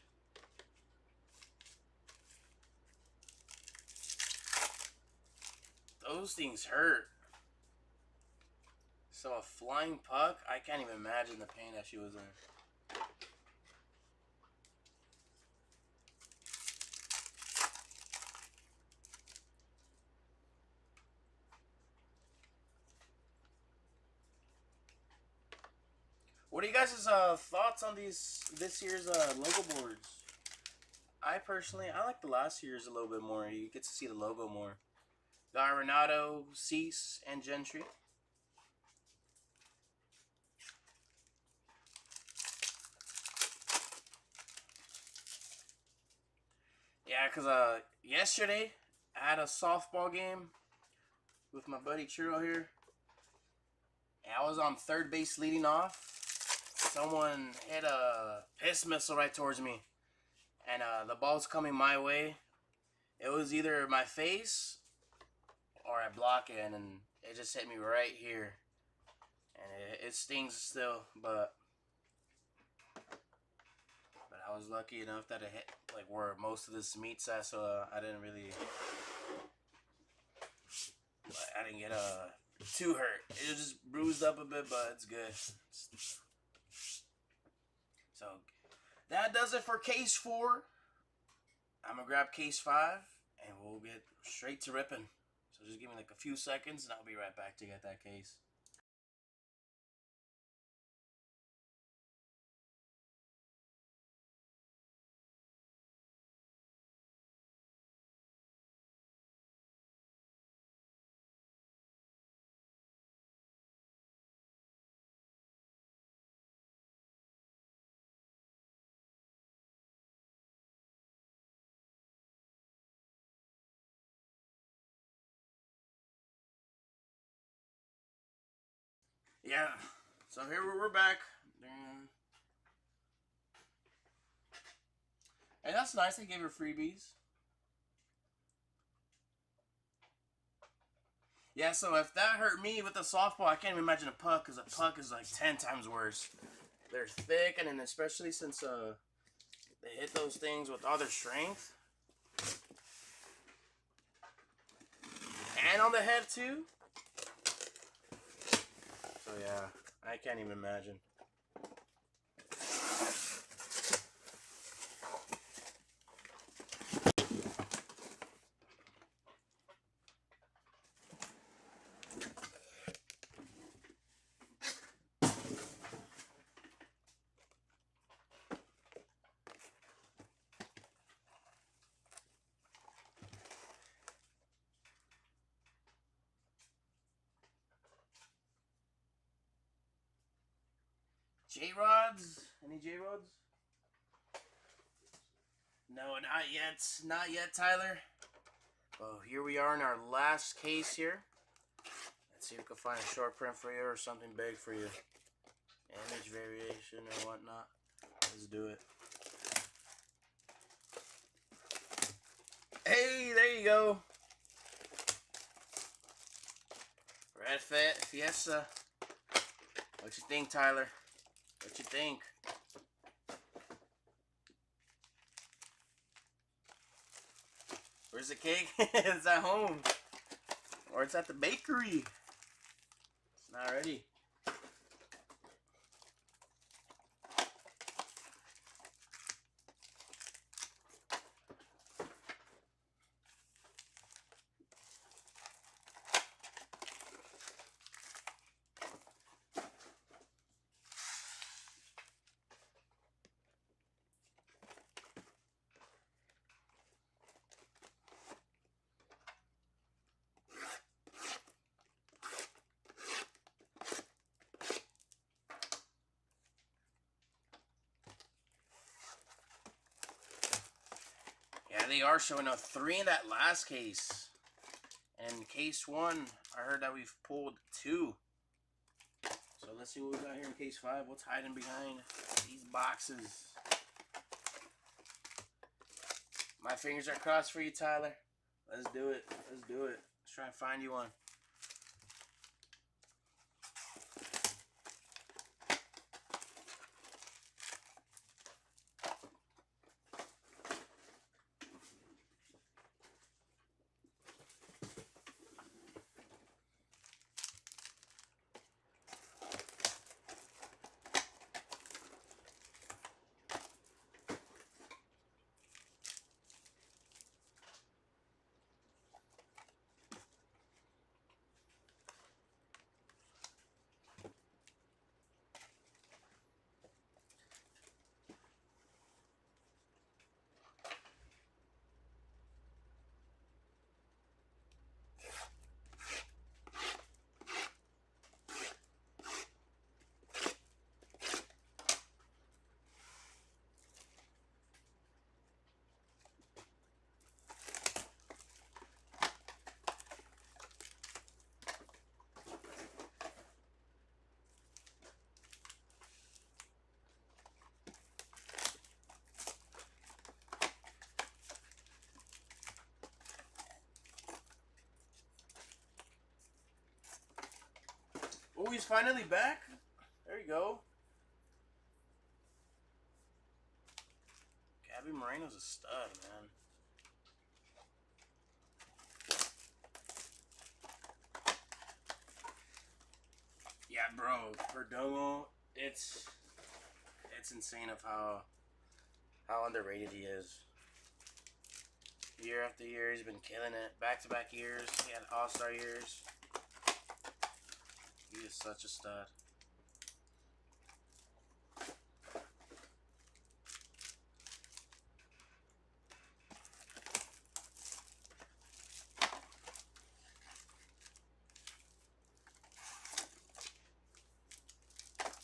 Those things hurt. So a flying puck? I can't even imagine the pain that she was in. What are you guys' thoughts on this year's logo boards? I personally, I like the last year's a little bit more. You get to see the logo more. Got Renato, Cease, and Gentry. Yeah, because yesterday I had a softball game with my buddy Churro here. And I was on third base leading off. Someone hit a piss missile right towards me. And the ball's coming my way. It was either my face or I block it, and it just hit me right here. And it stings still, but I was lucky enough that it hit like where most of this meat's at, so I didn't get too hurt. It was just bruised up a bit, but it's good. So that does it for case 4. I'm gonna grab case 5 and we'll get straight to ripping. So just give me like a few seconds and I'll be right back to get that case. Yeah. So here we're back. Hey, that's nice. They gave her freebies. Yeah, so if that hurt me with the softball, I can't even imagine a puck, because a puck is like 10 times worse. They're thick, and then especially since they hit those things with all their strength. And on the head, too. So, yeah, I can't even imagine. J-Rods? Any J-Rods? No, not yet. Not yet, Tyler. Well, here we are in our last case here. Let's see if we can find a short print for you or something big for you. Image variation or whatnot. Let's do it. Hey, there you go. Red Fiesta. What you think, Tyler? What you think? Where's the cake? It's at home. Or it's at the bakery. It's not ready. Yeah, they are showing a 3 in that last case. And case 1, I heard that we've pulled 2. So let's see what we got here in case 5. What's hiding behind these boxes? My fingers are crossed for you, Tyler. Let's do it. Let's do it. Let's try and find you one. Oh, he's finally back. There you go. Gabby Moreno's a stud, man. Yeah, bro. Perdomo, it's insane of how underrated he is. Year after year, he's been killing it. Back-to-back years. He had all-star years. He is such a stud.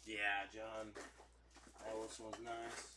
Yeah, John. That Wilson was nice.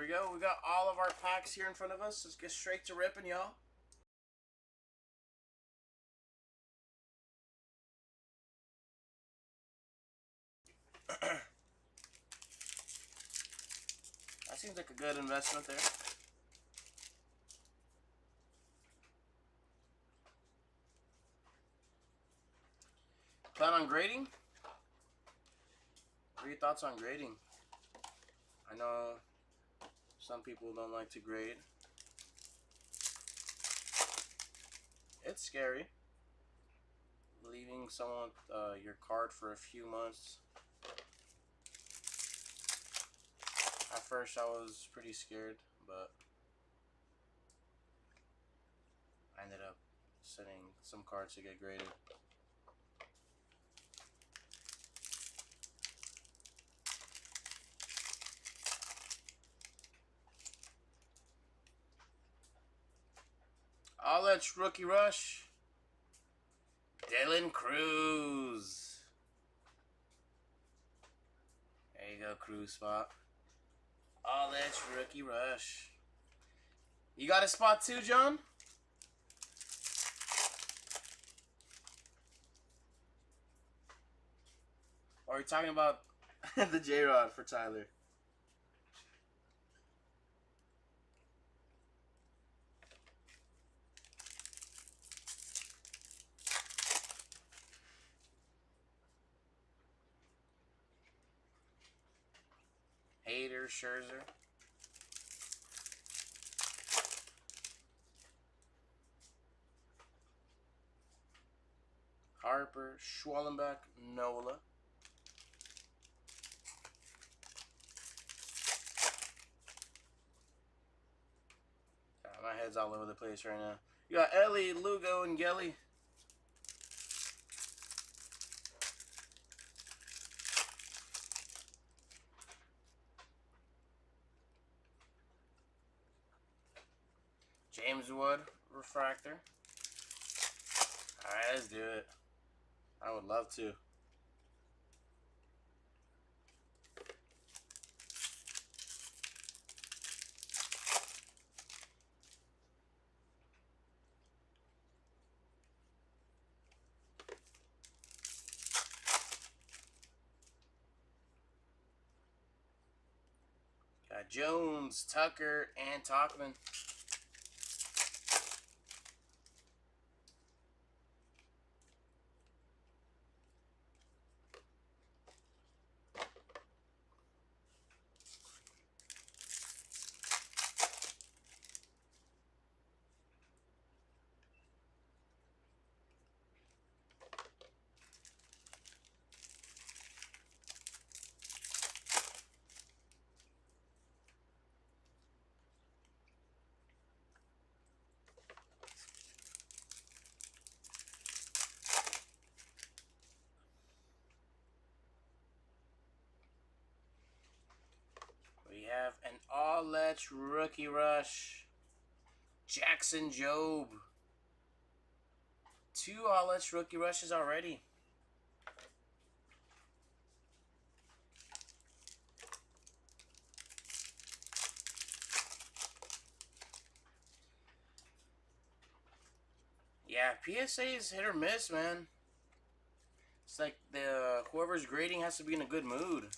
Here we go. We got all of our packs here in front of us. Let's get straight to ripping, y'all. That seems like a good investment there. Plan on grading? What are your thoughts on grading? I know some people don't like to grade. It's scary. Leaving someone your card for a few months. At first I was pretty scared, but I ended up sending some cards to get graded. All that's Rookie Rush. Dylan Cruz. There you go, Cruz spot. All that's Rookie Rush. You got a spot too, John? Or are you talking about the J-Rod for Tyler? Hader, Scherzer. Harper, Schwallenbach, Nola. My head's all over the place right now. You got Ellie, Lugo, and Gelly. James Wood, Refractor. Alright, let's do it. I would love to. Got Jones, Tucker, and Talkman. We have an all-let's Rookie Rush. Jackson Job. 2 all-let's Rookie Rushes already. Yeah, PSA is hit or miss, man. It's like whoever's grading has to be in a good mood.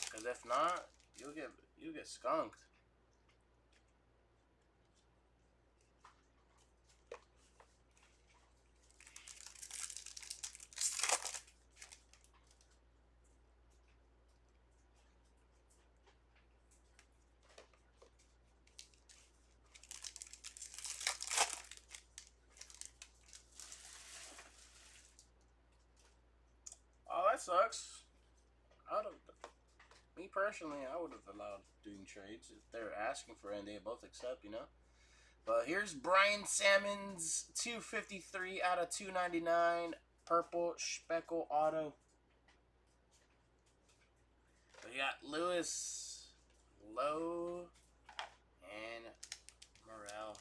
Because if not, you'll get skunked. Oh, that sucks. Me personally, I would have allowed doing trades if they're asking for it and they both accept, you know. But here's Brian Salmon's 253 out of 299 purple speckle auto. We got Lewis, Lowe, and Morel.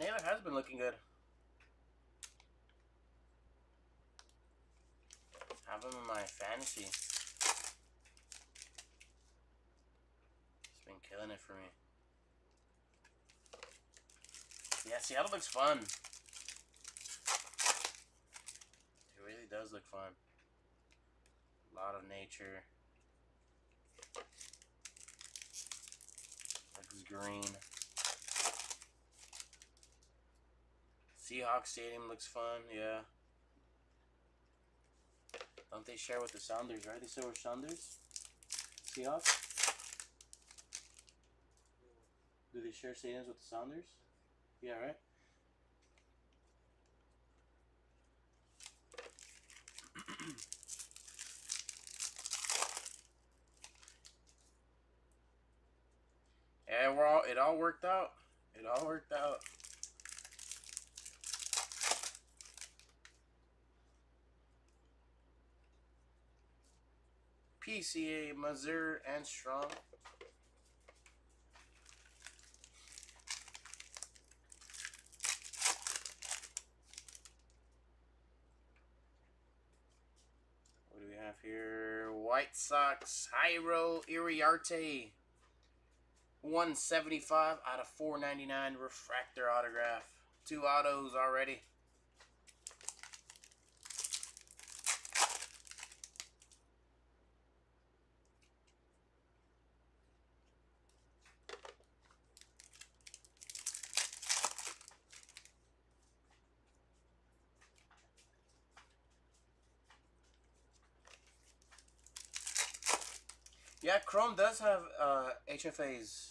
Naylor has been looking good. Have him in my fantasy. He's been killing it for me. Yeah, Seattle looks fun. It really does look fun. A lot of nature. Looks green. Seahawks Stadium looks fun, yeah. Don't they share with the Sounders, right? They still were Sounders? Seahawks? Do they share stadiums with the Sounders? Yeah, right? Yeah, it all worked out. It all worked out. PCA, Missouri, and Strong. What do we have here? White Sox, Jairo Iriarte. 175 out of 499 refractor autograph. 2 autos already. Yeah, Chrome does have HFAs.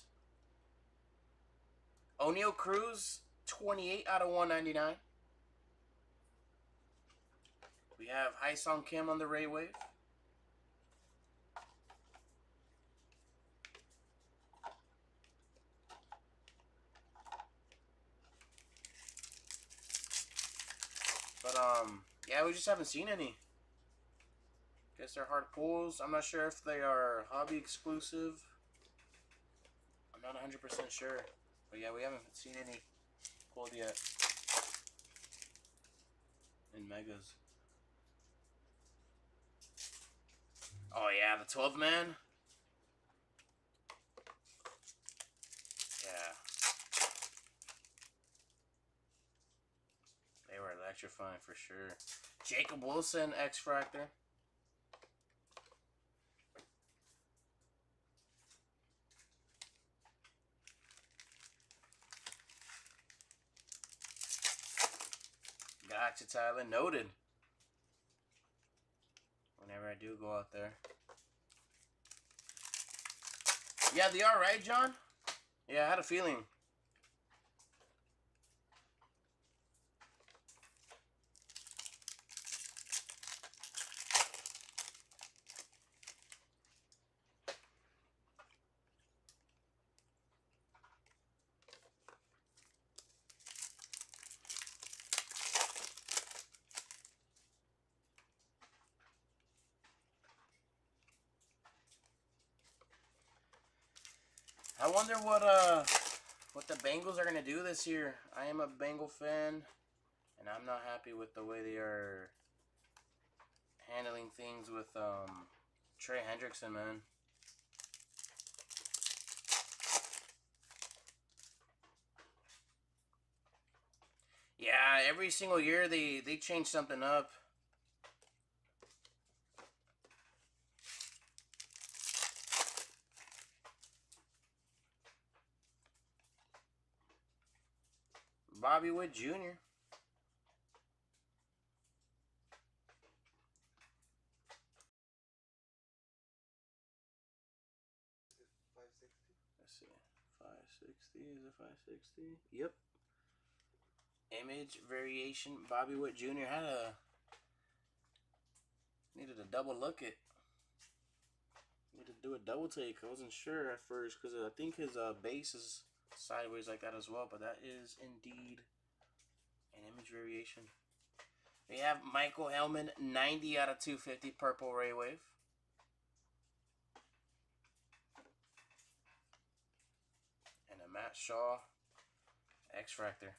O'Neal Cruz, 28 out of 199. We have Hyesung Kim on the Ray Wave. But yeah, we just haven't seen any. Guess they're hard pulls. I'm not sure if they are hobby exclusive. I'm not 100% sure. But yeah, we haven't seen any pulled yet. In Megas. Oh yeah, the 12 man. Yeah. They were electrifying for sure. Jacob Wilson, X-Fractor. Gotcha, Tyler. Noted. Whenever I do go out there. Yeah, they are, right, John? Yeah, I had a feeling. I wonder what the Bengals are gonna do this year. I am a Bengal fan, and I'm not happy with the way they are handling things with Trey Hendrickson, man. Yeah, every single year they change something up. Bobby Witt Jr. Let's see. 560. Is it 560? Yep. Image variation. Bobby Witt Jr. Needed a double look it. Needed to do a double take. I wasn't sure at first because I think his base is sideways like that as well, but that is indeed an image variation. We have Michael Hellman, 90 out of 250, purple Ray Wave. And a Matt Shaw, X-Fractor.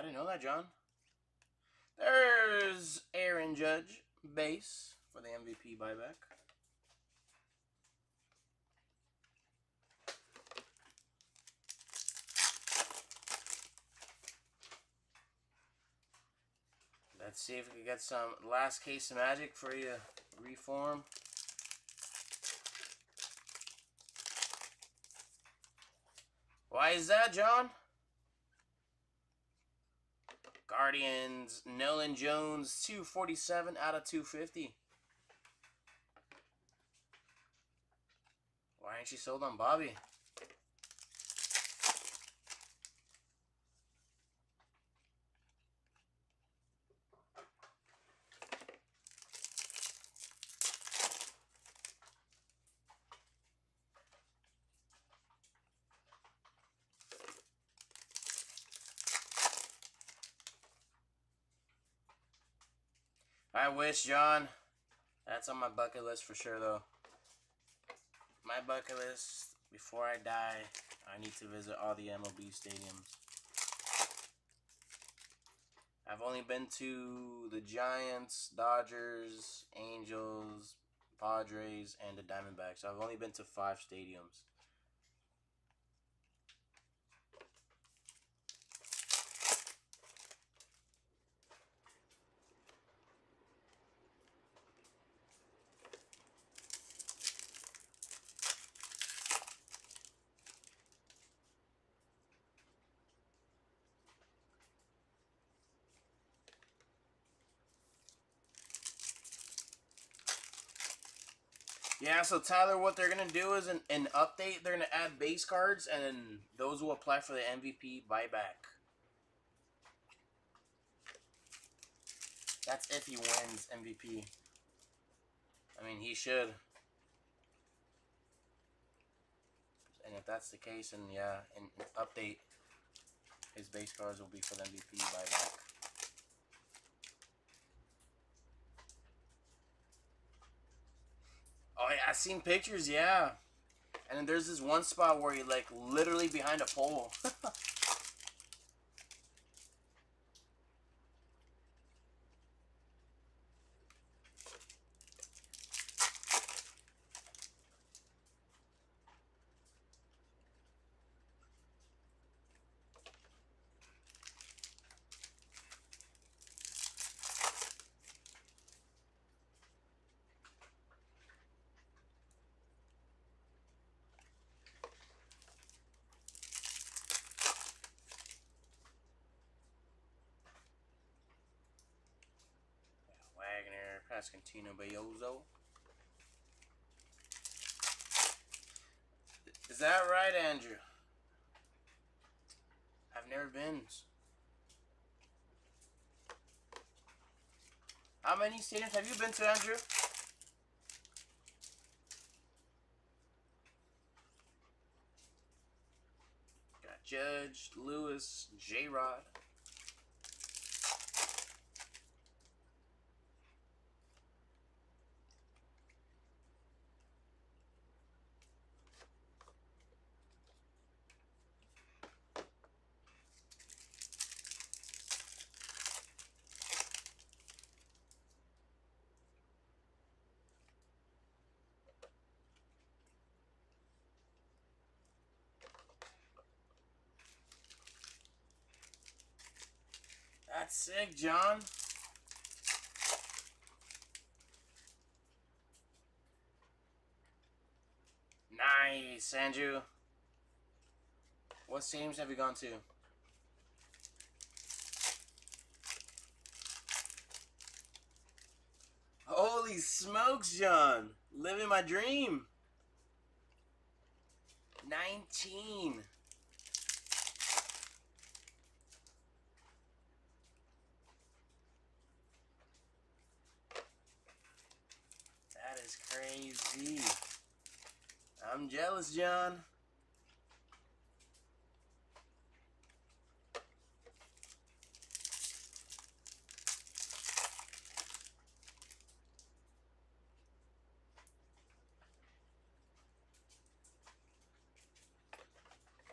didn't know that, John. There's Aaron Judge, base for the MVP buyback. Let's see if we can get some last case of Magic for you reform. Why is that, John? Guardians, Nolan Jones, 247 out of 250. Why aren't you sold on Bobby? I wish, John. That's on my bucket list for sure, though. My bucket list, before I die, I need to visit all the MLB stadiums. I've only been to the Giants, Dodgers, Angels, Padres, and the Diamondbacks. So I've only been to 5 stadiums. Yeah, so Tyler, what they're going to do is an update. They're going to add base cards, and then those will apply for the MVP buyback. That's if he wins MVP. I mean, he should. And if that's the case, then yeah, an update, his base cards will be for the MVP buyback. Oh yeah, I've seen pictures, yeah. And then there's this one spot where he like literally behind a pole. Wagner, Pascantino, Bayozo. Is that right, Andrew? I've never been. How many stadiums have you been to, Andrew? Got Judge, Lewis, J-Rod. That's sick, John. Nice, Andrew. What stadiums have you gone to? Holy smokes, John. Living my dream. 19. That is crazy. I'm jealous, John.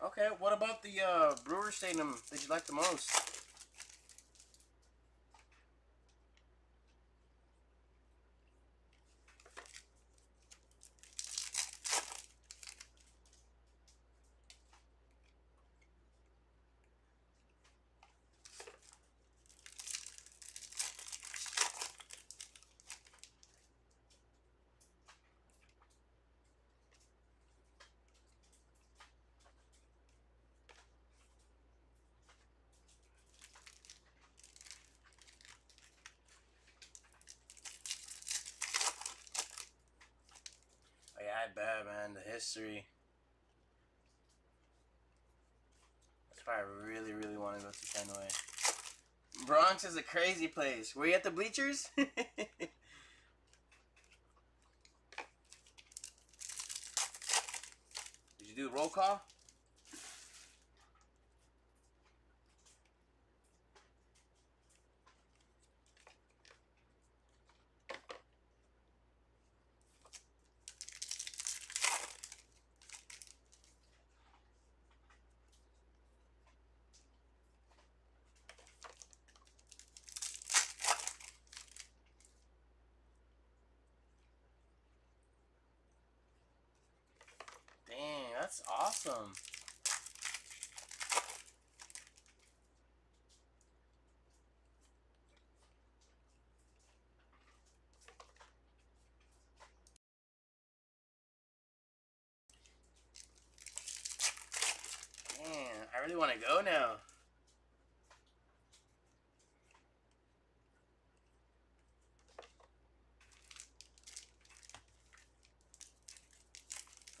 Okay, what about the Brewer Stadium that you like the most? bad, man. The history. That's why I really, really want to go to Fenway. Bronx is a crazy place. Were you at the bleachers? Did you do roll call? Dang, that's awesome. Man, I really want to go now.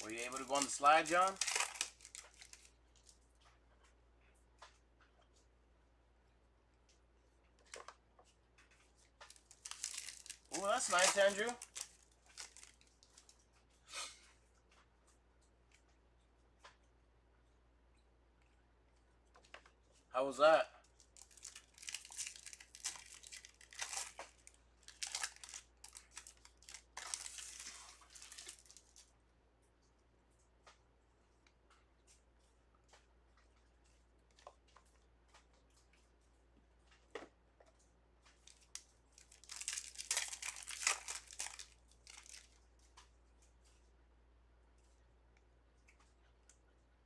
Were you able to go on the slide, John? Oh, that's nice, Andrew. How was that?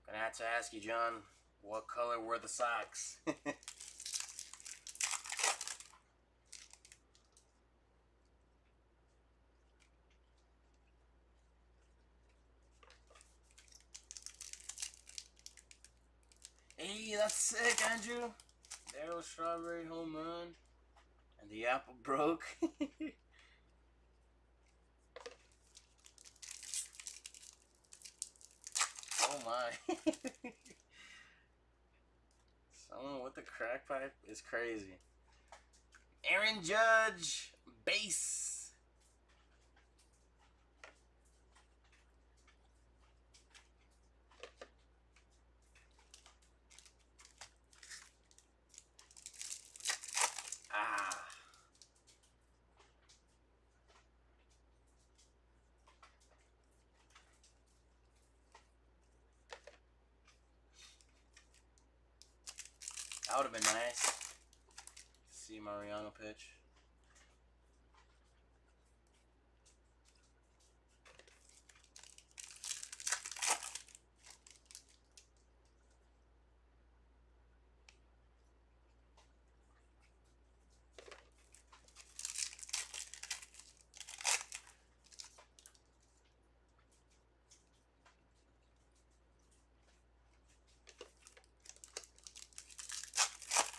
Gonna have to ask you, John, what color were the socks? Hey, that's sick, Andrew. Daryl Strawberry home run. And the apple broke. Oh my. Someone with a crack pipe is crazy. Aaron Judge, base. Ah. That would have been nice. See Mariano pitch.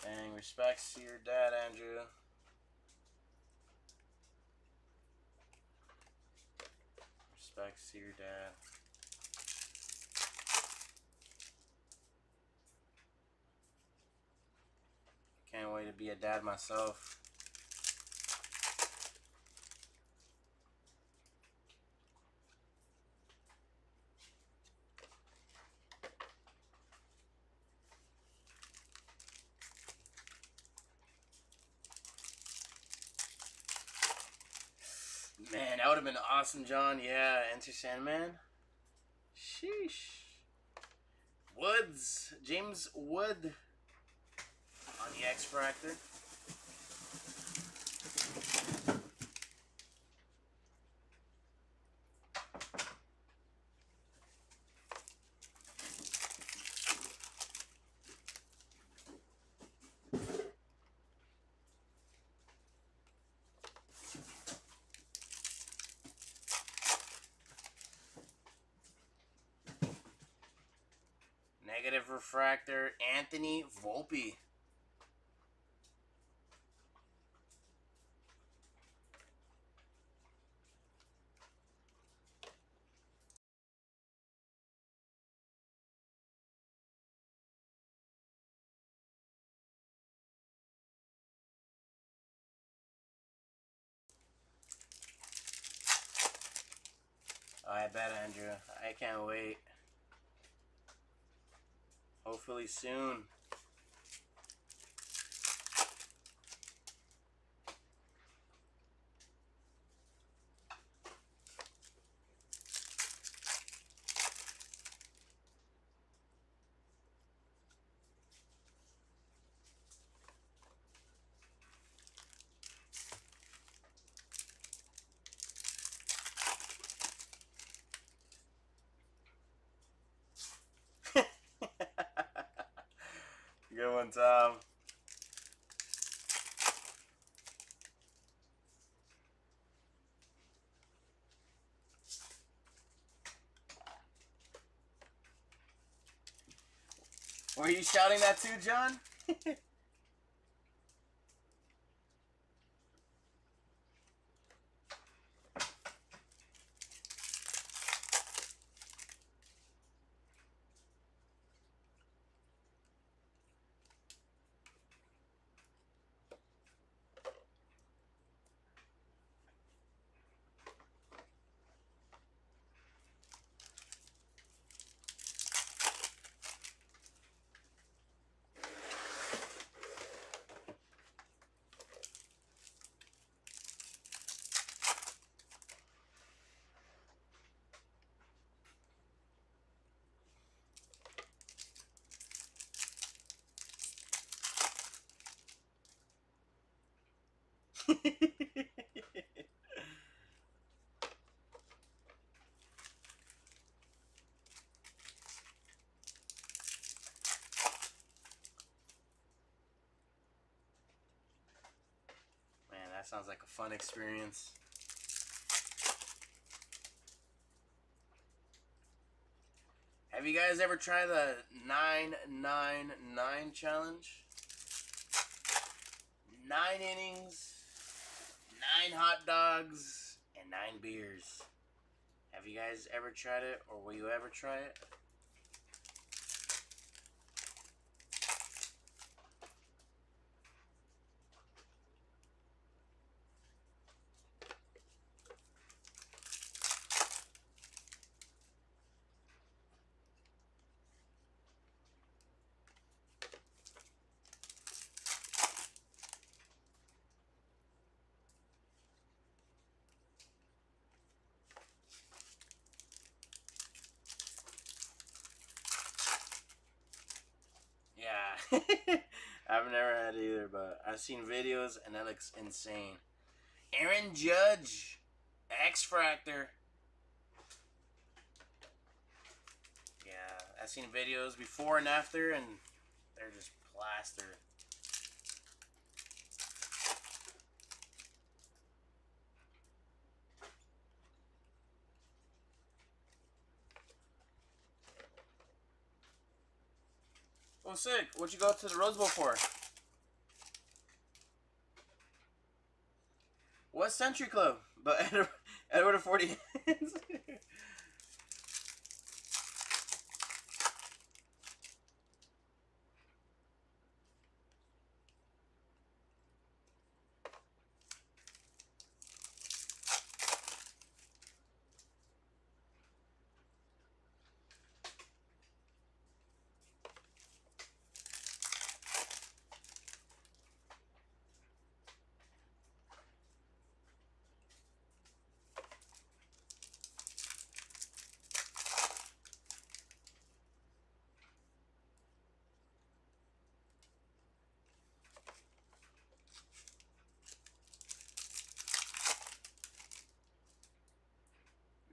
Dang, respects to your dad, Andrew. Respects to your dad. Can't wait to be a dad myself. Man, that would have been awesome, John. Yeah, Enter Sandman. Sheesh. Woods. James Wood on the X Fractor. Negative refractor, Anthony Volpe. I bet, Andrew. I can't wait. Hopefully soon. Good one, Tom. Were you shouting that too, John? Man, that sounds like a fun experience. Have you guys ever tried the 999 challenge? 9 innings, 9 hot dogs, and 9 beers. Have you guys ever tried it, or will you ever try it? Yeah. I've never had it either, but I've seen videos and that looks insane. Aaron Judge, X-Fractor. Yeah, I've seen videos before and after, and they're just plastered. Oh, sick. What'd you go to the Rose Bowl for? What Century Club? But Edward of 40 Hands.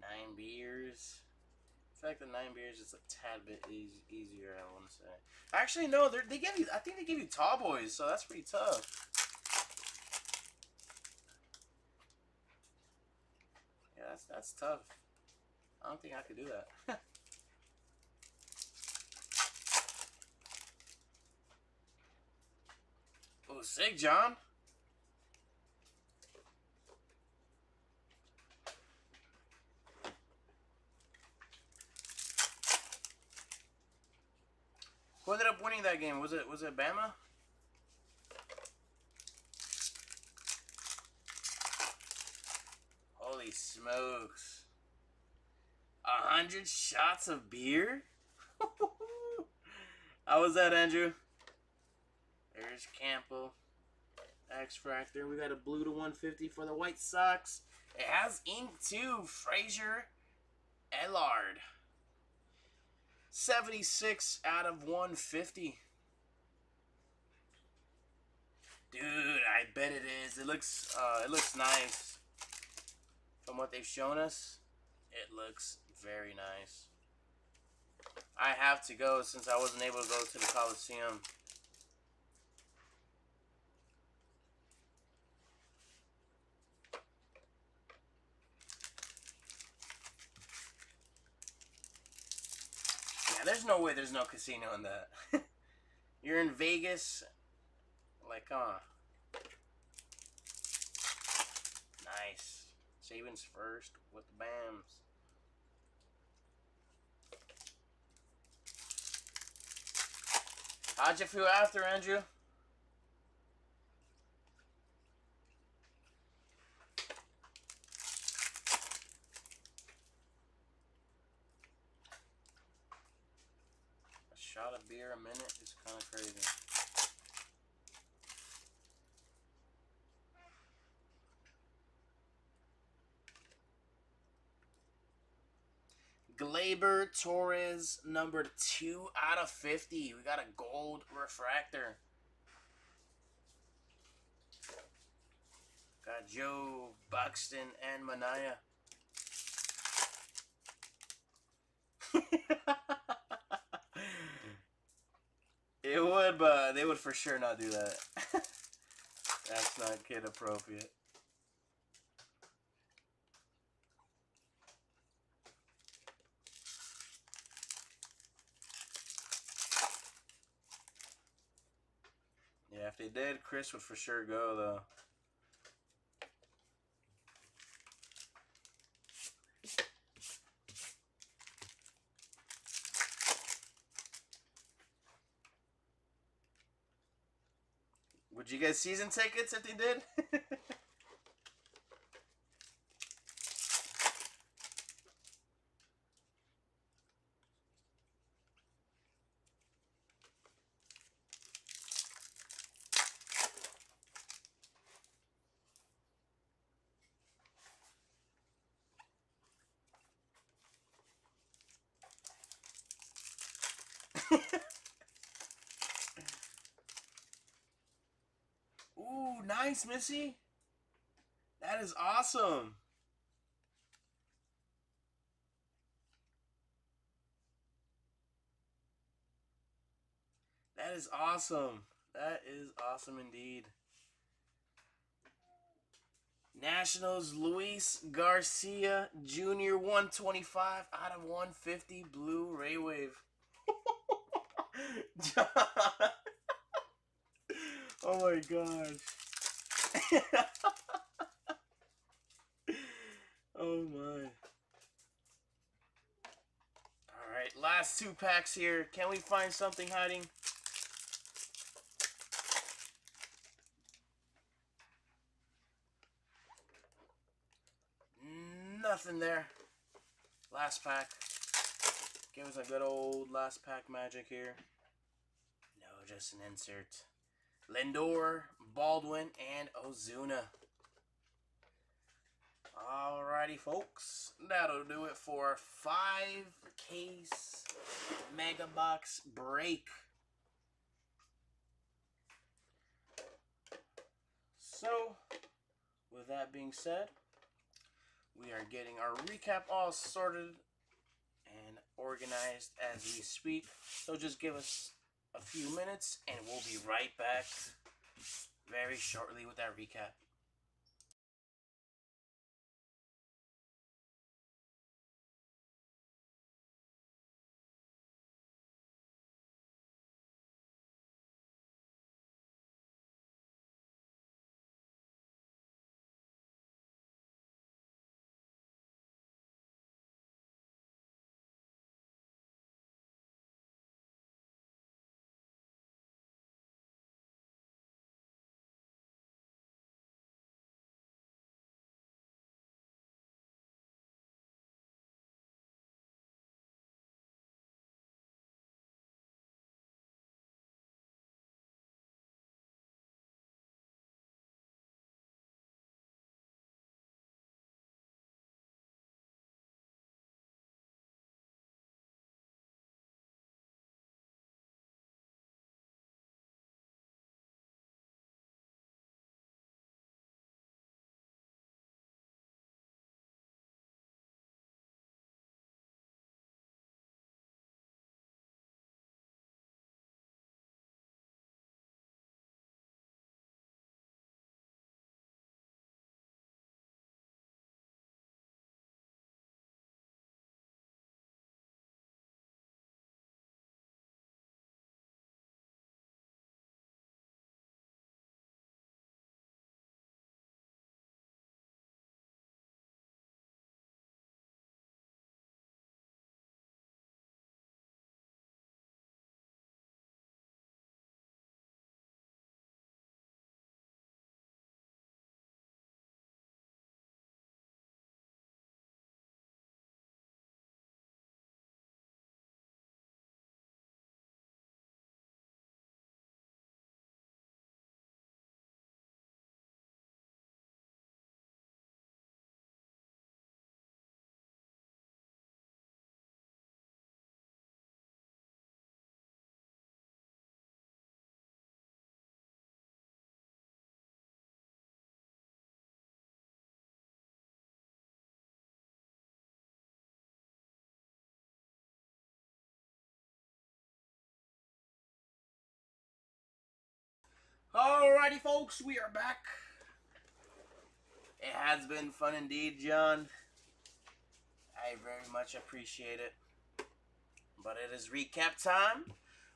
Nine beers. I feel like the 9 beers is a tad bit easier, I want to say. Actually, no, they give you. I think they give you tall boys, so that's pretty tough. Yeah, that's tough. I don't think I could do that. Oh, sick, John. Who ended up winning that game? Was it Bama? Holy smokes. 100 shots of beer? How was that, Andrew? There's Campo. X-Fractor. We got a blue to 150 for the White Sox. It has ink too. Frazier Ellard. 76 out of 150. Dude, I bet it is. It looks nice. From what they've shown us, it looks very nice. I have to go since I wasn't able to go to the Coliseum. Yeah, there's no way there's no casino in that. You're in Vegas. Like, nice. Savings first with the BAMs. How'd you feel after, Andrew? A shot of beer a minute is kind of crazy. Gleyber Torres, number 2 out of 50. We got a gold refractor. Got Joe, Buxton, and Manaea. It would, but they would for sure not do that. That's not kid appropriate. Yeah, if they did, Chris would for sure go, though. Would you get season tickets if they did? Ooh, nice, Missy. That is awesome. That is awesome. That is awesome indeed. Nationals, Luis Garcia Jr. 125 out of 150 blue Ray Wave. John. Oh my gosh. Oh my. Alright, last 2 packs here. Can we find something hiding? Nothing there. Last pack. Give us a good old last pack magic here. No, just an insert. Lindor, Baldwin, and Ozuna. Alrighty, folks. That'll do it for our 5-case MegaBox break. So, with that being said, we are getting our recap all sorted and organized as we speak. So just give us a few minutes and we'll be right back very shortly with that recap. Alrighty, folks, we are back. It has been fun indeed, John. I very much appreciate it. But it is recap time.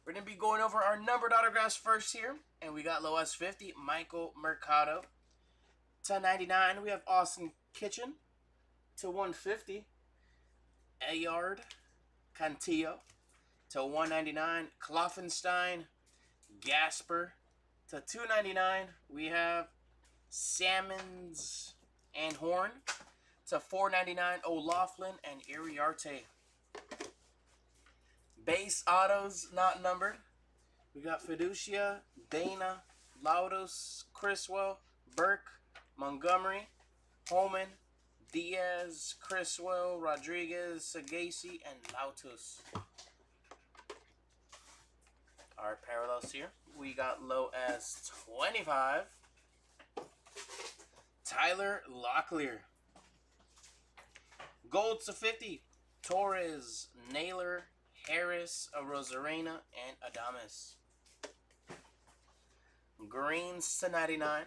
We're going to be going over our numbered autographs first here. And we got Low S50, Michael Mercado. To 99, we have Austin Kitchen. To 150, Ayard Cantillo. To 199, Kloffenstein, Gasper. To 299, we have Salmons and Horn. To 499, O'Laughlin and Iriarte. Base autos not numbered. We got Fiducia, Dana, Laudos, Criswell, Burke, Montgomery, Holman, Diaz, Criswell, Rodriguez, Sagasi, and Lautos. Our parallels here. We got Low as 25. Tyler Locklear. Gold to 50. Torres, Naylor, Harris, Rosarena, and Adames. Greens to 99.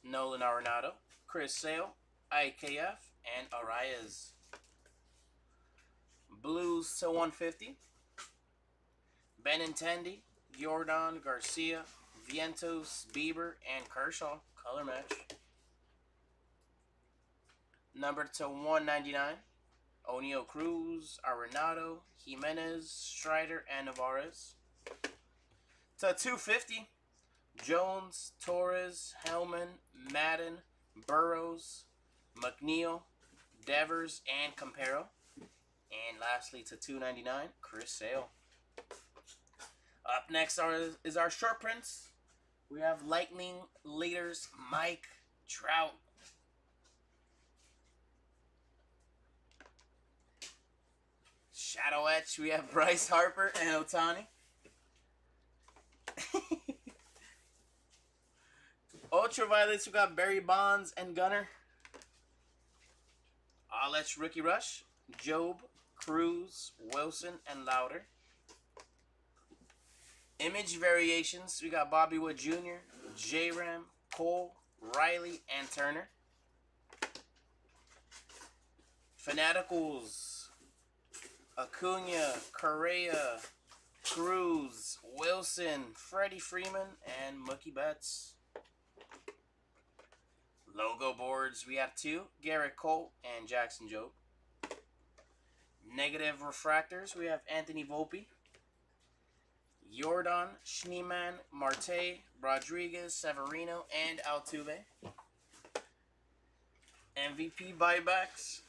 Nolan Arenado, Chris Sale, IKF, and Arias. Blues to 150. Benintendi, Jordan Garcia, Vientos, Bieber, and Kershaw. Color match. Number to 199. O'Neal Cruz, Arenado, Jimenez, Strider, and Navarez. To 250. Jones, Torres, Hellman, Madden, Burrows, McNeil, Devers, and Campero. And lastly to 299, Chris Sale. Up next is our short prints. We have Lightning Leaders, Mike Trout. Shadow Etch, we have Bryce Harper and Ohtani. Ultraviolets, we got Barry Bonds and Gunner. All Etch Rookie Rush, Job, Cruz, Wilson, and Lauder. Image Variations, we got Bobby Wood Jr., J-Ram, Cole, Riley, and Turner. Fanaticals, Acuna, Correa, Cruz, Wilson, Freddie Freeman, and Mookie Betts. Logo boards, we have 2, Garrett Cole and Jackson Jobe. Negative refractors, we have Anthony Volpe, Jordan, Schneemann, Marte, Rodriguez, Severino, and Altuve. MVP buybacks.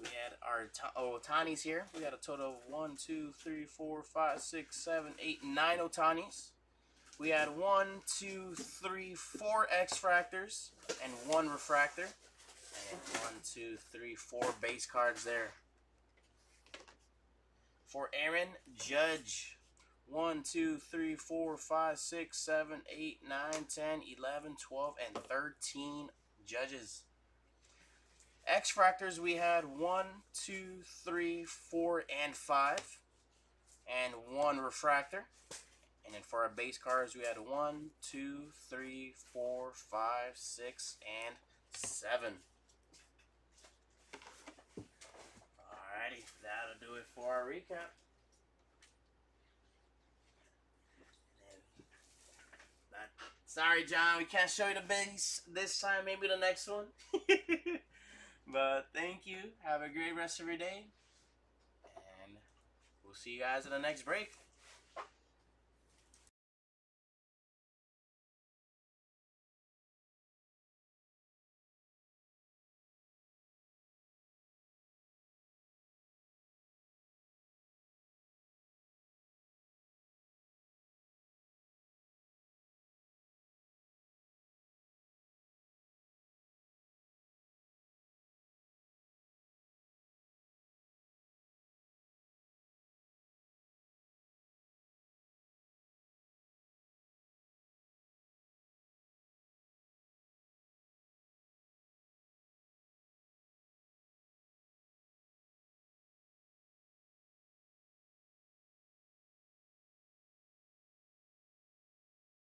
We had our Ohtanis here. We got a total of 1, 2, 3, 4, 5, 6, 7, 8, 9 Ohtanis. We had 1, 2, 3, 4 X-Fractors and 1 refractor. And 1, 2, 3, 4 base cards there. For Aaron Judge, 1, 2, 3, 4, 5, 6, 7, 8, 9, 10, 11, 12, and 13 judges. X-Fractors, we had 1, 2, 3, 4, and 5. And 1 refractor. And then for our base cards, we had 1, 2, 3, 4, 5, 6, and 7. Alrighty, that'll do it for our recap. Sorry, John, we can't show you the base this time. Maybe the next one. But thank you. Have a great rest of your day. And we'll see you guys in the next break.